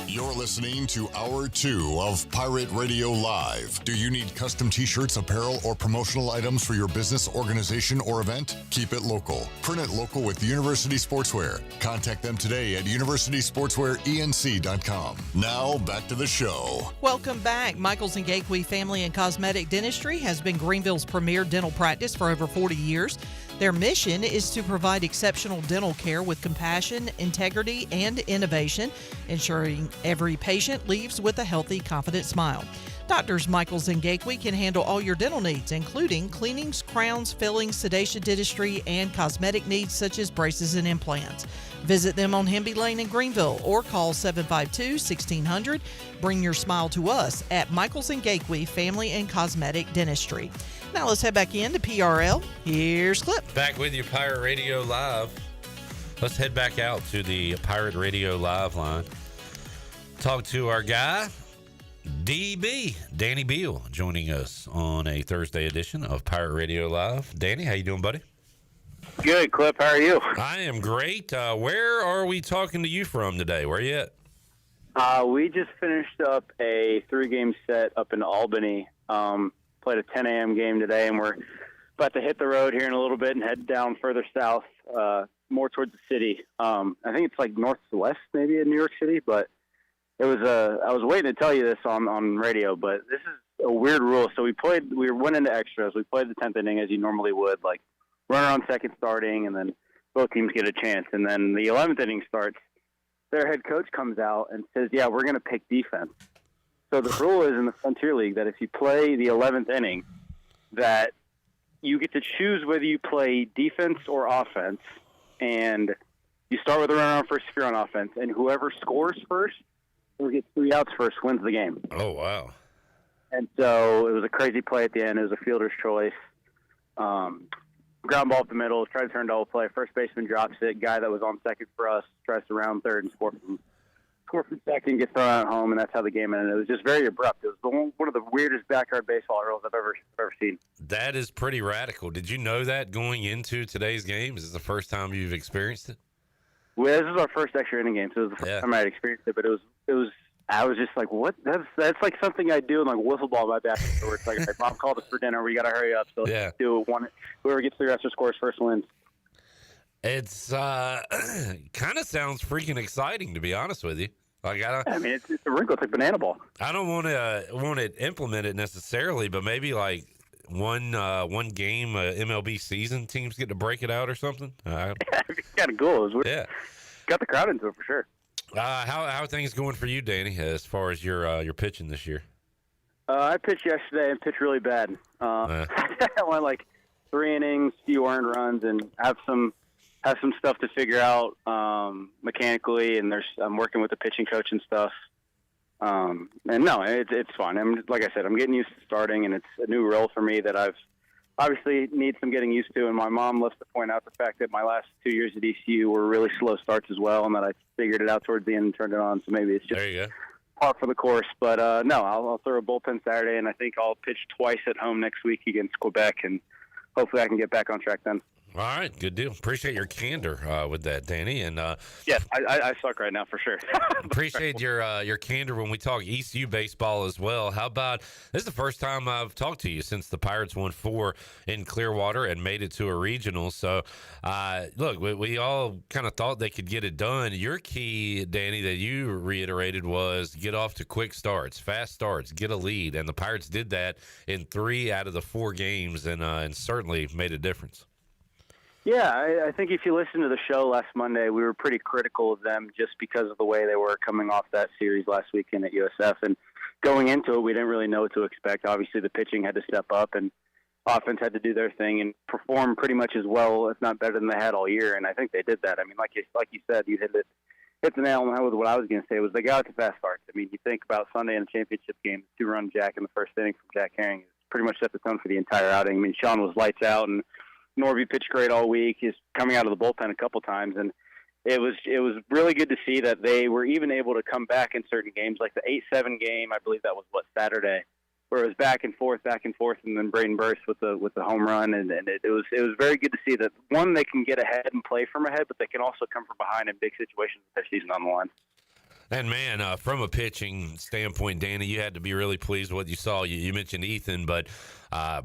You're listening to Hour 2 of Pirate Radio Live. Do you need custom t-shirts, apparel, or promotional items for your business, organization, or event? Keep it local. Print it local with University Sportswear. Contact them today at universitysportswearenc.com. Now, back to the show. Welcome back. Michaels & Gateway Family and Cosmetic Dentistry has been Greenville's premier dental practice for over 40 years. Their mission is to provide exceptional dental care with compassion, integrity, and innovation, ensuring every patient leaves with a healthy, confident smile. Doctors Michaels and Gateway can handle all your dental needs, including cleanings, crowns, fillings, sedation dentistry, and cosmetic needs such as braces and implants. Visit them on Hemby Lane in Greenville or call 752-1600. Bring your smile to us at Michaels and Gateway Family and Cosmetic Dentistry. Now let's head back into PRL. Here's Clip. Back with you, Pirate Radio Live. Let's head back out to the Pirate Radio Live line. Talk to our guy, DB, Danny Beal, joining us on a Thursday edition of Pirate Radio Live. Danny, how you doing, buddy? Good, Clip. How are you? I am great. Where are we talking to you from today? Where are you at? We just finished up a 3-game set up in Albany. Played a 10 a.m. game today, and we're about to hit the road here in a little bit and head down further south, more towards the city. I think it's like northwest maybe in New York City, but it was I was waiting to tell you this on radio, but this is a weird rule. So we went into extras. We played the 10th inning as you normally would, like runner on second starting, and then both teams get a chance. And then the 11th inning starts. Their head coach comes out and says, yeah, we're going to pick defense. So the rule is in the Frontier League that if you play the 11th inning, that you get to choose whether you play defense or offense, and you start with a runner on first if you're on offense, and whoever scores first or gets 3 outs first wins the game. Oh, wow. And so it was a crazy play at the end. It was a fielder's choice. Ground ball up the middle, tries to turn double play. First baseman drops it. Guy that was on second for us tries to round third and score from second, gets thrown out at home, and that's how the game ended. It was just very abrupt. It was one of the weirdest backyard baseball rules I've ever seen. That is pretty radical. Did you know that going into today's game? Is this the first time you've experienced it? Well, this is our first extra inning game, so it was the first time I had experienced it. But it was. I was just like, what? That's like something I do in like wiffle ball in my backyard. Where it's like, hey, Mom called us for dinner. We got to hurry up. So let's do it. Whoever gets 3 extra scores first wins. It's kind of sounds freaking exciting, to be honest with you. Like I mean, it's a wrinkle. It's like banana ball. I don't want to implement it necessarily, but maybe like one game MLB season teams get to break it out or something. Yeah, it's kind of cool. Yeah, got the crowd into it for sure. How are things going for you, Danny, as far as your pitching this year? I pitched yesterday and pitched really bad. I went like 3 innings, few earned runs, and have some stuff to figure out mechanically. And I'm working with the pitching coach and stuff. And no, it's fun. Like I said, I'm getting used to starting, and it's a new role for me that I've obviously need some getting used to. And my mom loves to point out the fact that my last 2 years at ECU were really slow starts as well, and that I figured it out towards the end and turned it on. So maybe it's just par for the course. But no, I'll throw a bullpen Saturday, and I think I'll pitch twice at home next week against Quebec, and hopefully I can get back on track then. All right, good deal. Appreciate your candor with that, Danny. And yes, I suck right now for sure. Appreciate your candor when we talk ECU baseball as well. How about this is the first time I've talked to you since the Pirates won 4 in Clearwater and made it to a regional. So, look, we all kind of thought they could get it done. Your key, Danny, that you reiterated was get off to quick starts, fast starts, get a lead, and the Pirates did that in 3 out of the 4 games, and certainly made a difference. Yeah, I think if you listen to the show last Monday, we were pretty critical of them just because of the way they were coming off that series last weekend at USF. And going into it, we didn't really know what to expect. Obviously, the pitching had to step up, and offense had to do their thing and perform pretty much as well, if not better than they had all year. And I think they did that. I mean, like you said, you hit the nail on the head with what I was going to say was they got to fast starts. I mean, you think about Sunday in the championship game, 2-run jack in the first inning from Jack Herring pretty much set the tone for the entire outing. I mean, Sean was lights out, and Norby pitched great all week. He's coming out of the bullpen a couple times, and it was really good to see that they were even able to come back in certain games, like the 8-7 game. I believe that was Saturday, where it was back and forth, and then Braden burst with the home run, and it was very good to see that one, they can get ahead and play from ahead, but they can also come from behind in big situations with their season on the line. And, man, from a pitching standpoint, Danny, you had to be really pleased with what you saw. You mentioned Ethan, but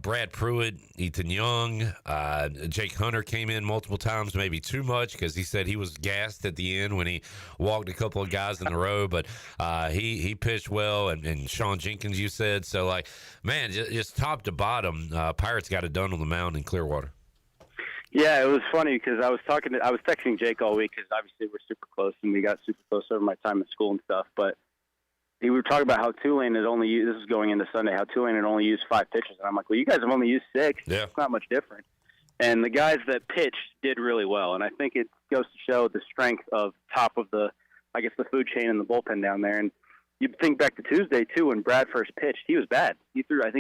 Brad Pruitt, Ethan Young, Jake Hunter came in multiple times, maybe too much because he said he was gassed at the end when he walked a couple of guys in a row. But he pitched well, and Sean Jenkins, you said. So, like, man, just top to bottom, Pirates got it done on the mound in Clearwater. Yeah, it was funny because I was texting Jake all week because obviously we're super close and we got super close over my time at school and stuff. But we were talking about how Tulane had only used, this is going into Sunday, how Tulane had only used 5 pitches. And I'm like, well, you guys have only used 6. Yeah. It's not much different. And the guys that pitched did really well. And I think it goes to show the strength of top of the, I guess, the food chain and the bullpen down there. And you think back to Tuesday, too, when Brad first pitched, he was bad. He threw 6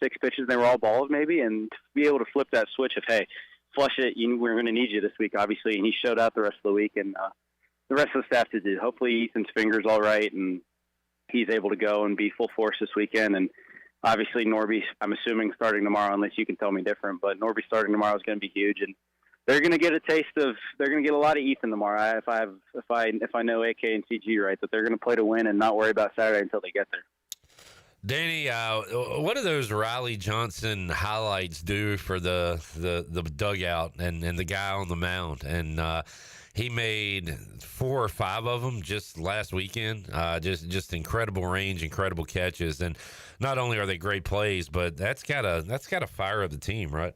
pitches, and they were all balls maybe. And to be able to flip that switch of, hey, flush it, we're going to need you this week, obviously. And he showed out the rest of the week, and the rest of the staff did. Hopefully Ethan's finger's all right, and he's able to go and be full force this weekend. And obviously Norby, I'm assuming, starting tomorrow, unless you can tell me different. But Norby starting tomorrow is going to be huge. And they're going to get a taste of. They're going to get a lot of Ethan tomorrow. If I know AK and CG right, that they're going to play to win and not worry about Saturday until they get there. Danny, what do those Riley Johnson highlights do for the dugout and the guy on the mound? And he made 4 or 5 of them just last weekend. Just incredible range, incredible catches, and not only are they great plays, but that's gotta fire up the team, right?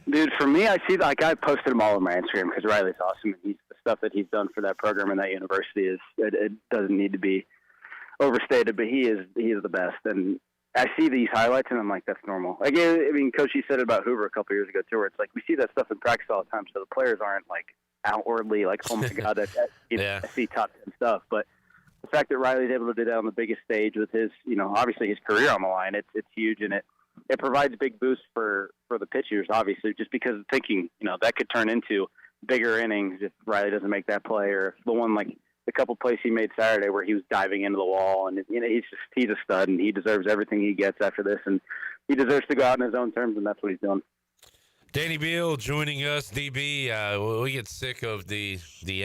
Dude, for me, I see I posted them all on my Instagram because Riley's awesome, and the stuff that he's done for that program and that university it doesn't need to be overstated, but he is the best. And I see these highlights and I'm like, that's normal. Like, I mean, Coach, he said it about Hoover a couple years ago too, where it's like we see that stuff in practice all the time, so the players aren't like outwardly like, oh my god, I see top 10 stuff. But the fact that Riley's able to do that on the biggest stage with his, obviously his career on the line, it's huge, and it provides big boost for the pitchers, obviously, just because of thinking, that could turn into bigger innings if Riley doesn't make that play, or the one like the couple plays he made Saturday where he was diving into the wall, and he's a stud, and he deserves everything he gets after this, and he deserves to go out on his own terms, and that's what he's doing. Danny Beal joining us, DB. We get sick of the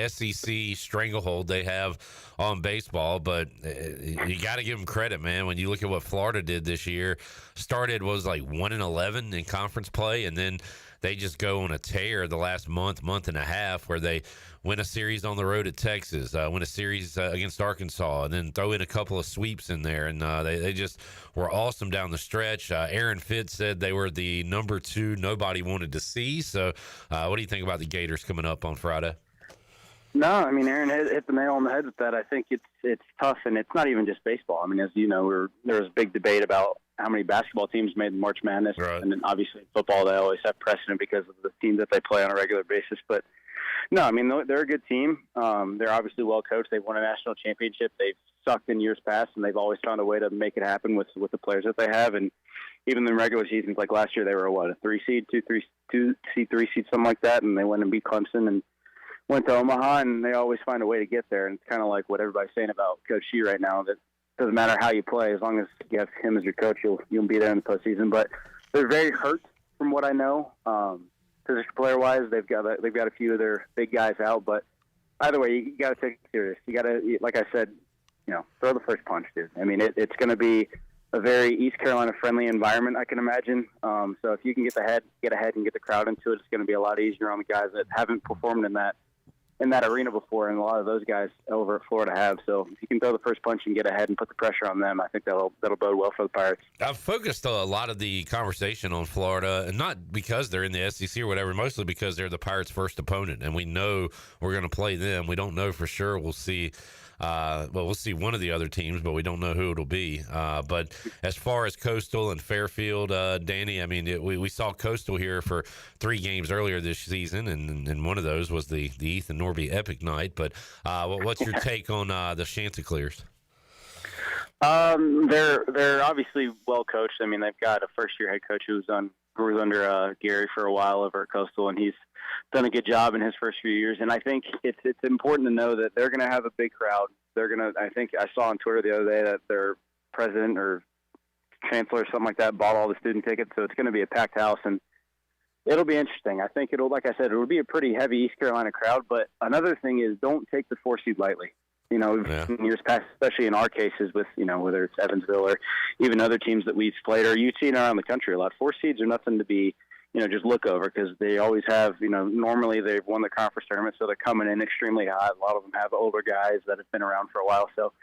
SEC stranglehold they have on baseball, but you got to give them credit, man. When you look at what Florida did this year, was like 1-11 in conference play, and then they just go on a tear the last month and a half where they win a series on the road at Texas, win a series against Arkansas, and then throw in a couple of sweeps in there. And they just were awesome down the stretch. Aaron Fitz said they were the number 2 nobody wanted to see. So what do you think about the Gators coming up on Friday? No, I mean, Aaron hit the nail on the head with that. I think it's tough, and it's not even just baseball. I mean, as you know, there was a big debate about how many basketball teams made March Madness, right. And then obviously in football they always have precedent because of the teams that they play on a regular basis. But no, I mean, they're a good team. They're obviously well coached. They've won a national championship. They've sucked in years past, and they've always found a way to make it happen with the players that they have. And even in regular seasons, like last year, they were a 3 seed, 2 seed, 3 seed, something like that, and they went and beat Clemson and went to Omaha, and they always find a way to get there. And it's kind of like what everybody's saying about Coach Shea right now, that doesn't matter how you play, as long as you have him as your coach, you'll be there in the postseason. But they're very hurt, from what I know. Position player-wise, they've got a few of their big guys out. But either way, you got to take it serious. You got to, like I said, throw the first punch, dude. I mean, it's going to be a very East Carolina-friendly environment, I can imagine. So if you can get ahead and get the crowd into it, it's going to be a lot easier on the guys that haven't performed in that arena before, and a lot of those guys over at Florida have. So if you can throw the first punch and get ahead and put the pressure on them, I think that'll bode well for the Pirates. I've focused a lot of the conversation on Florida, and not because they're in the SEC or whatever, mostly because they're the Pirates' first opponent, and we know we're going to play them. We don't know for sure. We'll see. We'll see one of the other teams, but we don't know who it'll be. But as far as Coastal and Fairfield, Danny, I mean, we saw Coastal here for 3 games earlier this season, and one of those was the Ethan Norby Epic Night. But what's your take on the Chanticleers? They're obviously well coached. I mean, they've got a first-year head coach who was under Gary for a while over at Coastal, and he's done a good job in his first few years. And I think it's important to know that they're going to have a big crowd. I think I saw on Twitter the other day that their president or chancellor or something like that bought all the student tickets, so it's going to be a packed house, and it'll be interesting. I think like I said, it'll be a pretty heavy East Carolina crowd. But another thing is, don't take the 4 seed lightly. In years past, especially in our cases with, whether it's Evansville or even other teams that we've played, or you've seen around the country a lot, 4 seeds are nothing to be, just look over, because they always have, normally they've won the conference tournament, so they're coming in extremely hot. A lot of them have older guys that have been around for a while. So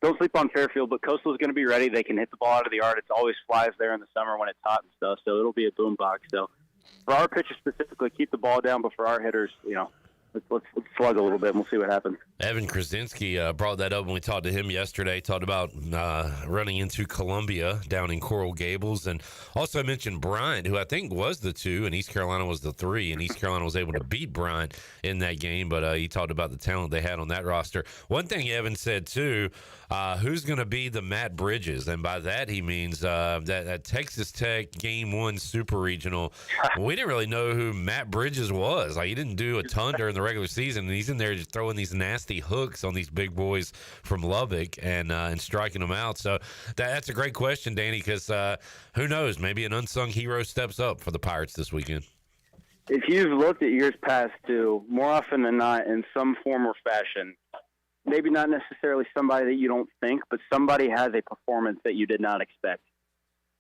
don't sleep on Fairfield, but Coastal is going to be ready. They can hit the ball out of the yard. It always flies there in the summer when it's hot and stuff, so it'll be a boom box. So for our pitchers specifically, keep the ball down, but for our hitters, let's slug a little bit and we'll see what happens. Evan Krasinski brought that up when we talked to him yesterday. Talked about running into Columbia down in Coral Gables, and also mentioned Bryant, who I think was the 2 and East Carolina was the 3, and East Carolina was able to beat Bryant in that game. But he talked about the talent they had on that roster. One thing Evan said too, who's going to be the Matt Bridges, and by that he means that Texas Tech Game 1 Super Regional. We didn't really know who Matt Bridges was. Like, he didn't do a ton during the regular season, and he's in there just throwing these nasty hooks on these big boys from Lubbock and striking them out. So that's a great question, Danny, because who knows? Maybe an unsung hero steps up for the Pirates this weekend. if you've looked at years past too, more often than not, in some form or fashion, maybe not necessarily somebody that you don't think, but somebody has a performance that you did not expect.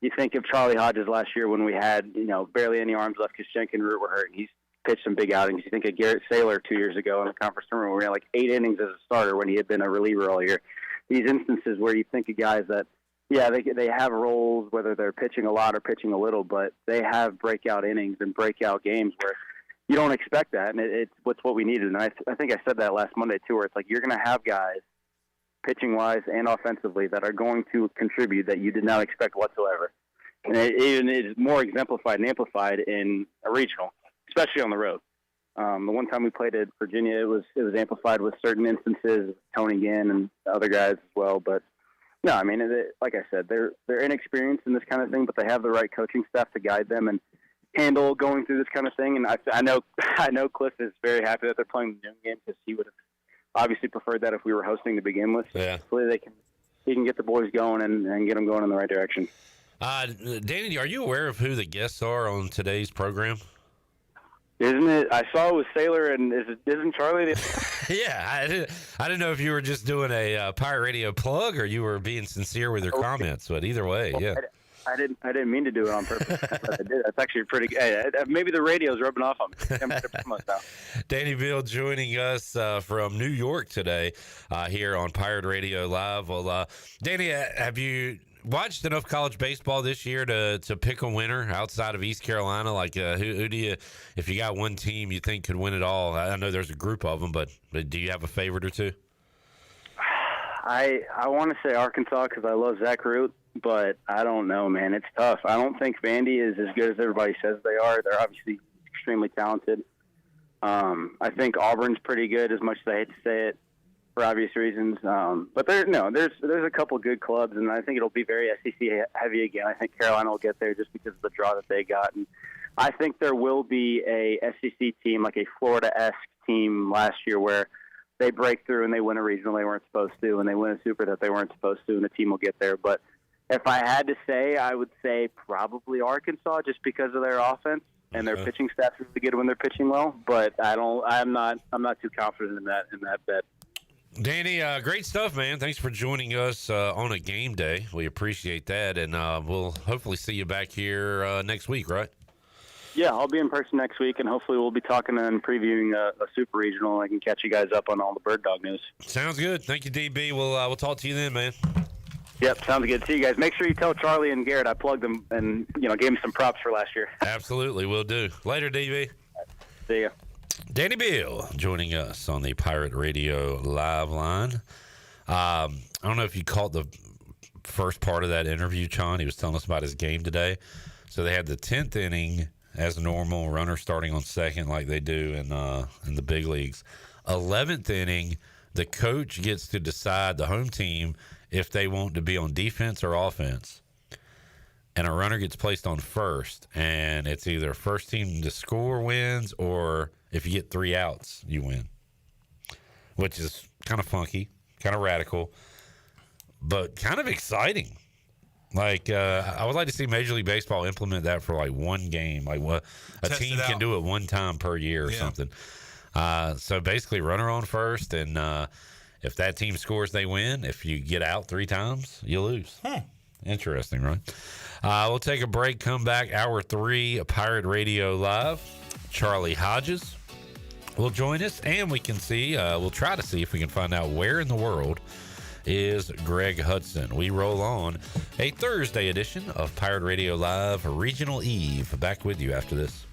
You think of Charlie Hodges last year when we had, barely any arms left because Schenk and Root were hurt, and he's pitched some big outings. You think of Garrett Saylor 2 years ago in the conference tournament where we had like 8 innings as a starter when he had been a reliever all year. These instances where you think of guys that, they have roles, whether they're pitching a lot or pitching a little, but they have breakout innings and breakout games where you don't expect that, and it's what we needed. And I think I said that last Monday too, where it's like you're going to have guys pitching-wise and offensively that are going to contribute that you did not expect whatsoever. And it is more exemplified and amplified in a regional, especially on the road. The one time we played at Virginia, it was amplified with certain instances, Tony Ginn and other guys as well. But no, I mean, like I said, they're inexperienced in this kind of thing, but they have the right coaching staff to guide them and handle going through this kind of thing. And I know Cliff is very happy that they're playing the young game because he would have obviously preferred that if we were hosting to begin with. Yeah. Hopefully he can get the boys going and get them going in the right direction. Danny, are you aware of who the guests are on today's program? Isn't it? I saw it was Saylor, and isn't Charlie? Yeah, I didn't know if you were just doing a Pirate Radio plug or you were being sincere with your comments, but either way, yeah. I didn't mean to do it on purpose. But I did. That's actually pretty good. Maybe the radio's rubbing off on me. Danny Beal joining us from New York today here on Pirate Radio Live. Well, Danny, have you watched enough college baseball this year to pick a winner outside of East Carolina? Like, who do you, if you got one team you think could win it all? I know there's a group of them, but do you have a favorite or two? I want to say Arkansas because I love Zach Root, but I don't know, man. It's tough. I don't think Vandy is as good as everybody says they are. They're obviously extremely talented. I think Auburn's pretty good, as much as I hate to say it, for obvious reasons. But there's a couple good clubs, and I think it'll be very SEC heavy again. I think Carolina will get there just because of the draw that they got. And I think there will be a SEC team, like a Florida-esque team last year, where they break through and they win a regional they weren't supposed to, and they win a super that they weren't supposed to, and the team will get there. But if I had to say, I would say probably Arkansas, just because of their offense and their pitching staff's really good when they're pitching well. But I'm not too confident in that bet. Danny, great stuff, man. Thanks for joining us on a game day. We appreciate that, and we'll hopefully see you back here next week, right? Yeah, I'll be in person next week, and hopefully we'll be talking and previewing a super regional. I can catch you guys up on all the bird dog news. Sounds good. Thank you, DB. We'll talk to you then, man. Yep, sounds good. See you guys. Make sure you tell Charlie and Garrett I plugged them and gave them some props for last year. Absolutely, will do. Later, DB. See ya. Danny Beal joining us on the Pirate Radio Live line. I don't know if you caught the first part of that interview, Chon. He was telling us about his game today. So they had the 10th inning as normal, runner starting on second like they do in the big leagues. 11th inning, the coach gets to decide, the home team, if they want to be on defense or offense. And a runner gets placed on first, and it's either first team to score wins, or if you get 3 outs, you win. Which is kind of funky, kind of radical, but kind of exciting. Like, I would like to see Major League Baseball implement that for like one game. Like, what a team can do it one time per year or something. So basically, runner on first, and if that team scores, they win. If you get out 3 times, you lose. Interesting, right? We'll take a break, come back. Hour 3, Pirate Radio Live. Charlie Hodges will join us, and we can see, we'll try to see if we can find out where in the world is Greg Hudson. We roll on a Thursday edition of Pirate Radio Live Regional Eve. Back with you after this.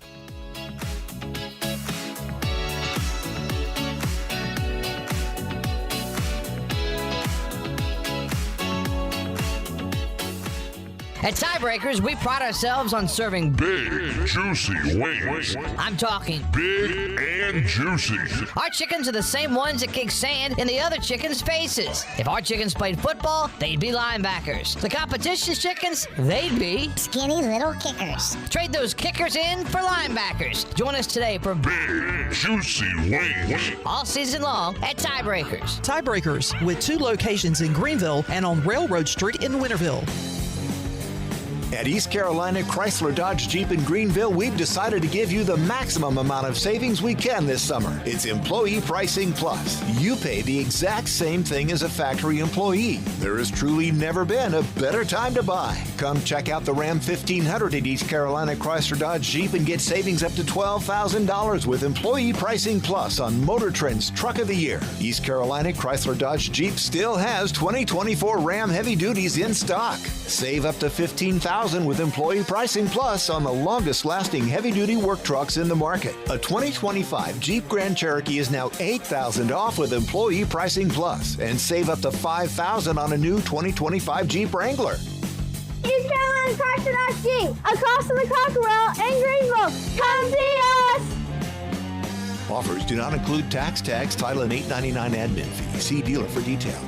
At Tiebreakers, we pride ourselves on serving big, juicy wings. I'm talking big and juicy. Our chickens are the same ones that kick sand in the other chickens' faces. If our chickens played football, they'd be linebackers. The competition's chickens, they'd be skinny little kickers. Trade those kickers in for linebackers. Join us today for big, juicy wings. All season long at Tiebreakers. Tiebreakers, with 2 locations in Greenville and on Railroad Street in Winterville. At East Carolina Chrysler Dodge Jeep in Greenville, we've decided to give you the maximum amount of savings we can this summer. It's Employee Pricing Plus. You pay the exact same thing as a factory employee. There has truly never been a better time to buy. Come check out the Ram 1500 at East Carolina Chrysler Dodge Jeep and get savings up to $12,000 with Employee Pricing Plus on Motor Trend's Truck of the Year. East Carolina Chrysler Dodge Jeep still has 2024 Ram Heavy Duties in stock. Save up to $15,000 with Employee Pricing Plus on the longest-lasting heavy-duty work trucks in the market. A 2025 Jeep Grand Cherokee is now $8,000 off with Employee Pricing Plus, and save up to $5,000 on a new 2025 Jeep Wrangler. East Carolina Chrysler Dodge Jeep, across from the Cockerell in Greenville. Come see us! Offers do not include tax, title, and $8.99 admin fee. See dealer for details.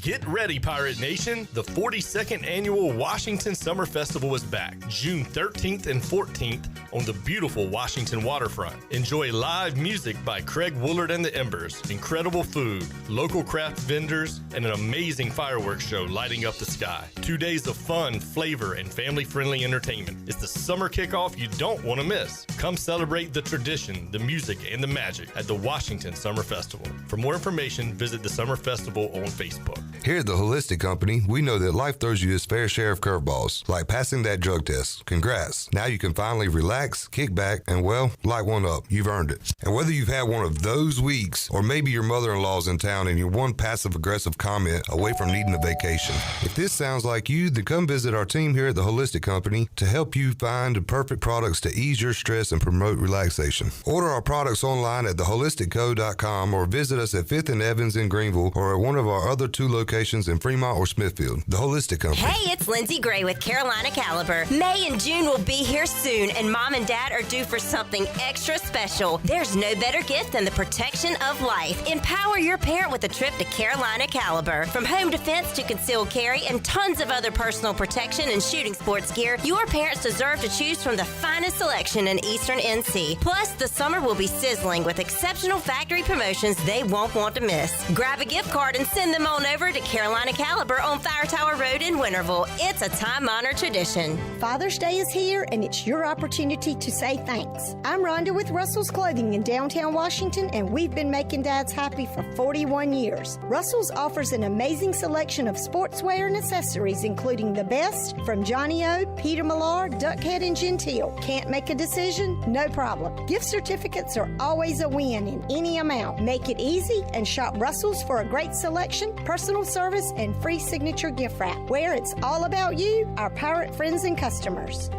Get ready, Pirate Nation. The 42nd Annual Washington Summer Festival is back, June 13th and 14th on the beautiful Washington waterfront. Enjoy live music by Craig Woolard and the Embers, incredible food, local craft vendors, and an amazing fireworks show lighting up the sky. 2 days of fun, flavor, and family-friendly entertainment. It's the summer kickoff you don't want to miss. Come celebrate the tradition, the music, and the magic at the Washington Summer Festival. For more information, visit the Summer Festival on Facebook. Here at the Holistic Company, we know that life throws you its fair share of curveballs, like passing that drug test. Congrats. Now you can finally relax, kick back, and, well, light one up. You've earned it. And whether you've had one of those weeks, or maybe your mother-in-law's in town and you're one passive-aggressive comment away from needing a vacation, if this sounds like you, then come visit our team here at the Holistic Company to help you find the perfect products to ease your stress and promote relaxation. Order our products online at theholisticco.com or visit us at 5th and Evans in Greenville or at one of our other 2 locations in Fremont or Smithfield. The Holistic Company. Hey, it's Lindsay Gray with Carolina Caliber. May and June will be here soon, and Mom and Dad are due for something extra special. There's no better gift than the protection of life. Empower your parent with a trip to Carolina Caliber. From home defense to concealed carry and tons of other personal protection and shooting sports gear, your parents deserve to choose from the finest selection in Eastern NC. Plus, the summer will be sizzling with exceptional factory promotions they won't want to miss. Grab a gift card and send them on over to Carolina Caliber on Fire Tower Road in Winterville. It's a time-honored tradition. Father's Day is here, and it's your opportunity to say thanks. I'm Rhonda with Russell's Clothing in downtown Washington, and we've been making dads happy for 41 years. Russell's offers an amazing selection of sportswear and accessories, including the best from Johnny O, Peter Millar, Duckhead, and Gentile. Can't make a decision? No problem. Gift certificates are always a win in any amount. Make it easy and shop Russell's for a great selection, personal service, and free signature gift wrap, where it's all about you, our pirate friends and customers.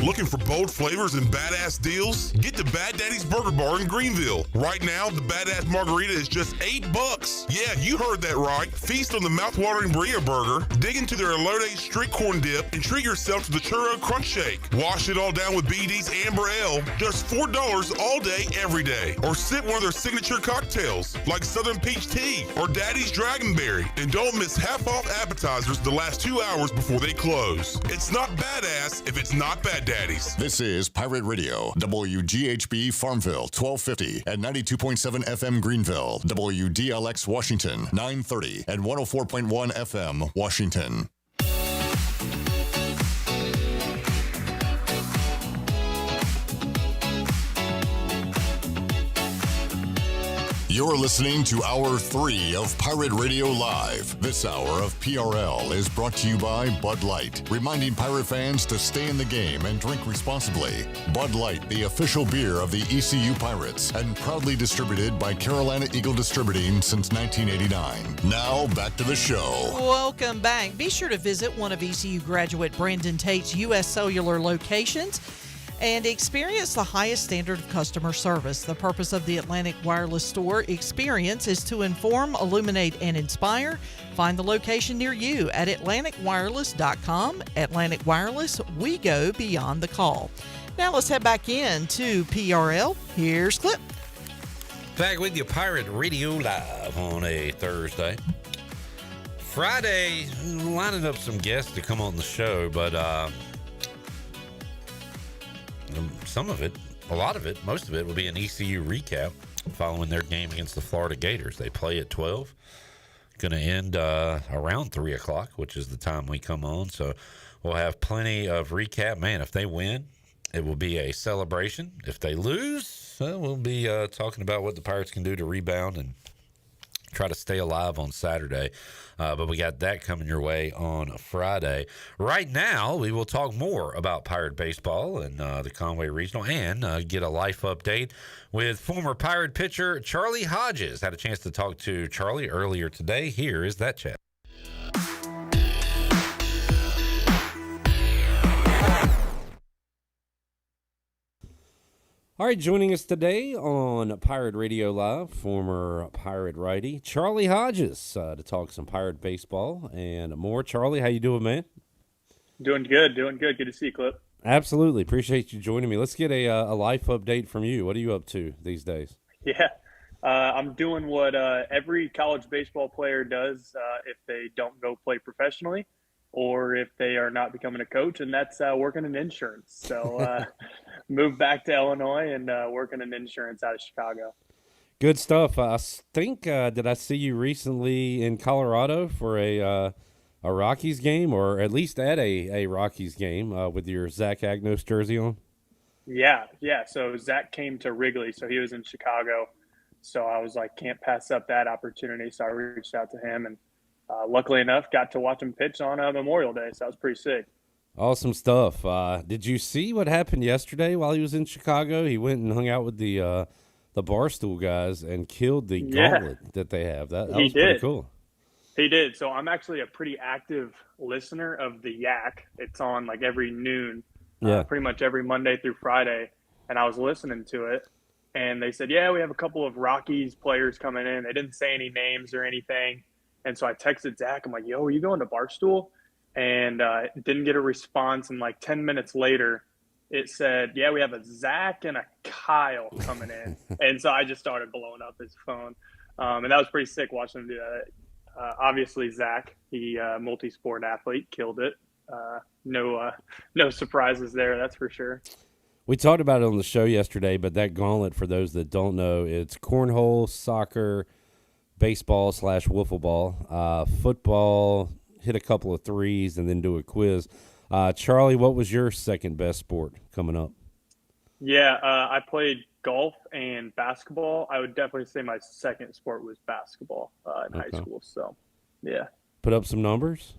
Looking for bold flavors and badass deals? Get to Bad Daddy's Burger Bar in Greenville. Right now, the Badass Margarita is just $8. Yeah, you heard that right. Feast on the mouth-watering Bria Burger, dig into their elote street corn dip, and treat yourself to the Churro Crunch Shake. Wash it all down with BD's Amber Ale, just $4 all day, every day. Or sip one of their signature cocktails, like Southern Peach Tea or Daddy's Dragonberry. And don't miss half-off appetizers the last 2 hours before they close. It's not badass if it's not Bad Daddy's. This is Pirate Radio, WGHB Farmville, 1250 at 92.7 FM Greenville, WDLX Washington, 930 at 104.1 FM Washington. You're listening to Hour 3 of Pirate Radio Live. This hour of PRL is brought to you by Bud Light, reminding Pirate fans to stay in the game and drink responsibly. Bud Light, the official beer of the ECU Pirates, and proudly distributed by Carolina Eagle Distributing since 1989. Now, back to the show. Welcome back. Be sure to visit one of ECU graduate Brandon Tate's U.S. Cellular locations and experience the highest standard of customer service. The purpose of the Atlantic Wireless Store experience is to inform, illuminate, and inspire. Find the location near you at atlanticwireless.com. Atlantic Wireless, we go beyond the call. Now let's head back into PRL. Here's Clip. Back with you, Pirate Radio Live on a Thursday. Friday, lining up some guests to come on the show, but some of it, a lot of it, most of it will be an ECU recap following their game against the Florida Gators. They play at 12. going to end around 3 o'clock, which is the time we come on. So we'll have plenty of recap. Man, if they win, it will be a celebration. If they lose, we'll be talking about what the Pirates can do to rebound and try to stay alive on Saturday. But we got that coming your way on Friday. Right now, we will talk more about Pirate baseball and the Conway Regional and get a life update with former Pirate pitcher Charlie Hodges. Had a chance to talk to Charlie earlier today. Here is that chat. All right, joining us today on Pirate Radio Live, former Pirate righty Charlie Hodges to talk some Pirate baseball and more. Charlie, how you doing, man? Doing good. Good to see you, Clip. Absolutely. Appreciate you joining me. Let's get a life update from you. What are you up to these days? Yeah, I'm doing what every college baseball player does if they don't go play professionally or if they are not becoming a coach, and that's working in insurance. So moved back to Illinois and working in insurance out of Chicago. Good stuff. I think, did I see you recently in Colorado for a Rockies game, or at least at a Rockies game with your Zach Agnos jersey on? Yeah. So Zach came to Wrigley, so he was in Chicago. So I was like, can't pass up that opportunity. So I reached out to him, and luckily enough, got to watch him pitch on Memorial Day. So that was pretty sick. Awesome stuff. Did you see what happened yesterday while he was in Chicago? He went and hung out with the Barstool guys and killed the gauntlet that they have. That was pretty cool. He did. So I'm actually a pretty active listener of the Yak. It's on like every noon, pretty much every Monday through Friday. And I was listening to it, and they said, yeah, we have a couple of Rockies players coming in. They didn't say any names or anything. And so I texted Zach. I'm like, yo, are you going to Barstool? And didn't get a response. And like 10 minutes later, it said, yeah, we have a Zach and a Kyle coming in. And so I just started blowing up his phone. And that was pretty sick watching him do that. Obviously, Zach, he multi-sport athlete, killed it. No surprises there, that's for sure. We talked about it on the show yesterday, but that gauntlet, for those that don't know, it's cornhole, soccer, baseball / wiffle ball, football, hit a couple of threes, and then do a quiz. Charlie, what was your second best sport coming up? Yeah, I played golf and basketball. I would definitely say my second sport was basketball in high school. So, yeah. Put up some numbers?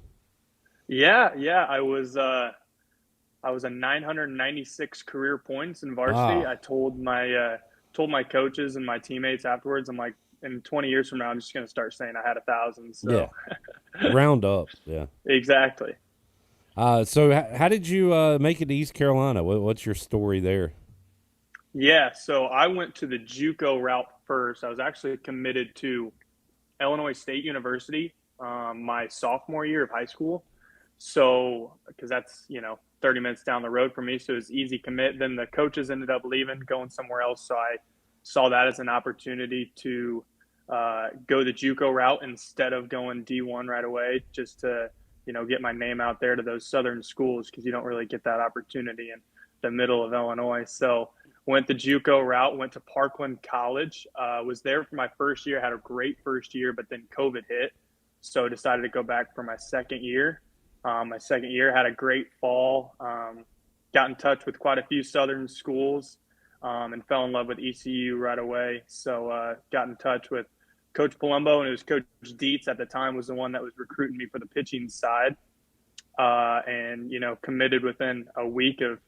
Yeah. I was a 996 career points in varsity. Wow. I told my coaches and my teammates afterwards, I'm like, in 20 years from now, I'm just going to start saying I had 1,000. So. Yeah. Round up. Yeah. Exactly. So how did you make it to East Carolina? What's your story there? Yeah, so I went to the JUCO route first. I was actually committed to Illinois State University my sophomore year of high school. So, because that's, 30 minutes down the road for me, so it was easy commit. Then the coaches ended up leaving, going somewhere else. So I saw that as an opportunity to go the JUCO route instead of going D1 right away, just to, get my name out there to those southern schools, because you don't really get that opportunity in the middle of Illinois. So went the JUCO route, went to Parkland College, was there for my first year, had a great first year, but then COVID hit. So decided to go back for my second year. My second year had a great fall, got in touch with quite a few southern schools, and fell in love with ECU right away. So got in touch with Coach Palumbo, and it was Coach Dietz at the time was the one that was recruiting me for the pitching side. And, committed within a week of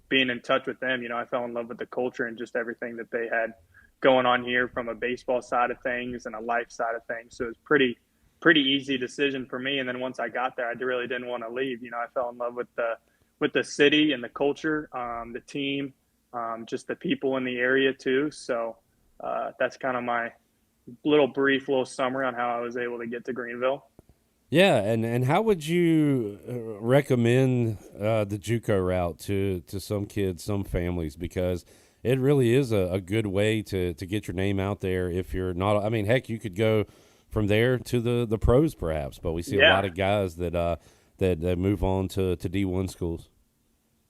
being in touch with them. I fell in love with the culture and just everything that they had going on here from a baseball side of things and a life side of things. So it was pretty easy decision for me. And then once I got there, I really didn't want to leave. I fell in love with the city and the culture, the team, just the people in the area too. So that's kind of my brief summary on how I was able to get to Greenville. Yeah, and how would you recommend the JUCO route to some kids, some families? Because it really is a good way to get your name out there if you're not – I mean, heck, you could go from there to the pros perhaps, but we see a lot of guys that move on to D1 schools.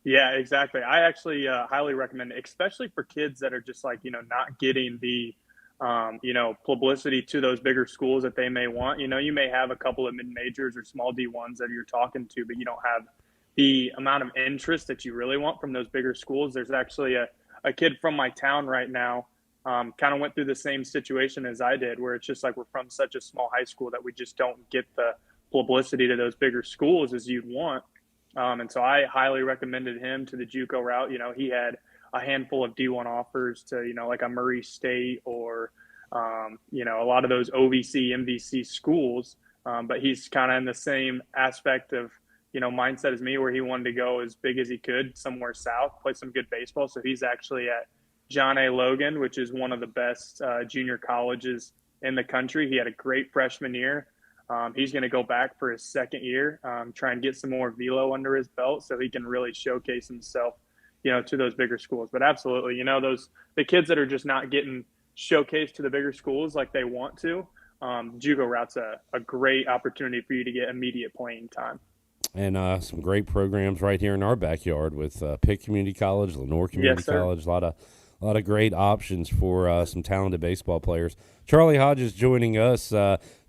Yeah, exactly. I actually highly recommend it, especially for kids that are just like, not getting the publicity to those bigger schools that they may want. You may have a couple of mid-majors or small D1s that you're talking to, but you don't have the amount of interest that you really want from those bigger schools. There's actually a kid from my town right now, kind of went through the same situation as I did, where it's just like we're from such a small high school that we just don't get the publicity to those bigger schools as you'd want. And so I highly recommended him to the JUCO route. He had a handful of D1 offers to, like a Murray State or, a lot of those OVC, MVC schools. But he's kind of in the same aspect of, mindset as me, where he wanted to go as big as he could somewhere south, play some good baseball. So he's actually at John A. Logan, which is one of the best junior colleges in the country. He had a great freshman year. He's going to go back for his second year, try and get some more velo under his belt so he can really showcase himself, to those bigger schools. But absolutely, the kids that are just not getting showcased to the bigger schools like they want to, JUCO route's a great opportunity for you to get immediate playing time. And some great programs right here in our backyard with Pitt Community College, Lenore Community College, a lot of great options for some talented baseball players. Charlie Hodges joining us.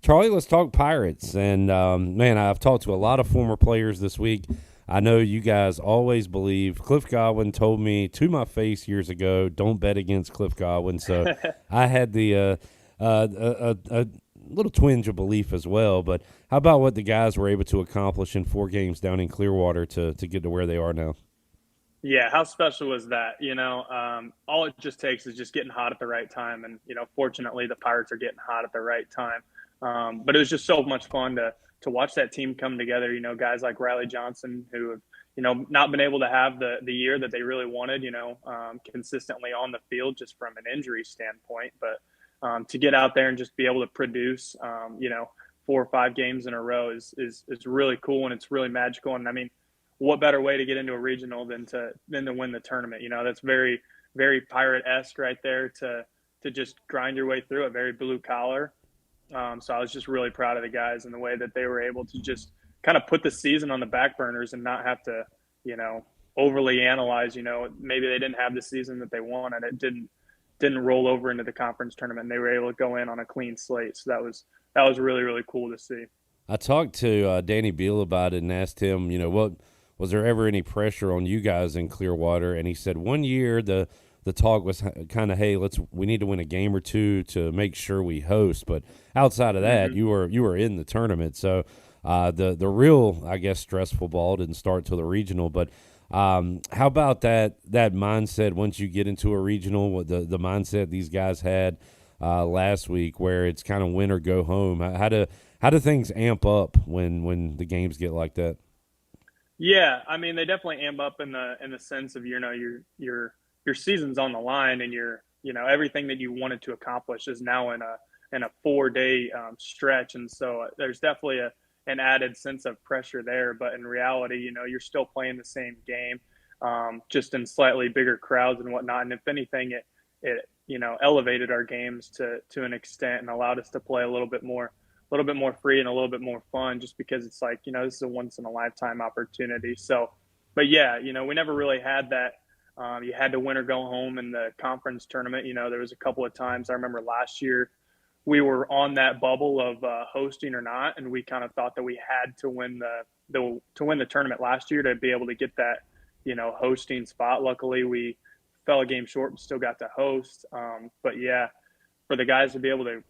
Charlie, let's talk Pirates. And, man, I've talked to a lot of former players this week. I know you guys always believe. Cliff Godwin told me to my face years ago, don't bet against Cliff Godwin. So I had the a little twinge of belief as well. But how about what the guys were able to accomplish in 4 games down in Clearwater to get to where they are now? Yeah, how special is that? All it just takes is just getting hot at the right time. And, fortunately, the Pirates are getting hot at the right time. But it was just so much fun to watch that team come together. Guys like Riley Johnson, who have, not been able to have the year that they really wanted, consistently on the field just from an injury standpoint. But to get out there and just be able to produce, 4 or 5 games in a row is really cool, and it's really magical. And, I mean, what better way to get into a regional than to win the tournament? That's very, very Pirate-esque right there to just grind your way through it, very blue collar. So I was just really proud of the guys and the way that they were able to just kind of put the season on the back burners and not have to, overly analyze, maybe they didn't have the season that they wanted. It didn't roll over into the conference tournament. They were able to go in on a clean slate. So that was really, really cool to see. I talked to Danny Beal about it and asked him, what was there ever any pressure on you guys in Clearwater? And he said one year the talk was kind of, hey, we need to win a game or two to make sure we host. But outside of that, you were in the tournament. So the real, I guess, stressful ball didn't start till the regional. But how about that mindset once you get into a regional? The mindset these guys had last week, where it's kind of win or go home. How do things amp up when the games get like that? Yeah, I mean, they definitely amp up in the sense of your season's on the line, and everything that you wanted to accomplish is now in a 4-day stretch, and so there's definitely an added sense of pressure there. But in reality, you're still playing the same game, just in slightly bigger crowds and whatnot. And if anything, it elevated our games to an extent and allowed us to play a little bit more free and a little bit more fun, just because it's like, this is a once in a lifetime opportunity. So, but yeah, we never really had that. You had to win or go home in the conference tournament. There was a couple of times, I remember last year, we were on that bubble of hosting or not, and we kind of thought that we had to win the tournament last year to be able to get that, hosting spot. Luckily, we fell a game short, but still got to host. But yeah, for the guys to be able to,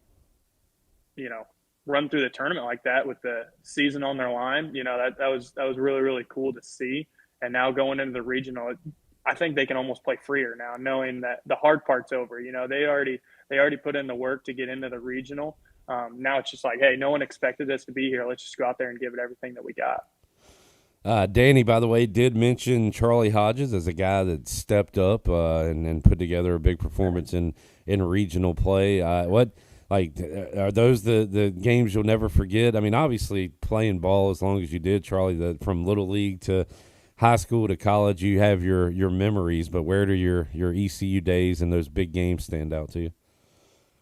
run through the tournament like that with the season on their line, that was really, really cool to see. And now going into the regional, I think they can almost play freer now, knowing that the hard part's over. They already put in the work to get into the regional. Now it's just like, hey, no one expected us to be here. Let's just go out there and give it everything that we got. Danny, by the way, did mention Charlie Hodges as a guy that stepped up and put together a big performance in regional play. Are those the games you'll never forget? I mean, obviously playing ball as long as you did, Charlie, from little league to high school to college, you have your memories, but where do your ECU days and those big games stand out to you?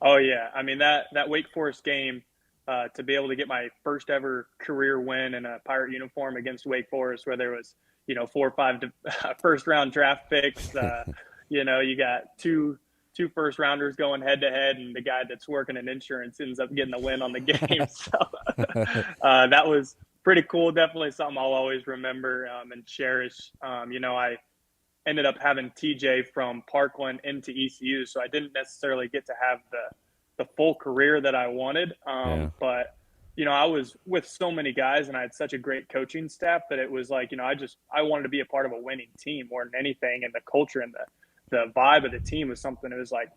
Oh yeah. I mean, that Wake Forest game, to be able to get my first ever career win in a Pirate uniform against Wake Forest, where there was, 4 or 5 first round draft picks, you got two two first-rounders going head-to-head, and the guy that's working in insurance ends up getting the win on the game. So that was pretty cool. Definitely something I'll always remember and cherish. I ended up having TJ from Parkland into ECU, so I didn't necessarily get to have the full career that I wanted. But I was with so many guys, and I had such a great coaching staff that it was like, I wanted to be a part of a winning team more than anything. And the culture and the vibe of the team was something. It was like,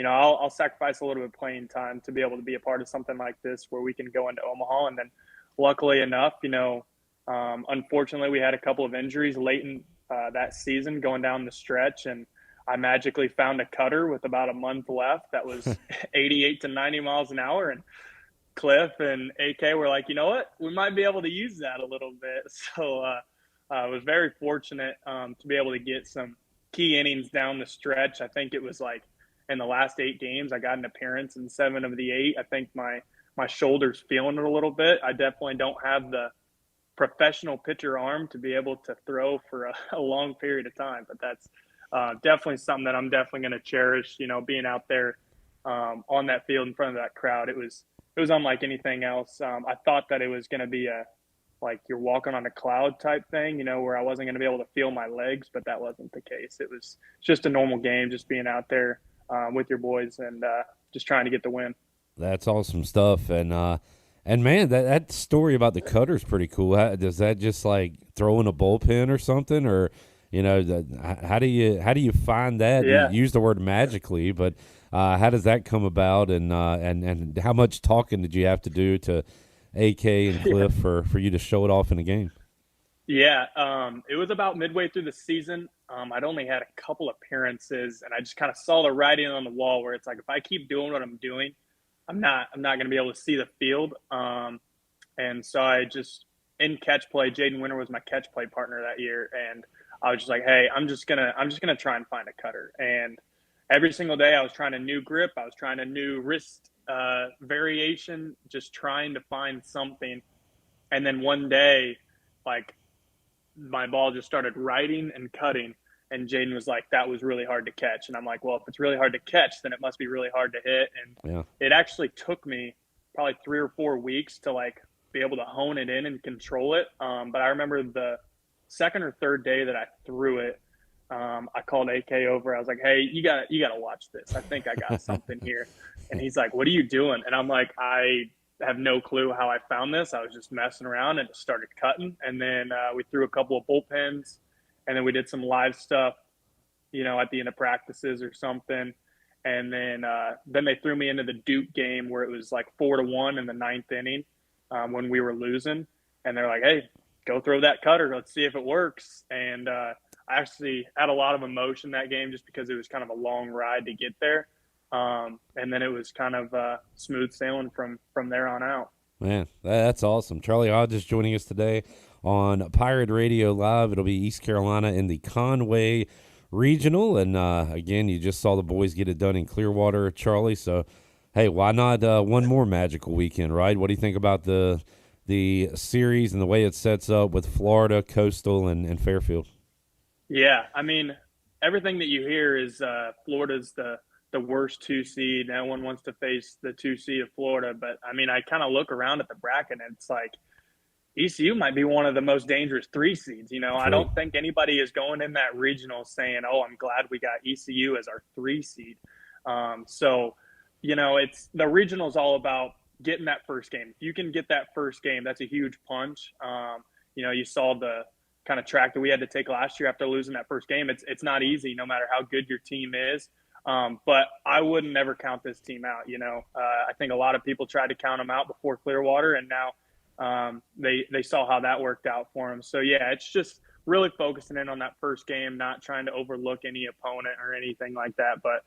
I'll sacrifice a little bit of playing time to be able to be a part of something like this where we can go into Omaha. And then luckily enough, unfortunately we had a couple of injuries late in that season going down the stretch. And I magically found a cutter with about a month left that was 88 to 90 miles an hour. And Cliff and AK were like, you know what, we might be able to use that a little bit. So I was very fortunate to be able to get some key innings down the stretch. I think it was like in the last 8 games, I got an appearance in 7 of the 8. I think my shoulder's feeling it a little bit. I definitely don't have the professional pitcher arm to be able to throw for a long period of time, but that's definitely something that I'm definitely going to cherish, being out there on that field in front of that crowd. It was unlike anything else. I thought that it was going to be like you're walking on a cloud type thing, where I wasn't going to be able to feel my legs, but that wasn't the case. It was just a normal game, just being out there with your boys and just trying to get the win. That's awesome stuff. And man, that story about the cutter's pretty cool. Does that just like throw in a bullpen or something, or how do you find that? Yeah. You use the word magically, but how does that come about, and how much talking did you have to do to AK and Cliff for you to show it off in a game? Yeah, it was about midway through the season. I'd only had a couple appearances, and I just kind of saw the writing on the wall where it's like, if I keep doing what I'm doing, I'm not going to be able to see the field. And so I just, in catch play, Jaden Winter was my catch play partner that year, and I was just like, hey, I'm just gonna try and find a cutter. And every single day I was trying a new grip. I was trying a new wrist variation, just trying to find something. And then one day, like, my ball just started riding and cutting. And Jaden was like, that was really hard to catch. And I'm like, well, if it's really hard to catch, then it must be really hard to hit. And it actually took me probably 3 or 4 weeks to like be able to hone it in and control it. But I remember the second or third day that I threw it, I called AK over. I was like, hey, you gotta watch this. I think I got something here. And he's like, what are you doing? And I'm like, I have no clue how I found this. I was just messing around and it started cutting. And then we threw a couple of bullpens, and then we did some live stuff, at the end of practices or something. And then they threw me into the Duke game where it was like 4-1 in the 9th inning when we were losing. And they're like, hey, go throw that cutter. Let's see if it works. And I actually had a lot of emotion that game just because it was kind of a long ride to get there. And then it was kind of smooth sailing from there on out. Man, that's awesome. Charlie Hodges joining us today on Pirate Radio Live. It'll be East Carolina in the Conway Regional. And, again, you just saw the boys get it done in Clearwater, Charlie. So, hey, why not one more magical weekend, right? What do you think about the series and the way it sets up with Florida, Coastal, and Fairfield? Yeah, I mean, everything that you hear is Florida's the worst 2 seed. No one wants to face the 2 seed of Florida. But, I mean, I kind of look around at the bracket, and it's like ECU might be one of the most dangerous 3 seeds. True. I don't think anybody is going in that regional saying, oh, I'm glad we got ECU as our 3 seed. So, it's the regional is all about getting that first game. If you can get that first game, that's a huge punch. You saw the kind of track that we had to take last year after losing that first game. It's not easy, no matter how good your team is. But I wouldn't never count this team out. I think a lot of people tried to count them out before Clearwater, and now they saw how that worked out for them. So yeah, it's just really focusing in on that first game, not trying to overlook any opponent or anything like that. But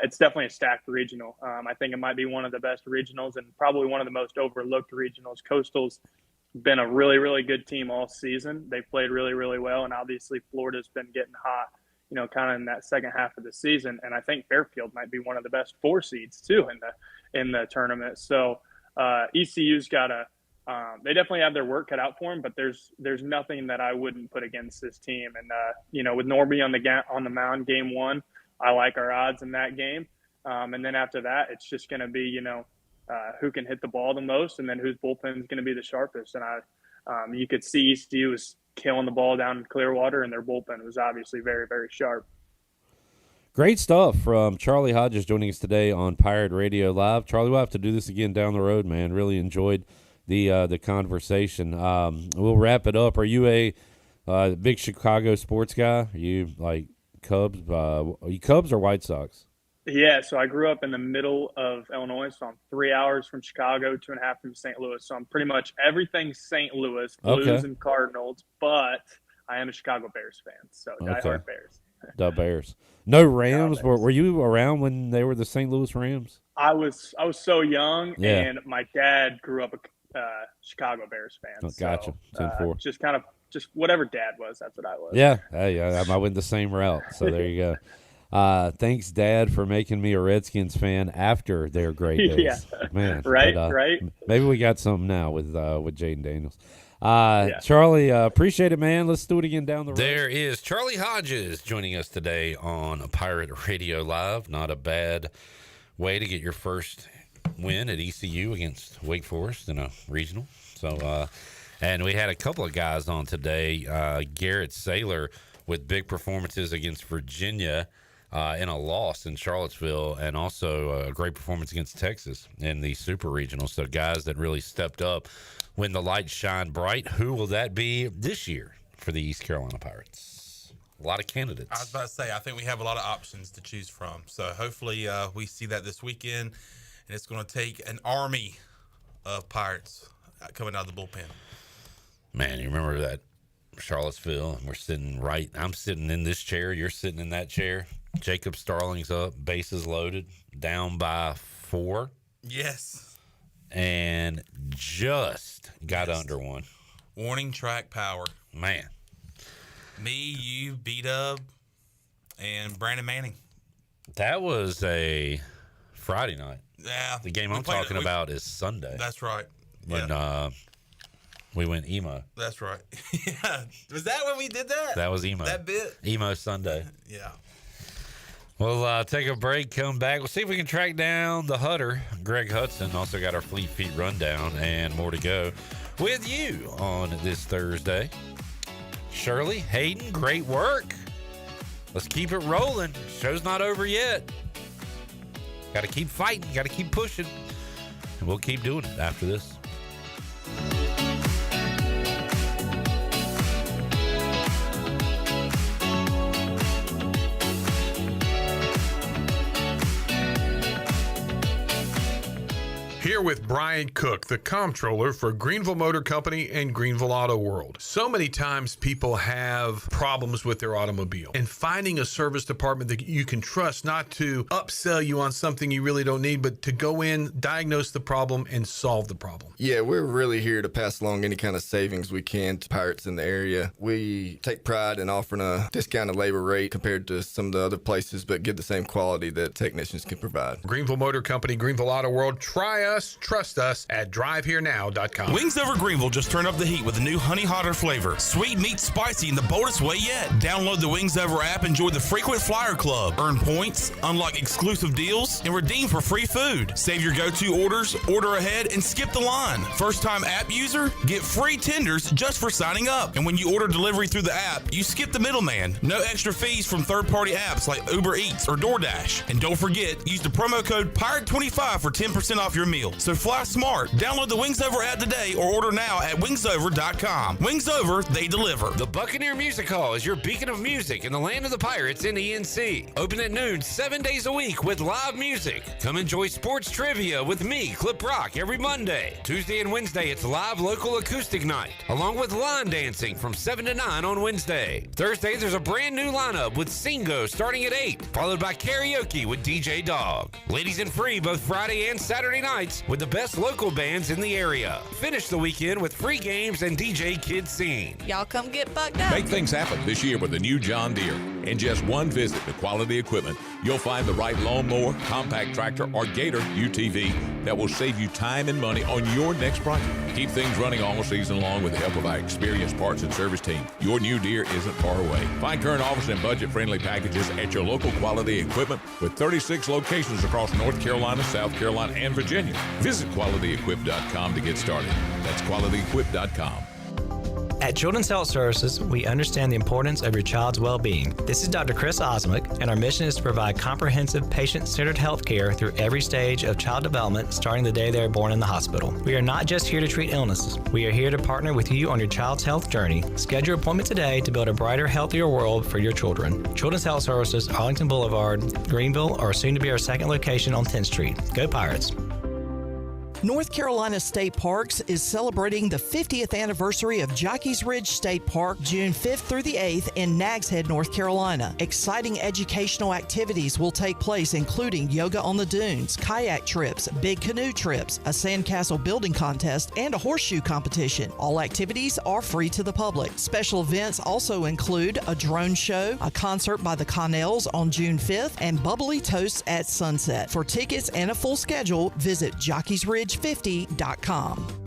it's definitely a stacked regional. I think it might be one of the best regionals and probably one of the most overlooked regionals. Coastal's been a really, really good team all season. They've played really, really well, and obviously Florida's been getting hot, kind of in that second half of the season. And I think Fairfield might be one of the best 4 seeds too in the tournament. So ECU's got they definitely have their work cut out for them, but there's nothing that I wouldn't put against this team. And with Norby on the mound game 1, I like our odds in that game. And then after that, it's just going to be, who can hit the ball the most, and then whose bullpen is going to be the sharpest. And you could see ECU was killing the ball down in Clearwater, and their bullpen was obviously very, very sharp. Great stuff from Charlie Hodges joining us today on Pirate Radio Live. Charlie, we'll have to do this again down the road, man. Really enjoyed the conversation. We'll wrap it up. Are you a big Chicago sports guy? Are you like Cubs? Are you Cubs or White Sox? Yeah, so I grew up in the middle of Illinois, so I'm 3 hours from Chicago, 2.5 from St. Louis. So I'm pretty much everything St. Louis, Blues and Cardinals, but I am a Chicago Bears fan, so diehard Bears. The Bears. No Rams. Were you around when they were the St. Louis Rams? I was so young, and my dad grew up a Chicago Bears fan. Oh, gotcha. So, just whatever dad was, that's what I was. Yeah, I went the same route, so there you go. Thanks, Dad, for making me a Redskins fan after their great days. Yeah. Man, right. Maybe we got something now with Jaden Daniels. Charlie, appreciate it, man. Let's do it again down the road. There is Charlie Hodges joining us today on Pirate Radio Live. Not a bad way to get your first win at ECU against Wake Forest in a regional. So, and we had a couple of guys on today. Garrett Saylor with big performances against Virginia in a loss in Charlottesville, and also a great performance against Texas in the Super Regional. So guys that really stepped up when the lights shine bright. Who will that be this year for the East Carolina Pirates? A lot of candidates. I was about to say, I think we have a lot of options to choose from. So hopefully we see that this weekend, and it's going to take an army of Pirates coming out of the bullpen. Man, you remember that Charlottesville, and I'm sitting in this chair, you're sitting in that chair. Jacob Starling's up, bases loaded, down by 4. Yes. And just got under one. Warning track power. Man. Me, you, B-Dub, and Brandon Manning. That was a Friday night. Yeah. The game I'm talking about is Sunday. That's right. When we went emo. That's right. Yeah. Was that when we did that? That was emo. That bit? Emo Sunday. Yeah. We'll take a break, come back. We'll see if we can track down the Hutter, Greg Hudson. Also got our Fleet Feet rundown and more to go with you on this Thursday. Shirley, Hayden, great work. Let's keep it rolling. Show's not over yet. Got to keep fighting. Got to keep pushing. And we'll keep doing it after this. Here with Brian Cook, the comptroller for Greenville Motor Company and Greenville Auto World. So many times people have problems with their automobile, and finding a service department that you can trust not to upsell you on something you really don't need, but to go in, diagnose the problem, and solve the problem. Yeah, we're really here to pass along any kind of savings we can to Pirates in the area. We take pride in offering a discounted labor rate compared to some of the other places, but give the same quality that technicians can provide. Greenville Motor Company, Greenville Auto World. Try us, trust us at driveherenow.com. Wings Over Greenville just turned up the heat with a new Honey Hotter flavor. Sweet meat spicy in the boldest way yet. Download the Wings Over app, enjoy the Frequent Flyer Club. Earn points, unlock exclusive deals, and redeem for free food. Save your go-to orders, order ahead, and skip the line. First-time app user? Get free tenders just for signing up. And when you order delivery through the app, you skip the middleman. No extra fees from third-party apps like Uber Eats or DoorDash. And don't forget, use the promo code PIRATE25 for 10% off your meal. So fly smart. Download the Wings Over app today or order now at wingsover.com. Wings Over, they deliver. The Buccaneer Music Hall is your beacon of music in the land of the Pirates in ENC. Open at noon 7 days a week with live music. Come enjoy sports trivia with me, Clip Rock, every Monday. Tuesday and Wednesday, it's live local acoustic night, along with line dancing from 7 to 9 on Wednesday. Thursday, there's a brand new lineup with Singo starting at 8, followed by karaoke with DJ Dog. Ladies and free both Friday and Saturday nights with the best local bands in the area. Finish the weekend with free games and DJ Kid Scene. Y'all come get bucked up. Make things happen this year with the new John Deere. In just one visit to Quality Equipment, you'll find the right lawnmower, compact tractor, or Gator UTV that will save you time and money on your next project. Keep things running all season long with the help of our experienced parts and service team. Your new Deere isn't far away. Find current offers and budget-friendly packages at your local Quality Equipment with 36 locations across North Carolina, South Carolina, and Virginia. Visit QualityEquip.com to get started. That's QualityEquip.com. At Children's Health Services, we understand the importance of your child's well-being. This is Dr. Chris Osmick, and our mission is to provide comprehensive, patient-centered health care through every stage of child development, starting the day they are born in the hospital. We are not just here to treat illnesses. We are here to partner with you on your child's health journey. Schedule your appointment today to build a brighter, healthier world for your children. Children's Health Services, Arlington Boulevard, Greenville, or soon to be our second location on 10th Street. Go Pirates! North Carolina State Parks is celebrating the 50th anniversary of Jockey's Ridge State Park, June 5th through the 8th in Nags Head, North Carolina. Exciting educational activities will take place, including yoga on the dunes, kayak trips, big canoe trips, a sandcastle building contest, and a horseshoe competition. All activities are free to the public. Special events also include a drone show, a concert by the Connells on June 5th, and bubbly toasts at sunset. For tickets and a full schedule, visit jockey'sridge50.com.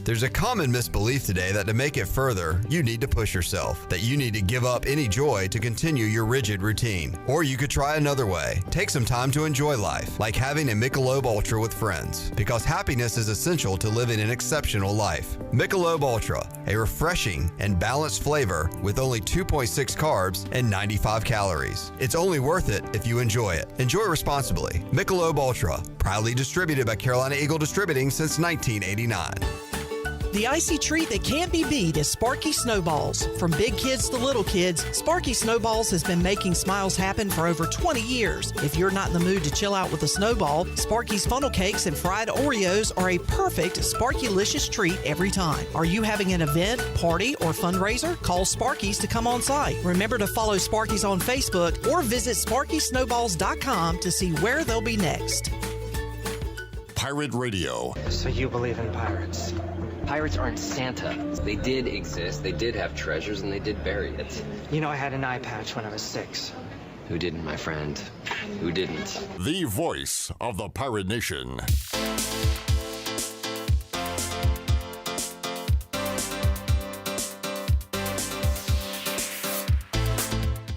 There's a common misbelief today that to make it further, you need to push yourself, that you need to give up any joy to continue your rigid routine. Or you could try another way. Take some time to enjoy life, like having a Michelob Ultra with friends, because happiness is essential to living an exceptional life. Michelob Ultra, a refreshing and balanced flavor with only 2.6 carbs and 95 calories. It's only worth it if you enjoy it. Enjoy responsibly. Michelob Ultra, proudly distributed by Carolina Eagle Distributing since 1989. The icy treat that can't be beat is Sparky Snowballs. From big kids to little kids, Sparky Snowballs has been making smiles happen for over 20 years. If you're not in the mood to chill out with a snowball, Sparky's funnel cakes and fried Oreos are a perfect Sparky-licious treat every time. Are you having an event, party, or fundraiser? Call Sparky's to come on site. Remember to follow Sparky's on Facebook or visit SparkySnowballs.com to see where they'll be next. Pirate Radio. So you believe in pirates? Pirates aren't Santa. They did exist, they did have treasures, and they did bury it. You know, I had an eye patch when I was 6. Who didn't, my friend? Who didn't? The voice of the Pirate Nation.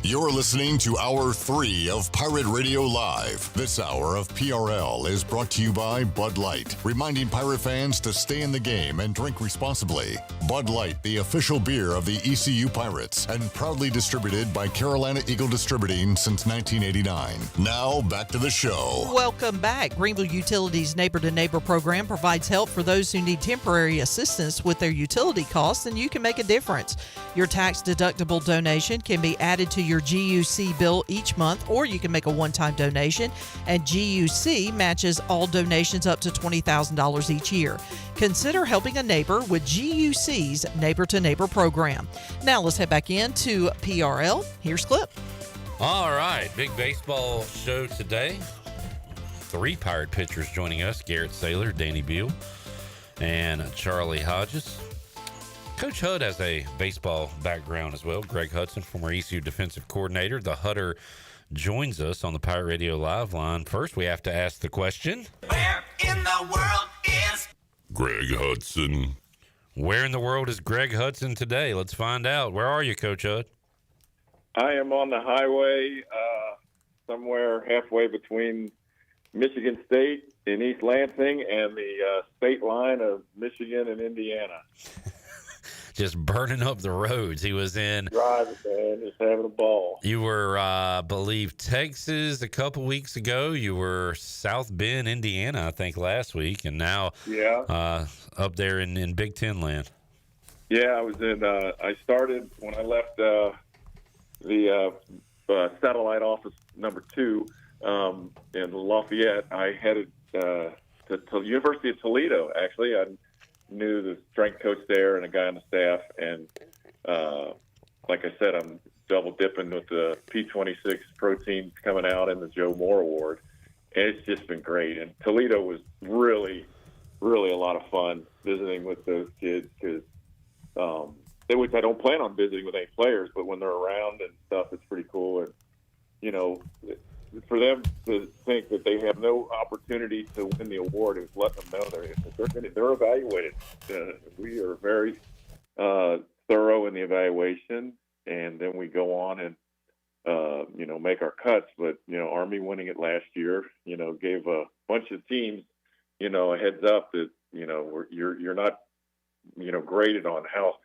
You're listening to Hour 3 of Pirate Radio Live. This hour of PRL is brought to you by Bud Light, reminding Pirate fans to stay in the game and drink responsibly. Bud Light, the official beer of the ECU Pirates, and proudly distributed by Carolina Eagle Distributing since 1989. Now, back to the show. Welcome back. Greenville Utilities Neighbor to Neighbor program provides help for those who need temporary assistance with their utility costs, and you can make a difference. Your tax-deductible donation can be added to your GUC bill each month, or you can make a one-time donation, and GUC matches all donations up to $20,000 each year. Consider helping a neighbor with GUC's Neighbor to Neighbor program. Now let's head back into PRL. Here's Clip. All right, big baseball show today. 3 Pirate pitchers joining us: Garrett Saylor, Danny Beal, and Charlie Hodges. Coach Hud has a baseball background as well. Greg Hudson, former ECU defensive coordinator. The Hudder joins us on the Pirate Radio Live line. First, we have to ask the question: where in the world is Greg Hudson? Where in the world is Greg Hudson today? Let's find out. Where are you, Coach Hud? I am on the highway somewhere halfway between Michigan State in East Lansing and the state line of Michigan and Indiana. Just burning up the roads. He was in driving, man, just having a ball. You were, I believe, Texas a couple weeks ago. You were South Bend, Indiana, I think, last week, and now up there in Big Ten land. Yeah, I was in. I started when I left the satellite office number 2 in Lafayette. I headed to University of Toledo. Actually, I knew the strength coach there and a guy on the staff, and like I said, I'm double dipping with the P26 protein coming out and the Joe Moore Award, and it's just been great. And Toledo was really, really a lot of fun visiting with those kids, because which I don't plan on visiting with any players, but when they're around and stuff, it's pretty cool. And for them to think that they have no opportunity to win the award is letting them know they're evaluated. We are very thorough in the evaluation, and then we go on and make our cuts. But Army winning it last year, gave a bunch of teams, a heads up that you're not graded on how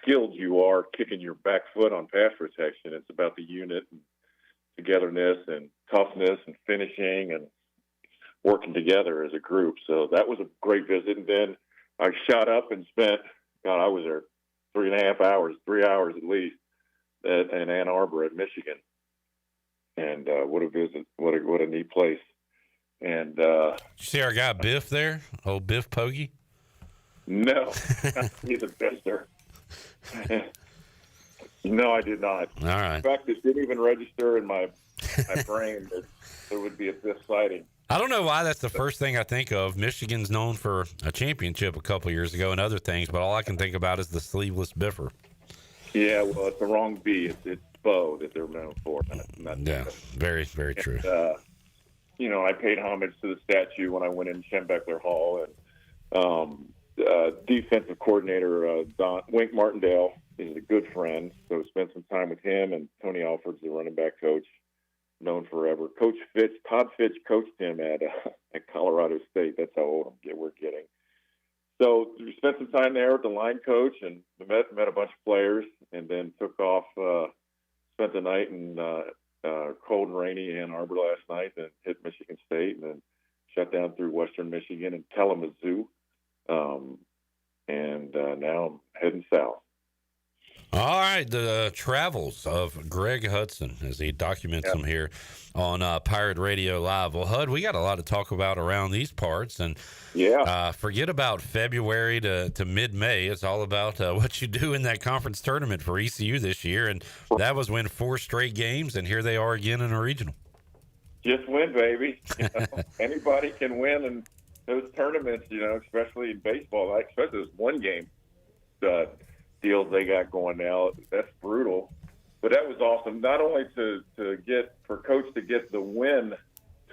skilled you are kicking your back foot on pass protection. It's about the unit and togetherness and toughness and finishing and working together as a group. So that was a great visit. And then I shot up and spent, I was there 3.5 hours, 3 hours at least, in Ann Arbor at Michigan. And what a visit! What a neat place. And did you see our guy Biff there? Old Biff Poggi? No, he's a bister. No, I did not. All right. In fact, it didn't even register in my brain that there would be a Biff sighting. I don't know why that's the first thing I think of. Michigan's known for a championship a couple years ago and other things, but all I can think about is the sleeveless Biffer. Yeah, well, it's the wrong B. It's Bo that they're known for. Not yeah, very, very true. And, I paid homage to the statue when I went in Schembechler Hall, and defensive coordinator Wink Martindale is a good friend, so spent some time with him, and Tony Alford's the running back coach, known forever. Todd Fitch coached him at Colorado State. That's how old we're getting. So we spent some time there with the line coach and met a bunch of players, and then took off, spent the night in cold and rainy Ann Arbor last night, and hit Michigan State, and then shut down through Western Michigan and Kalamazoo. And now I'm heading south. All right, the travels of Greg Hudson as he documents them here on Pirate Radio Live. Well, Hud, we got a lot to talk about around these parts, and forget about February to mid-May. It's all about what you do in that conference tournament for ECU this year, and that was win 4 straight games, and here they are again in a regional. Just win, baby. Anybody can win in those tournaments, especially in baseball. Especially this one game deals they got going now. That's brutal. But that was awesome. Not only for Coach to get the win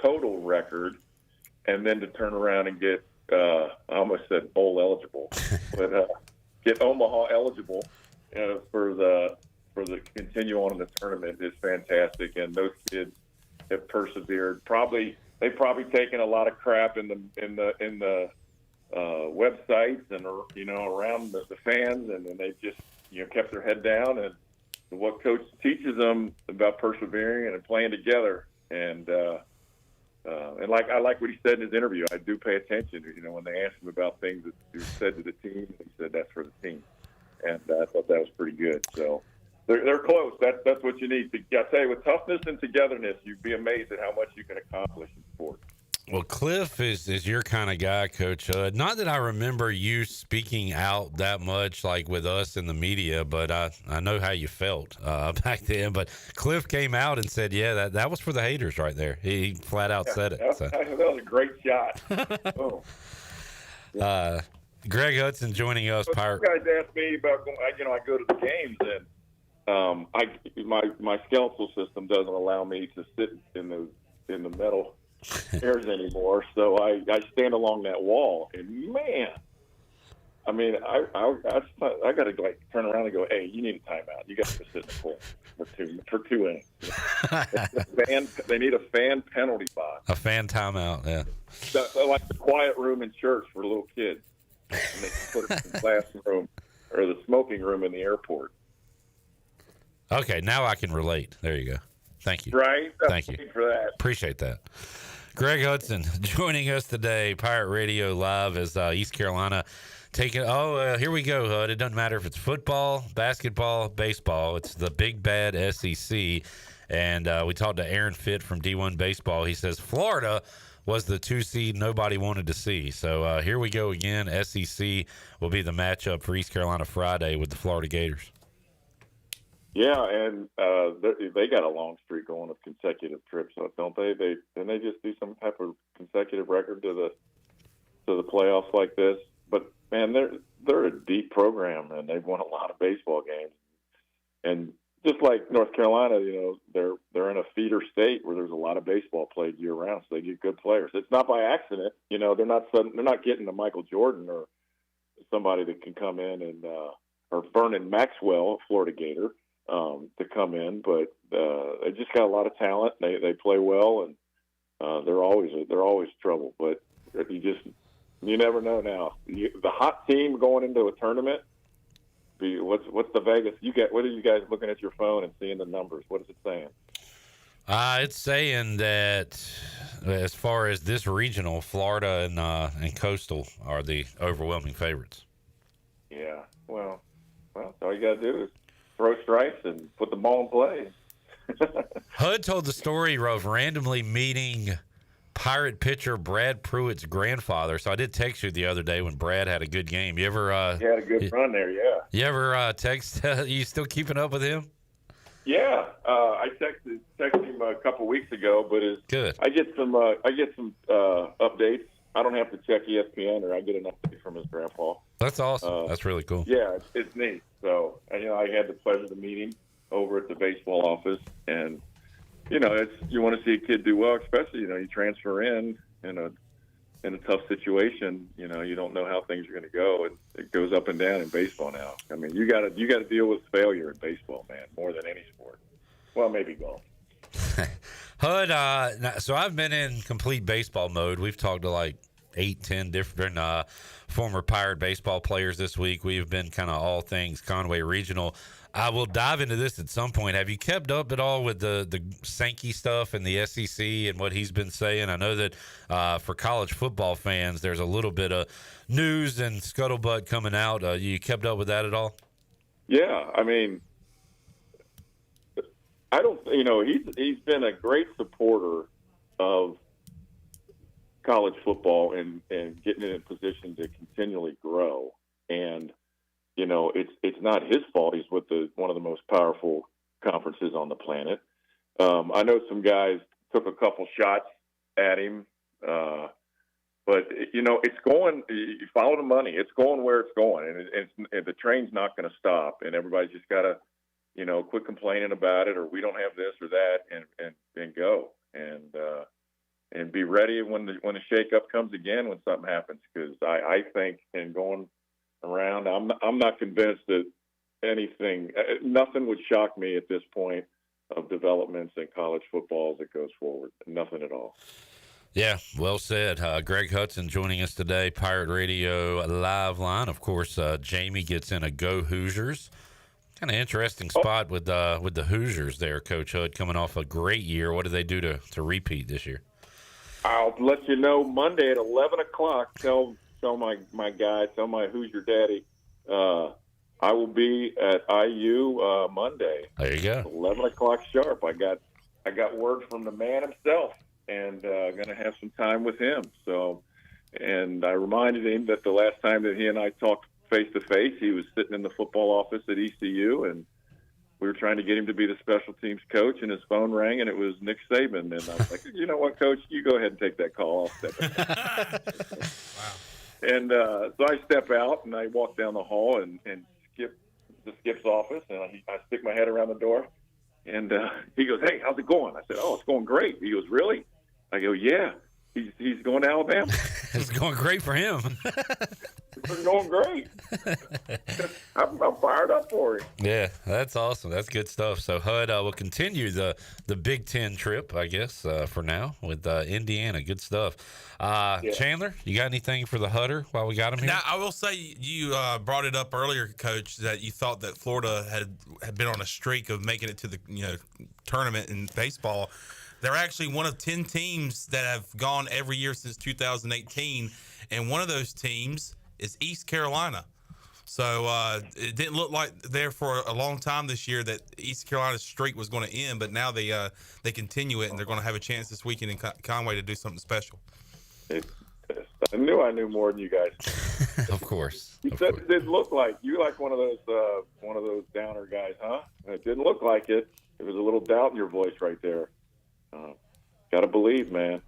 total record, and then to turn around and get I almost said bowl eligible, but get Omaha eligible for the continue on in the tournament is fantastic. And those kids have persevered. They've probably taken a lot of crap in the websites and around the fans, and then they just kept their head down, and what Coach teaches them about persevering and playing together, and I like what he said in his interview. I do pay attention, when they asked him about things that he said to the team, he said that's for the team, and I thought that was pretty good. So they're close. That's what you need. I tell you, with toughness and togetherness, you'd be amazed at how much you can accomplish in sports. Well, Cliff is your kind of guy, Coach Hud. Not that I remember you speaking out that much, like with us in the media, but I know how you felt back then. But Cliff came out and said, "Yeah, that was for the haters right there." He flat out said it. That was a great shot. Oh. Greg Hudson joining us. Pirate. You guys asked me about going. I go to the games, and my skeletal system doesn't allow me to sit in the metal chairs anymore, so I stand along that wall, and man, I mean, I got to turn around and go, hey, you need a timeout. You got to sit in the pool for 2 innings. They need a fan penalty box. A fan timeout, yeah. So, like the quiet room in church for little kids, and they put it in the classroom or the smoking room in the airport. Okay, now I can relate. There you go. Thank you. Right? Thank you for that. Appreciate that. Greg Hudson joining us today, Pirate Radio Live, as East Carolina taking. Here we go, Hud. It doesn't matter if it's football, basketball, baseball. It's the big bad SEC. And we talked to Aaron Fitt from D1 Baseball. He says Florida was the 2 seed nobody wanted to see. So here we go again. SEC will be the matchup for East Carolina Friday with the Florida Gators. Yeah, and they got a long streak going of consecutive trips, don't they? Didn't they just do some type of consecutive record to the playoffs like this? But man, they're a deep program, and they've won a lot of baseball games. And just like North Carolina, they're in a feeder state where there's a lot of baseball played year round, so they get good players. It's not by accident. They're not getting a Michael Jordan or somebody that can come in and or Vernon Maxwell, a Florida Gator, to come in, but they just got a lot of talent. They play well, and they're always trouble. But you never know now. The hot team going into a tournament. What's the Vegas? What are you guys looking at your phone and seeing the numbers? What is it saying? It's saying that as far as this regional, Florida and Coastal are the overwhelming favorites. Yeah. Well, all you got to do is throw strikes and put the ball in play. HUD told the story of randomly meeting Pirate pitcher Brad Pruitt's grandfather. So I did text you the other day when Brad had a good game. You ever? He had a good run there, yeah. You ever text? You still keeping up with him? Yeah, I texted him a couple weeks ago, but good. I get some updates. I don't have to check ESPN, or I get an update from his grandpa. That's awesome. That's really cool. Yeah, it's neat. So, I had the pleasure to meet him over at the baseball office, and you want to see a kid do well, especially you transfer in a tough situation. You don't know how things are going to go, and it goes up and down in baseball now. I mean, you got to deal with failure in baseball, man, more than any sport. Well, maybe golf. HUD, so I've been in complete baseball mode. We've talked to like 8-10 different former Pirate baseball players this week. We've been kind of all things Conway Regional. I will dive into this at some point. Have you kept up at all with the Sankey stuff and the SEC and what he's been saying? I know that for college football fans, there's a little bit of news and scuttlebutt coming out. You kept up with that at all? Yeah, I mean, I don't. He's been a great supporter of college football and getting it in position to continually grow. And it's not his fault. He's with one of the most powerful conferences on the planet. I know some guys took a couple shots at him, but it's going. You follow the money. It's going where it's going, and the train's not going to stop. And everybody's just got to, quit complaining about it, or we don't have this or that, and go and be ready when the shakeup comes again when something happens. Because I think in going around, I'm not convinced that nothing would shock me at this point of developments in college football as it goes forward. Nothing at all. Yeah, well said. Greg Hudson joining us today, Pirate Radio Live Line. Of course, Jamie gets in a Go Hoosiers. Kind of interesting spot with the Hoosiers there, Coach Hud, coming off a great year. What do they do to repeat this year? I'll let you know Monday at 11 o'clock. Tell my guy, tell my Hoosier daddy, I will be at IU Monday. There you go. 11 o'clock sharp. I got word from the man himself, and going to have some time with him. So, and I reminded him that the last time that he and I talked face to face, he was sitting in the football office at ECU, and we were trying to get him to be the special teams coach, and his phone rang, and it was Nick Saban. And I was like, you know what, Coach, you go ahead and take that call. I'll step in. Wow. And so I step out, and I walk down the hall and skip to Skip's office, and I stick my head around the door, and he goes, "Hey, how's it going?" I said, "Oh, it's going great." He goes, "Really?" I go, "Yeah, he's going to Alabama." It's going great for him. It's going great. I'm fired up for it. Yeah, that's awesome. That's good stuff. So HUD will continue the Big Ten trip, I guess, for now with Indiana. Good stuff. Chandler, you got anything for the Hudder while we got him here? Now, I will say you brought it up earlier, Coach, that you thought that Florida had been on a streak of making it to the tournament in baseball. They're actually one of 10 teams that have gone every year since 2018, and one of those teams is East Carolina. So it didn't look like there for a long time this year that East Carolina's streak was going to end, but now they continue it, and they're going to have a chance this weekend in Conway to do something special. I knew more than you guys. Of course. It didn't look like you like one of those downer guys, huh? It didn't look like it. There was a little doubt in your voice right there. Got to believe, man.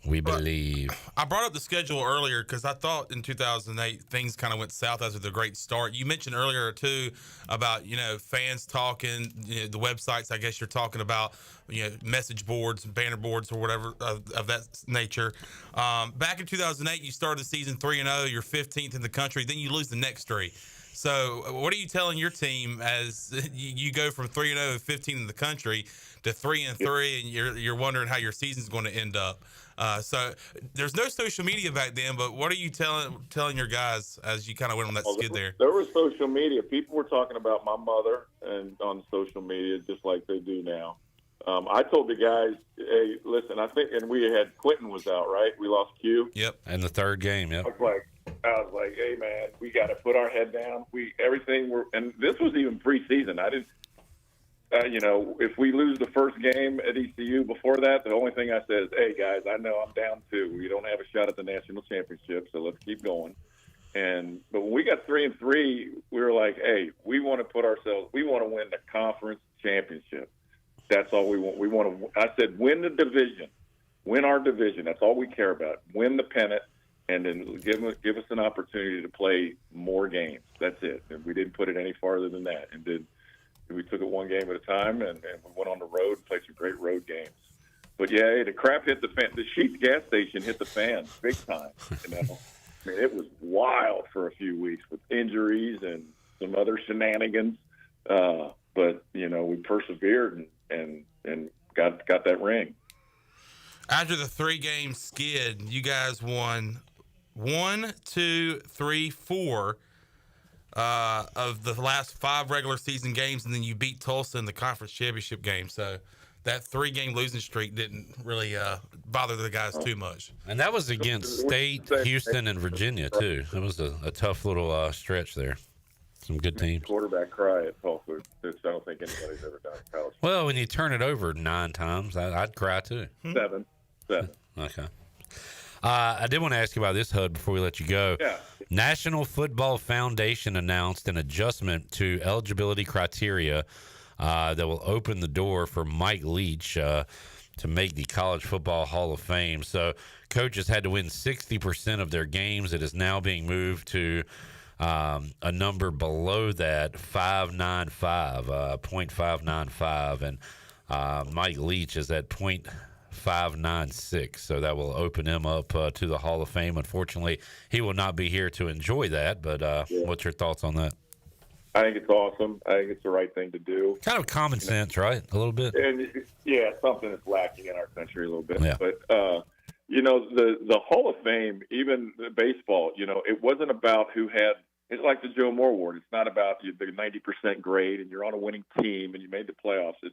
We believe. I brought up the schedule earlier because I thought in 2008 things kind of went south after the great start. You mentioned earlier too about fans talking, the websites. I guess you're talking about message boards and banner boards or whatever of that nature. Back in 2008, you started the season 3-0. You're 15th in the country. Then you lose the next three. So what are you telling your team as you go from 3-0 and 15 in the country to 3-3, and you're wondering how your season's going to end up? So there's no social media back then, but what are you telling your guys as you kind of went on that skid there? There was social media. People were talking about my mother and on social media just like they do now. I told the guys, hey, listen, I think, and we had Quentin was out, right? We lost Q. Yep. And the third game, yep. I was like, hey, man, we got to put our head down. And this was even preseason. I didn't, if we lose the first game at ECU before that, the only thing I said is, hey, guys, I know I'm down 2. We don't have a shot at the national championship, so let's keep going. But when we got 3-3, we were like, hey, we want to win the conference championship. That's all we want. I said, win the division, win our division. That's all we care about. Win the pennant, and then give us an opportunity to play more games. That's it. And we didn't put it any farther than that. And then we took it one game at a time, and we went on the road and played some great road games. But yeah, the crap hit the fan. The Sheetz gas station hit the fan big time. I mean, it was wild for a few weeks with injuries and some other shenanigans. But we persevered and got that ring. After the 3-game skid, you guys won 1, 2, 3, 4 of the last 5 regular season games, and then you beat Tulsa in the conference championship game. So that 3-game losing streak didn't really bother the guys too much. And that was against State, Houston, and Virginia too. It was a tough little stretch there. Some good teams. Quarterback cry at Tulsa, which I don't think anybody's ever done in college. Well, when you turn it over 9 times, I'd cry too. 7. Okay. I did want to ask you about this, HUD, before we let you go. Yeah. National Football Foundation announced an adjustment to eligibility criteria that will open the door for Mike Leach to make the College Football Hall of Fame. So coaches had to win 60% of their games. It is now being moved to a number below that, 0.595, and Mike Leach is at 0.596, so that will open him up to the Hall of Fame. Unfortunately, he will not be here to enjoy that, but what's your thoughts on that? I think it's awesome. I think it's the right thing to do. Kind of common sense, right? A little bit. And something that's lacking in our country a little bit. Yeah. But the Hall of Fame, even the baseball, it wasn't about who had. It's like the Joe Moore Award. It's not about the 90% grade and you're on a winning team and you made the playoffs.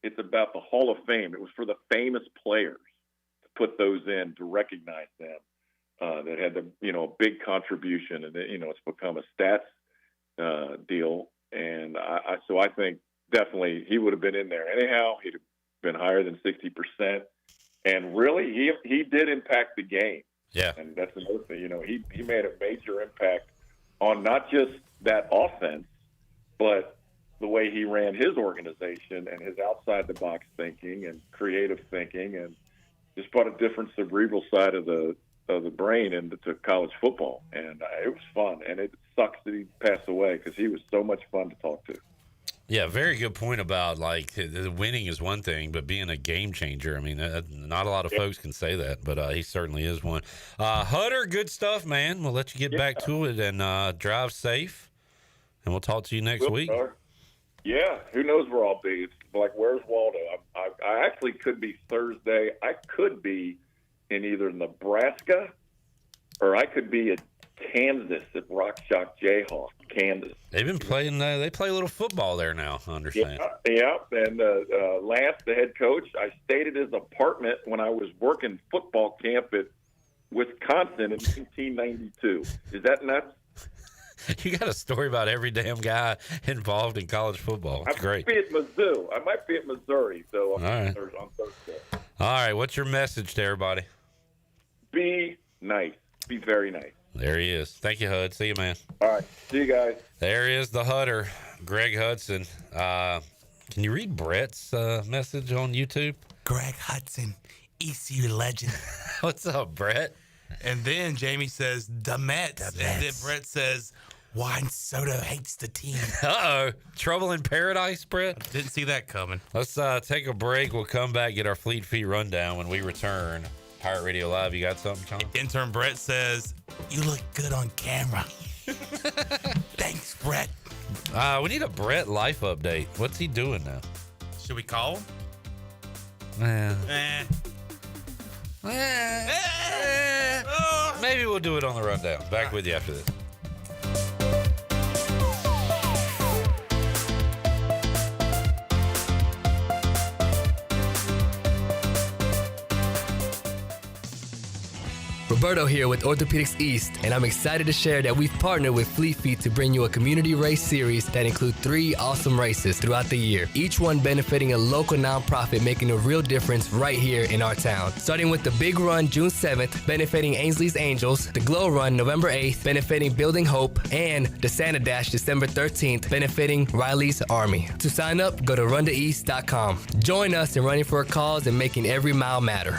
It's about the Hall of Fame. It was for the famous players to put those in to recognize them that had a big contribution, and it's become a stats deal. And so I think definitely he would have been in there anyhow. He'd have been higher than 60%, and really he did impact the game. Yeah, and that's another thing. He made a major impact on not just that offense, but the way he ran his organization and his outside-the-box thinking and creative thinking, and just brought a different cerebral side of the brain into college football. And it was fun, and it sucks that he passed away because he was so much fun to talk to. Yeah, very good point about, the winning is one thing, but being a game changer. I mean, not a lot of folks can say that, but he certainly is one. Hutter, good stuff, man. We'll let you get back to it and drive safe, and we'll talk to you next week. Yeah, who knows where I'll be. It's like, where's Waldo? I actually could be Thursday. I could be in either Nebraska or I could be at Kansas at Rock Chalk Jayhawk, Kansas. They've been playing. They play a little football there now. I understand. Yeah. And Lance, the head coach, I stayed at his apartment when I was working football camp at Wisconsin in 1992. Is that nuts? You got a story about every damn guy involved in college football. That's great. I might be at Mizzou. I might be at Missouri. So on Thursday. All right. What's your message to everybody? Be nice. Be very nice. There he is. Thank you, Hud. See you, man. All right. See you guys. There is the Hutter, Greg Hudson. Can you read Brett's message on YouTube? Greg Hudson ECU legend. What's up, Brett? And then Jamie says, the Mets. And then Brett says, wine soda hates the team. Uh-oh. Trouble in paradise, Brett? Didn't see that coming. Let's take a break. We'll come back, get our Fleet Feet rundown when we return. Pirate Radio Live, you got something, Tom? Intern Brett says, you look good on camera. Thanks, Brett. We need a Brett life update. What's he doing now? Should we call Eh. him? Maybe we'll do it on the rundown. Back with you after this. Roberto here with Orthopedics East, and I'm excited to share that we've partnered with Fleet Feet to bring you a community race series that include 3 awesome races throughout the year, each one benefiting a local nonprofit making a real difference right here in our town. Starting with the Big Run June 7th, benefiting Ainsley's Angels, the Glow Run November 8th, benefiting Building Hope, and the Santa Dash December 13th, benefiting Riley's Army. To sign up, go to runtoeast.com. Join us in running for a cause and making every mile matter.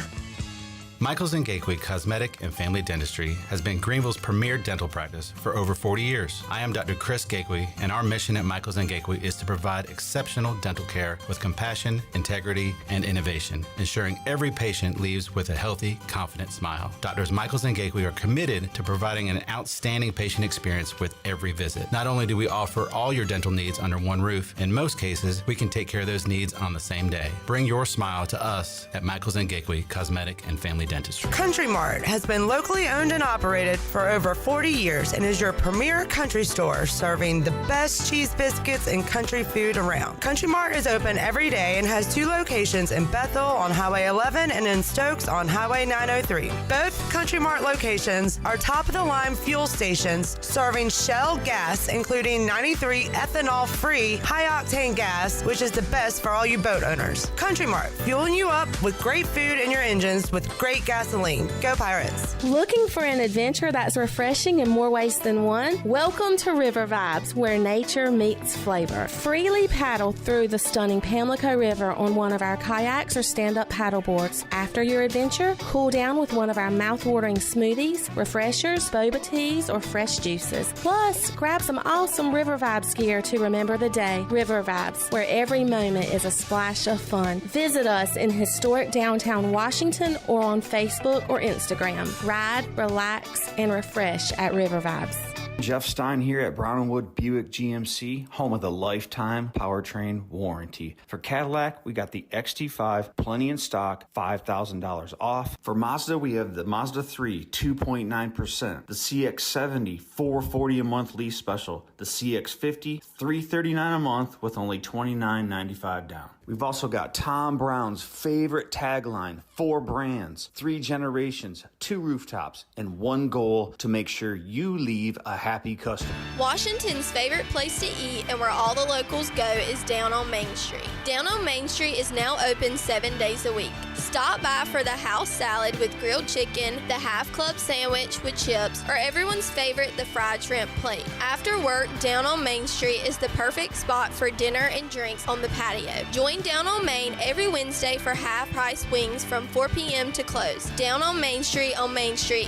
Michaels & Gateway Cosmetic and Family Dentistry has been Greenville's premier dental practice for over 40 years. I am Dr. Chris Gateway, and our mission at Michaels & Gateway is to provide exceptional dental care with compassion, integrity, and innovation, ensuring every patient leaves with a healthy, confident smile. Doctors Michaels & Gateway are committed to providing an outstanding patient experience with every visit. Not only do we offer all your dental needs under one roof, in most cases, we can take care of those needs on the same day. Bring your smile to us at Michaels & Gateway Cosmetic and Family Dentistry. Country Mart has been locally owned and operated for over 40 years and is your premier country store serving the best cheese biscuits and country food around. Country Mart is open every day and has 2 locations in Bethel on Highway 11 and in Stokes on Highway 903. Both Country Mart locations are top-of-the-line fuel stations serving Shell gas, including 93 ethanol-free high-octane gas, which is the best for all you boat owners. Country Mart, fueling you up with great food in your engines with great gasoline. Go Pirates. Looking for an adventure that's refreshing in more ways than one? Welcome to River Vibes, where nature meets flavor. Freely paddle through the stunning Pamlico River on one of our kayaks or stand-up paddle boards. After your adventure, cool down with one of our mouth-watering smoothies, refreshers, boba teas, or fresh juices. Plus, grab some awesome River Vibes gear to remember the day. River Vibes, where every moment is a splash of fun. Visit us in historic downtown Washington or on Facebook or Instagram. Ride, relax, and refresh at River Vibes. Jeff Stein here at Brown & Wood Buick GMC, home of the lifetime powertrain warranty. For Cadillac, we got the XT5, plenty in stock, $5,000 off. For Mazda, we have the Mazda 3, 2.9%, the CX-70, $440 a month lease special, the CX-50, $339 a month with only $29.95 down. We've also got Tom Brown's favorite tagline, 4 brands, 3 generations, 2 rooftops, and 1 goal to make sure you leave a happy customer. Washington's favorite place to eat and where all the locals go is down on Main Street. Down on Main Street is now open 7 days a week. Stop by for the house salad with grilled chicken, the half club sandwich with chips, or everyone's favorite, the fried shrimp plate. After work, Down on Main Street is the perfect spot for dinner and drinks on the patio. Join Down on Main every Wednesday for half-price wings from 4 p.m. to close. Down on Main Street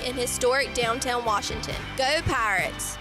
in historic downtown Washington. Go Pirates!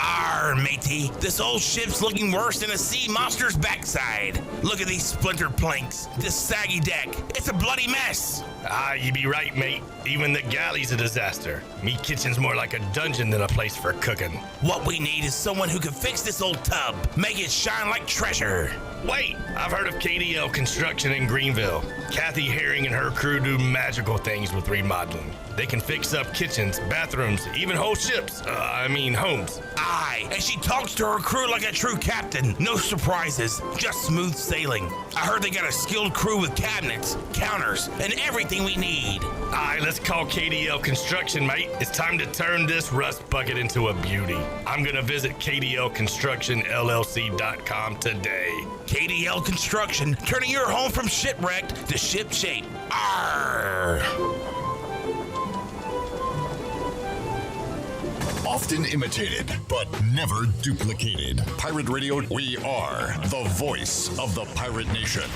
Arr, matey, this old ship's looking worse than a sea monster's backside. Look at these splintered planks, this saggy deck. It's a bloody mess. Ah, you be right, mate. Even the galley's a disaster. Me kitchen's more like a dungeon than a place for cooking. What we need is someone who can fix this old tub, make it shine like treasure. Wait, I've heard of KDL Construction in Greenville. Kathy Herring and her crew do magical things with remodeling. They can fix up kitchens, bathrooms, even whole ships. Homes. Aye, and she talks to her crew like a true captain. No surprises, just smooth sailing. I heard they got a skilled crew with cabinets, counters, and everything we need. Aye, let's call KDL Construction, mate. It's time to turn this rust bucket into a beauty. I'm gonna visit KDLConstructionLLC.com today. KDL Construction, turning your home from shipwrecked to ship-shape. Arr! Often imitated, but never duplicated. Pirate Radio, we are the voice of the pirate nation.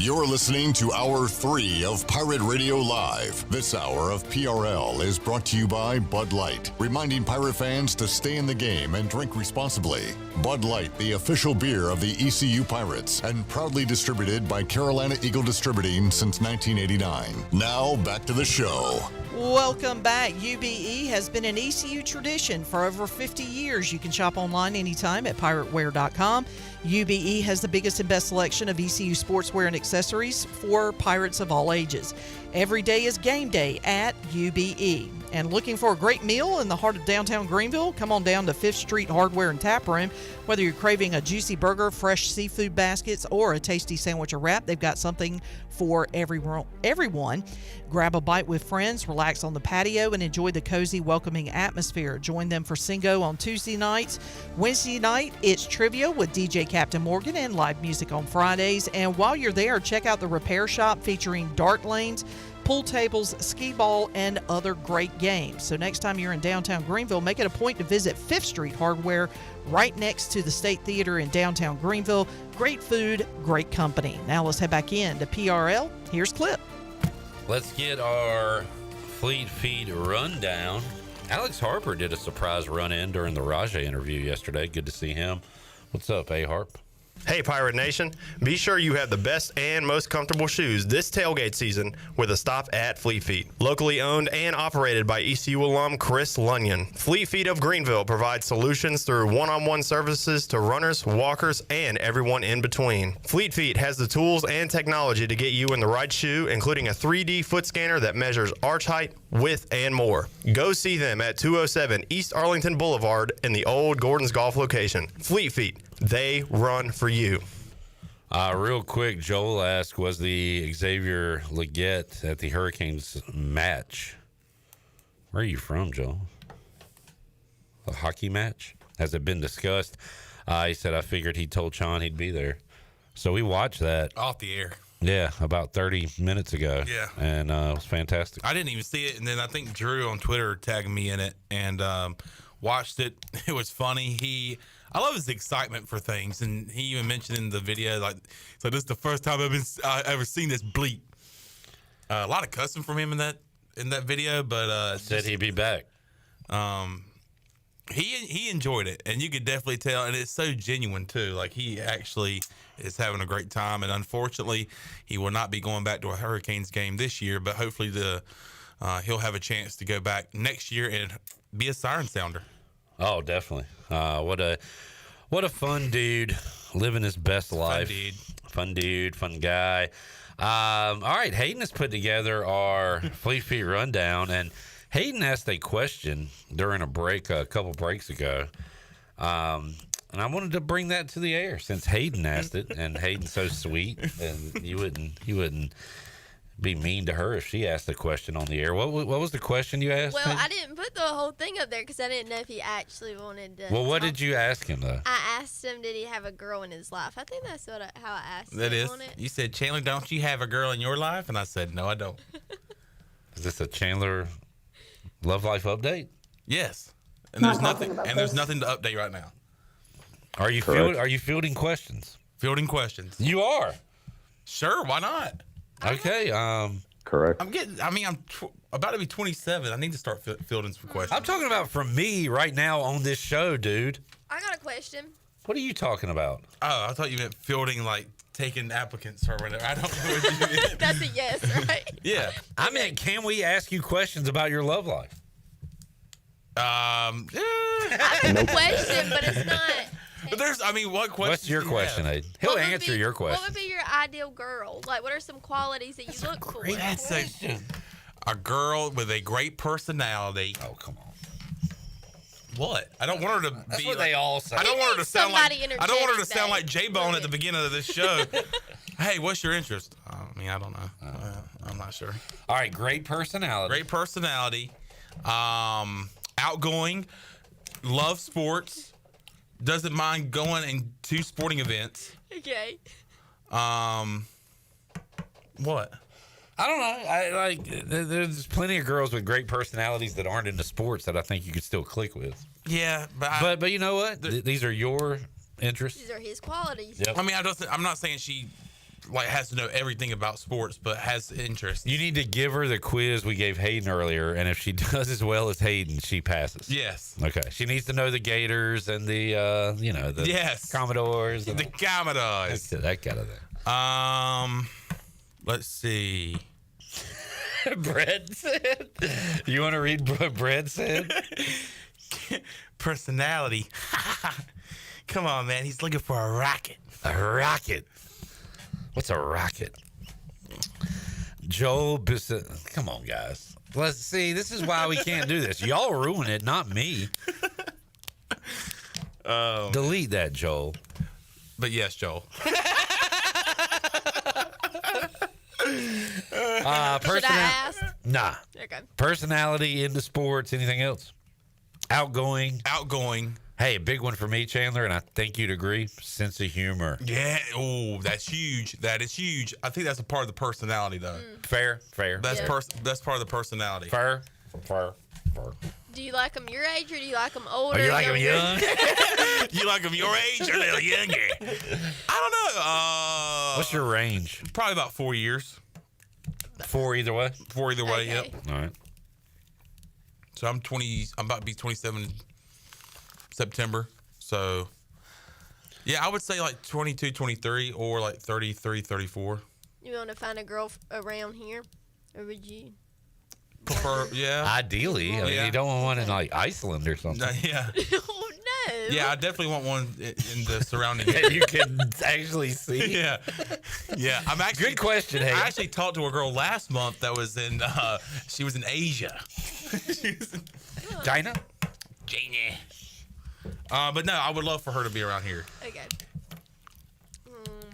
You're listening to Hour 3 of Pirate Radio Live. This hour of PRL is brought to you by Bud Light, reminding Pirate fans to stay in the game and drink responsibly. Bud Light, the official beer of the ECU Pirates, and proudly distributed by Carolina Eagle Distributing since 1989. Now, back to the show. Welcome back. UBE has been an ECU tradition for over 50 years. You can shop online anytime at pirateware.com. UBE has the biggest and best selection of ECU sportswear and accessories for Pirates of all ages. Every day is game day at UBE. And looking for a great meal in the heart of downtown Greenville? Come on down to 5th Street Hardware and Tap Room. Whether you're craving a juicy burger, fresh seafood baskets, or a tasty sandwich or wrap, they've got something for everyone. Grab a bite with friends, relax on the patio, and enjoy the cozy, welcoming atmosphere. Join them for Singo on Tuesday nights. Wednesday night, it's trivia with DJ Captain Morgan and live music on Fridays. And while you're there, check out the repair shop featuring dart lanes, pool tables, skee ball, and other great games. So next time you're in downtown Greenville, make it a point to visit 5th Street Hardware right next to the State Theater in downtown Greenville. Great food, great company. Now let's head back in to PRL. Here's Clip. Let's get our Fleet Feet rundown. Alex Harper did a surprise run-in during the Rajah interview yesterday. Good to see him. What's up, A-Harp? Hey, Pirate Nation. Be sure you have the best and most comfortable shoes this tailgate season with a stop at Fleet Feet. Locally owned and operated by ECU alum Chris Lunyon. Fleet Feet of Greenville provides solutions through one-on-one services to runners, walkers, and everyone in between. Fleet Feet has the tools and technology to get you in the right shoe, including a 3D foot scanner that measures arch height, width, and more. Go see them at 207 East Arlington Boulevard in the old Gordon's Golf location. Fleet Feet. They run for you. Real quick, Joel asked, was the Xavier Leggett at the Hurricanes match? Where are you from, Joel? A hockey match? Has it been discussed? He said, I figured he told Sean he'd be there. So we watched that. Off the air. Yeah, about 30 minutes ago. Yeah. And it was fantastic. I didn't even see it, and then I think Drew on Twitter tagged me in it and watched it. It was funny. I love his excitement for things, and he even mentioned in the video, so this is the first time I've ever seen this bleep. A lot of cussing from him in that video, but said he'd be back. He enjoyed it, and you could definitely tell, and it's so genuine too. Like, he actually is having a great time, and unfortunately, he will not be going back to a Hurricanes game this year, but hopefully he'll have a chance to go back next year and be a siren sounder. Oh, definitely. What a fun dude, living his best life. Fun dude, fun guy. All right, Hayden has put together our Fleet Feet rundown, and Hayden asked a question during a break a couple breaks ago, and I wanted to bring that to the air since Hayden asked it, and Hayden's so sweet, and you wouldn't be mean to her if she asked the question on the air. What was the question you asked? Well, I didn't put the whole thing up there because I didn't know if he actually wanted to. Well, what did you ask him, though? I asked him, did he have a girl in his life? I think that's how I asked him. That is. On it. You said, Chandler, don't you have a girl in your life? And I said, no, I don't. Is this a Chandler Love Life update? Yes. And there's nothing to update right now. Are you fielding questions? Fielding questions. You are. Sure, why not? Okay. Correct. I'm about to be 27. I need to start fielding some questions. I'm talking about from me right now on this show, dude. I got a question. What are you talking about? Oh, I thought you meant fielding, like taking applicants or whatever. I don't know what you meant. That's a yes, right? Yeah. I meant, can we ask you questions about your love life? I have a question, but it's not. But what question? What's your question, Aiden? He'll answer your question. What would be your ideal girl? Like, what are some qualities that you look for? That's a girl with a great personality. Oh, come on. What? I don't want her to That's be. what they all say. I don't want her to sound like. I don't want her to sound like energetic, J-Bone at the beginning of this show. Hey, what's your interest? I don't know. I'm not sure. All right, great personality. Great personality. Outgoing. Love sports. Doesn't mind going to sporting events. Okay. What? I don't know. There's plenty of girls with great personalities that aren't into sports that I think you could still click with. Yeah, but you know what? These are your interests. These are his qualities. Yep. I'm not saying she like has to know everything about sports, but has interest. You need to give her the quiz we gave Hayden earlier, and if she does as well as Hayden, she passes. Yes. Okay. She needs to know the Gators and the the Commodores. The Commodores. That kind of thing. Let's see. Brett said. You want to read what Brett said? Personality. Come on, man. He's looking for a rocket. A rocket. What's a rocket? Joel Bissett. Come on, guys. Let's see. This is why we can't do this. Y'all ruin it, not me. Delete that, Joel. But yes, Joel. Should I ask? Nah. Okay. Personality, into sports, anything else? Outgoing. Hey, a big one for me, Chandler, and I think you'd agree. Sense of humor. Yeah. Oh, that's huge. That is huge. I think that's a part of the personality, though. Fair. That's that's part of the personality. Fair. Do you like them your age or do you like them older? Oh, you like them young? You like them your age or a little younger? I don't know. What's your range? Probably about 4 years. 4 either way? 4 either way, Okay. yep. All right. So I'm 20. I'm about to be 27 September. So, yeah, I would say like 22, 23 or like 33, 34. You want to find a girl around here? Or would you? Prefer, yeah. Ideally. I mean, you don't want one in like Iceland or something. Yeah. Oh, no. Yeah, I definitely want one in the surrounding that area. you can actually see. Yeah. I'm actually. Good question, hey. I actually talked to a girl last month that was in. She was in Asia. China. But no, I would love for her to be around here. Okay.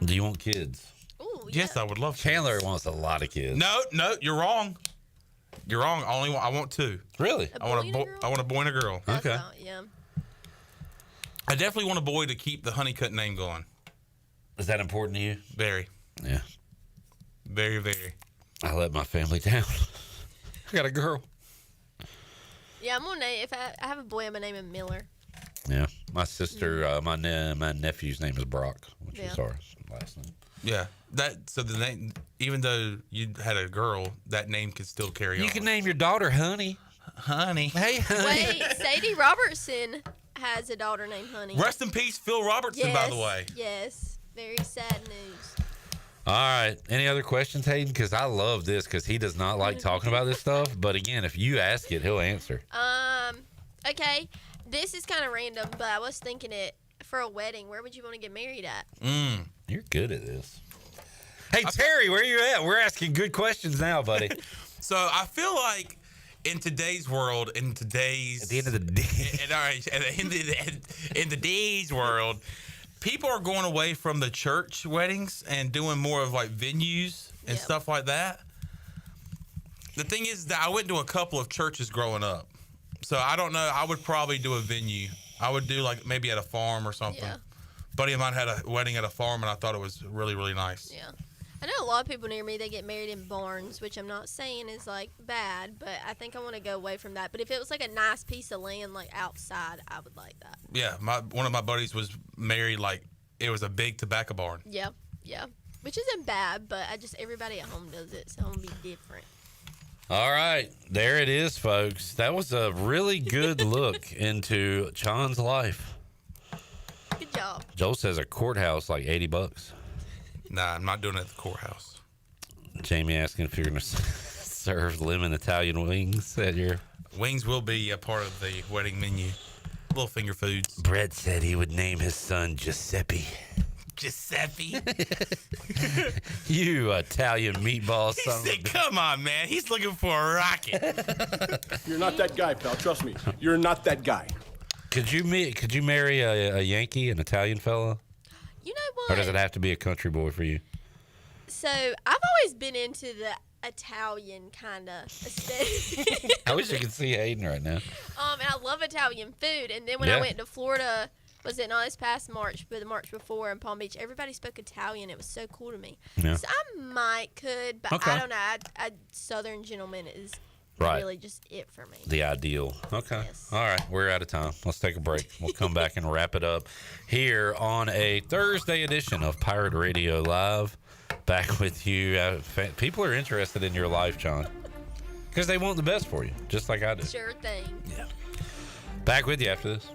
Do you want kids? Ooh, Yes, I would love. Chandler wants a lot of kids. No, you're wrong. You're wrong. I want two. Really? I want a boy and a girl. That's Okay. Yeah. I definitely want a boy to keep the Honeycutt name going. Is that important to you? Very. Yeah. Very, very. I let my family down. I got a girl. Yeah, I'm gonna name. If I have a boy, I'm gonna name him Miller. Yeah. My sister, my nephew's name is Brock, which is Yeah. our last name. Yeah. So the name, even though you had a girl, that name can still carry on. You can name your daughter Honey. Honey. Hey, Honey. Wait, Sadie Robertson has a daughter named Honey. Rest in peace, Phil Robertson, by the way. Yes. Very sad news. All right. Any other questions, Hayden? Because I love this because he does not like talking about this stuff. But again, if you ask it, he'll answer. Okay. This is kind of random, but I was thinking it for a wedding. Where would you want to get married at? You're good at this. Hey, Terry, where you at? We're asking good questions now, buddy. So I feel like in today's world, At the end of the day. in today's world, people are going away from the church weddings and doing more of like venues and stuff like that. The thing is that I went to a couple of churches growing up. So I don't know. I would probably do a venue. I would do like maybe at a farm or something. Yeah. Buddy of mine had a wedding at a farm, and I thought it was really, really nice. Yeah. I know a lot of people near me, they get married in barns, which I'm not saying is like bad, but I think I want to go away from that. But if it was like a nice piece of land like outside, I would like that. Yeah, one of my buddies was married like it was a big tobacco barn. Yeah. Which isn't bad, but everybody at home does it, so I'm gonna be different. All right. There it is, folks. That was a really good look into John's life. Good job. Joel says a courthouse like $80. Nah, I'm not doing it at the courthouse. Jamie asking if you're going to serve lemon Italian wings at your... Wings will be a part of the wedding menu. Little finger foods. Brett said he would name his son Giuseppe. Giuseppe? You Italian meatball He son. said, come on, man. He's looking for a rocket. You're not that guy, pal. Trust me. You're not that guy. Could you marry a Yankee, an Italian fella? You know what? Or does it have to be a country boy for you? So I've always been into the Italian kind of aesthetic. I wish you could see Hayden right now. And I love Italian food. And then when I went to Florida, was it not this past March, but the March before in Palm Beach, everybody spoke Italian. It was so cool to me. Yeah. So I could, but Okay. I don't know. A Southern gentleman is really just it for me. The ideal. Okay. All right. We're out of time. Let's take a break. We'll come back and wrap it up here on a Thursday edition of Pirate Radio Live. Back with you. People are interested in your life, John, because they want the best for you, just like I do. Sure thing. Yeah. Back with you after this.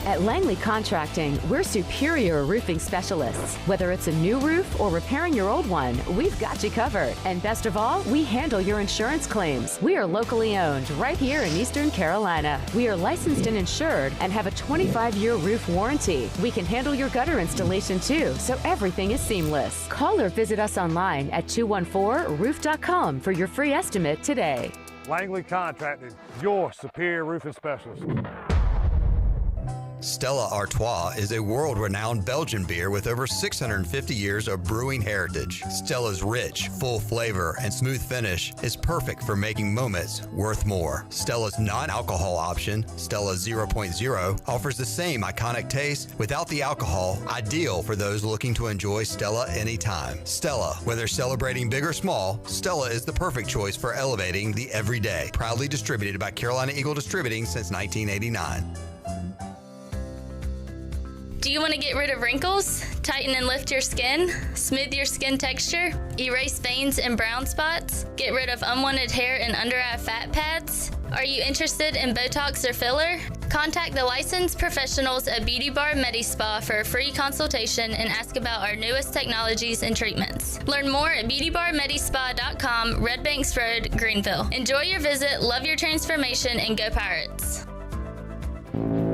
At Langley Contracting, we're superior roofing specialists. Whether it's a new roof or repairing your old one, we've got you covered. And best of all, we handle your insurance claims. We are locally owned right here in Eastern Carolina. We are licensed and insured and have a 25-year roof warranty. We can handle your gutter installation too, so everything is seamless. Call or visit us online at 214roof.com for your free estimate today. Langley Contracting, your superior roofing specialist. Stella Artois is a world-renowned Belgian beer with over 650 years of brewing heritage. Stella's rich, full flavor and smooth finish is perfect for making moments worth more. Stella's non-alcohol option, Stella 0.0, offers the same iconic taste without the alcohol, ideal for those looking to enjoy Stella anytime. Stella, whether celebrating big or small, Stella is the perfect choice for elevating the everyday. Proudly distributed by Carolina Eagle Distributing since 1989. Do you want to get rid of wrinkles, tighten and lift your skin, smooth your skin texture, erase veins and brown spots, get rid of unwanted hair and under-eye fat pads? Are you interested in Botox or filler? Contact the licensed professionals at Beauty Bar MediSpa for a free consultation and ask about our newest technologies and treatments. Learn more at beautybarmedispa.com, Red Banks Road, Greenville. Enjoy your visit, love your transformation, and go Pirates.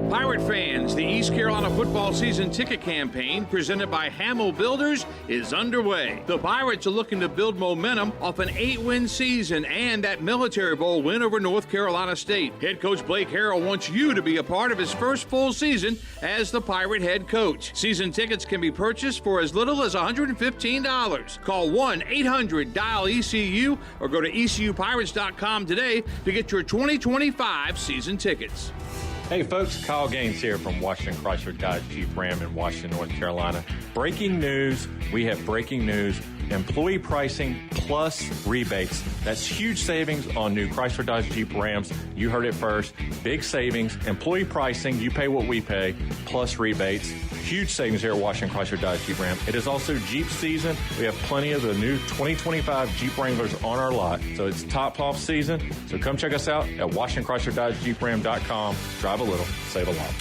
Pirate fans, the East Carolina football season ticket campaign presented by Hamill Builders is underway. The Pirates are looking to build momentum off an 8-win season and that Military Bowl win over North Carolina State. Head coach Blake Harrell wants you to be a part of his first full season as the Pirate head coach. Season tickets can be purchased for as little as $115. Call 1-800-DIAL-ECU or go to ECUPirates.com today to get your 2025 season tickets. Hey folks, Kyle Gaines here from Washington Chrysler Dodge Jeep Ram in Washington, North Carolina. Breaking news, we have breaking news. Employee pricing plus rebates. That's huge savings on new Chrysler Dodge Jeep Rams. You heard it first. Big savings. Employee pricing, you pay what we pay, plus rebates. Huge savings here at Washington Chrysler Dodge Jeep Ram. It is also Jeep season. We have plenty of the new 2025 Jeep Wranglers on our lot. So it's top off season. So come check us out at WashingtonChryslerDodgeJeepRam.com. Drive a little, save a lot.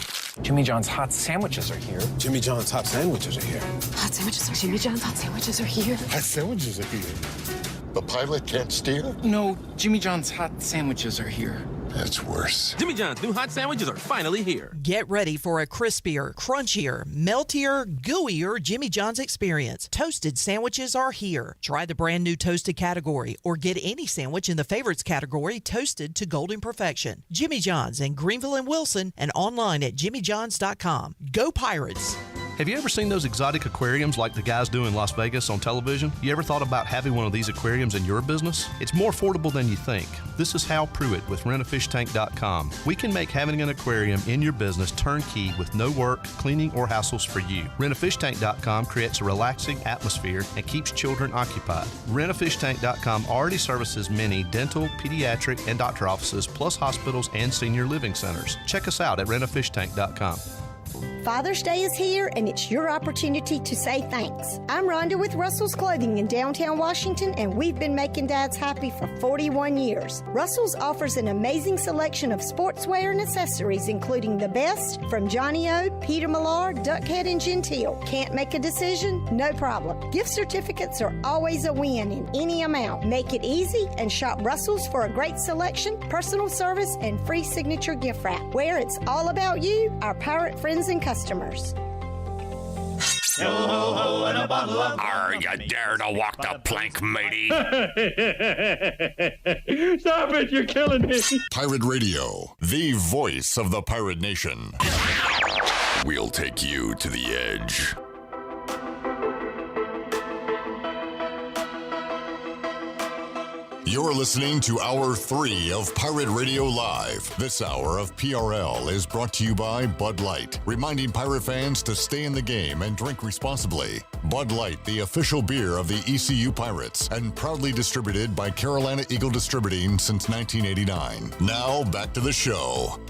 Jimmy John's hot sandwiches are here. Jimmy John's hot sandwiches are here. Hot sandwiches are Jimmy John's hot sandwiches are here. Hot sandwiches are here. The pilot can't steer? No, Jimmy John's hot sandwiches are here. That's worse. Jimmy John's new hot sandwiches are finally here. Get ready for a crispier, crunchier, meltier, gooier Jimmy John's experience. Toasted sandwiches are here. Try the brand new toasted category or get any sandwich in the favorites category toasted to golden perfection. Jimmy John's in Greenville and Wilson and online at jimmyjohns.com. Go Pirates! Have you ever seen those exotic aquariums like the guys do in Las Vegas on television? You ever thought about having one of these aquariums in your business? It's more affordable than you think. This is Hal Pruitt with rentafishtank.com. We can make having an aquarium in your business turnkey with no work, cleaning, or hassles for you. Rentafishtank.com creates a relaxing atmosphere and keeps children occupied. Rentafishtank.com already services many dental, pediatric, and doctor offices, plus hospitals and senior living centers. Check us out at rentafishtank.com. Father's Day is here, and it's your opportunity to say thanks. I'm Rhonda with Russell's Clothing in downtown Washington, and we've been making dads happy for 41 years. Russell's offers an amazing selection of sportswear and accessories, including the best from Johnny O, Peter Millar, Duckhead, and Gentile. Can't make a decision? No problem. Gift certificates are always a win in any amount. Make it easy and shop Russell's for a great selection, personal service, and free signature gift wrap. Where it's all about you, our pirate friends and customers. Yo ho ho and a bottle of. Are you dare to walk the plank, matey? Stop it, you're killing me. Pirate Radio, the voice of the pirate nation. We'll take you to the edge. You're listening to Hour 3 of Pirate Radio Live. This hour of PRL is brought to you by Bud Light, reminding Pirate fans to stay in the game and drink responsibly. Bud Light, the official beer of the ECU Pirates, and proudly distributed by Carolina Eagle Distributing since 1989. Now, back to the show.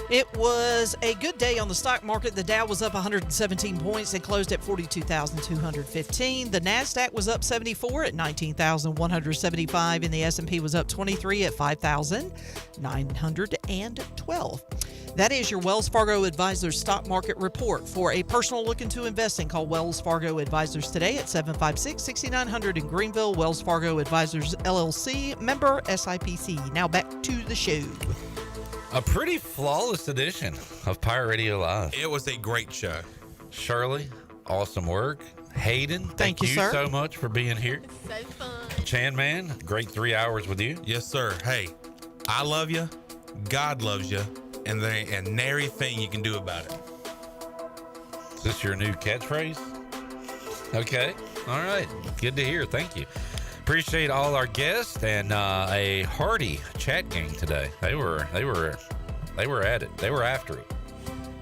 It was a good day on the stock market. The Dow was up 117 points and closed at 42,215. The NASDAQ was up 74 at 19,175, and the S&P was up 23 at 5,912. That is your Wells Fargo Advisors Stock Market Report. For a personal look into investing, call Wells Fargo Advisors today at 756-6900 in Greenville. Wells Fargo Advisors, LLC, member SIPC. Now back to the show. A pretty flawless edition of Pirate Radio Live. It was a great show. Shirley, awesome work. Hayden, thank you sir. So much for being here. So fun. Chan Man, great 3 hours with you. Yes, sir. Hey, I love you. God loves you. And there ain't nary thing you can do about it. Is this your new catchphrase? Okay. All right. Good to hear. Thank you. Appreciate all our guests and a hearty chat gang today. They were at it. They were after it.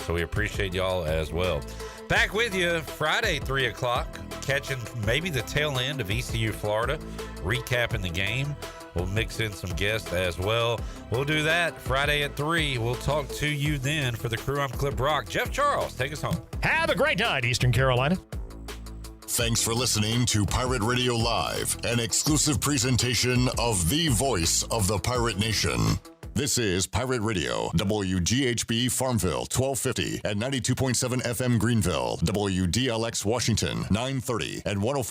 So we appreciate y'all as well. Back with you Friday, 3 o'clock, catching maybe the tail end of ECU Florida, recapping the game. We'll mix in some guests as well. We'll do that Friday at 3. We'll talk to you then. For the crew, I'm Clip Brock. Jeff Charles, take us home. Have a great night, Eastern Carolina. Thanks for listening to Pirate Radio Live, an exclusive presentation of the voice of the Pirate Nation. This is Pirate Radio, WGHB Farmville, 1250 and 92.7 FM Greenville, WDLX Washington, 930 and 104.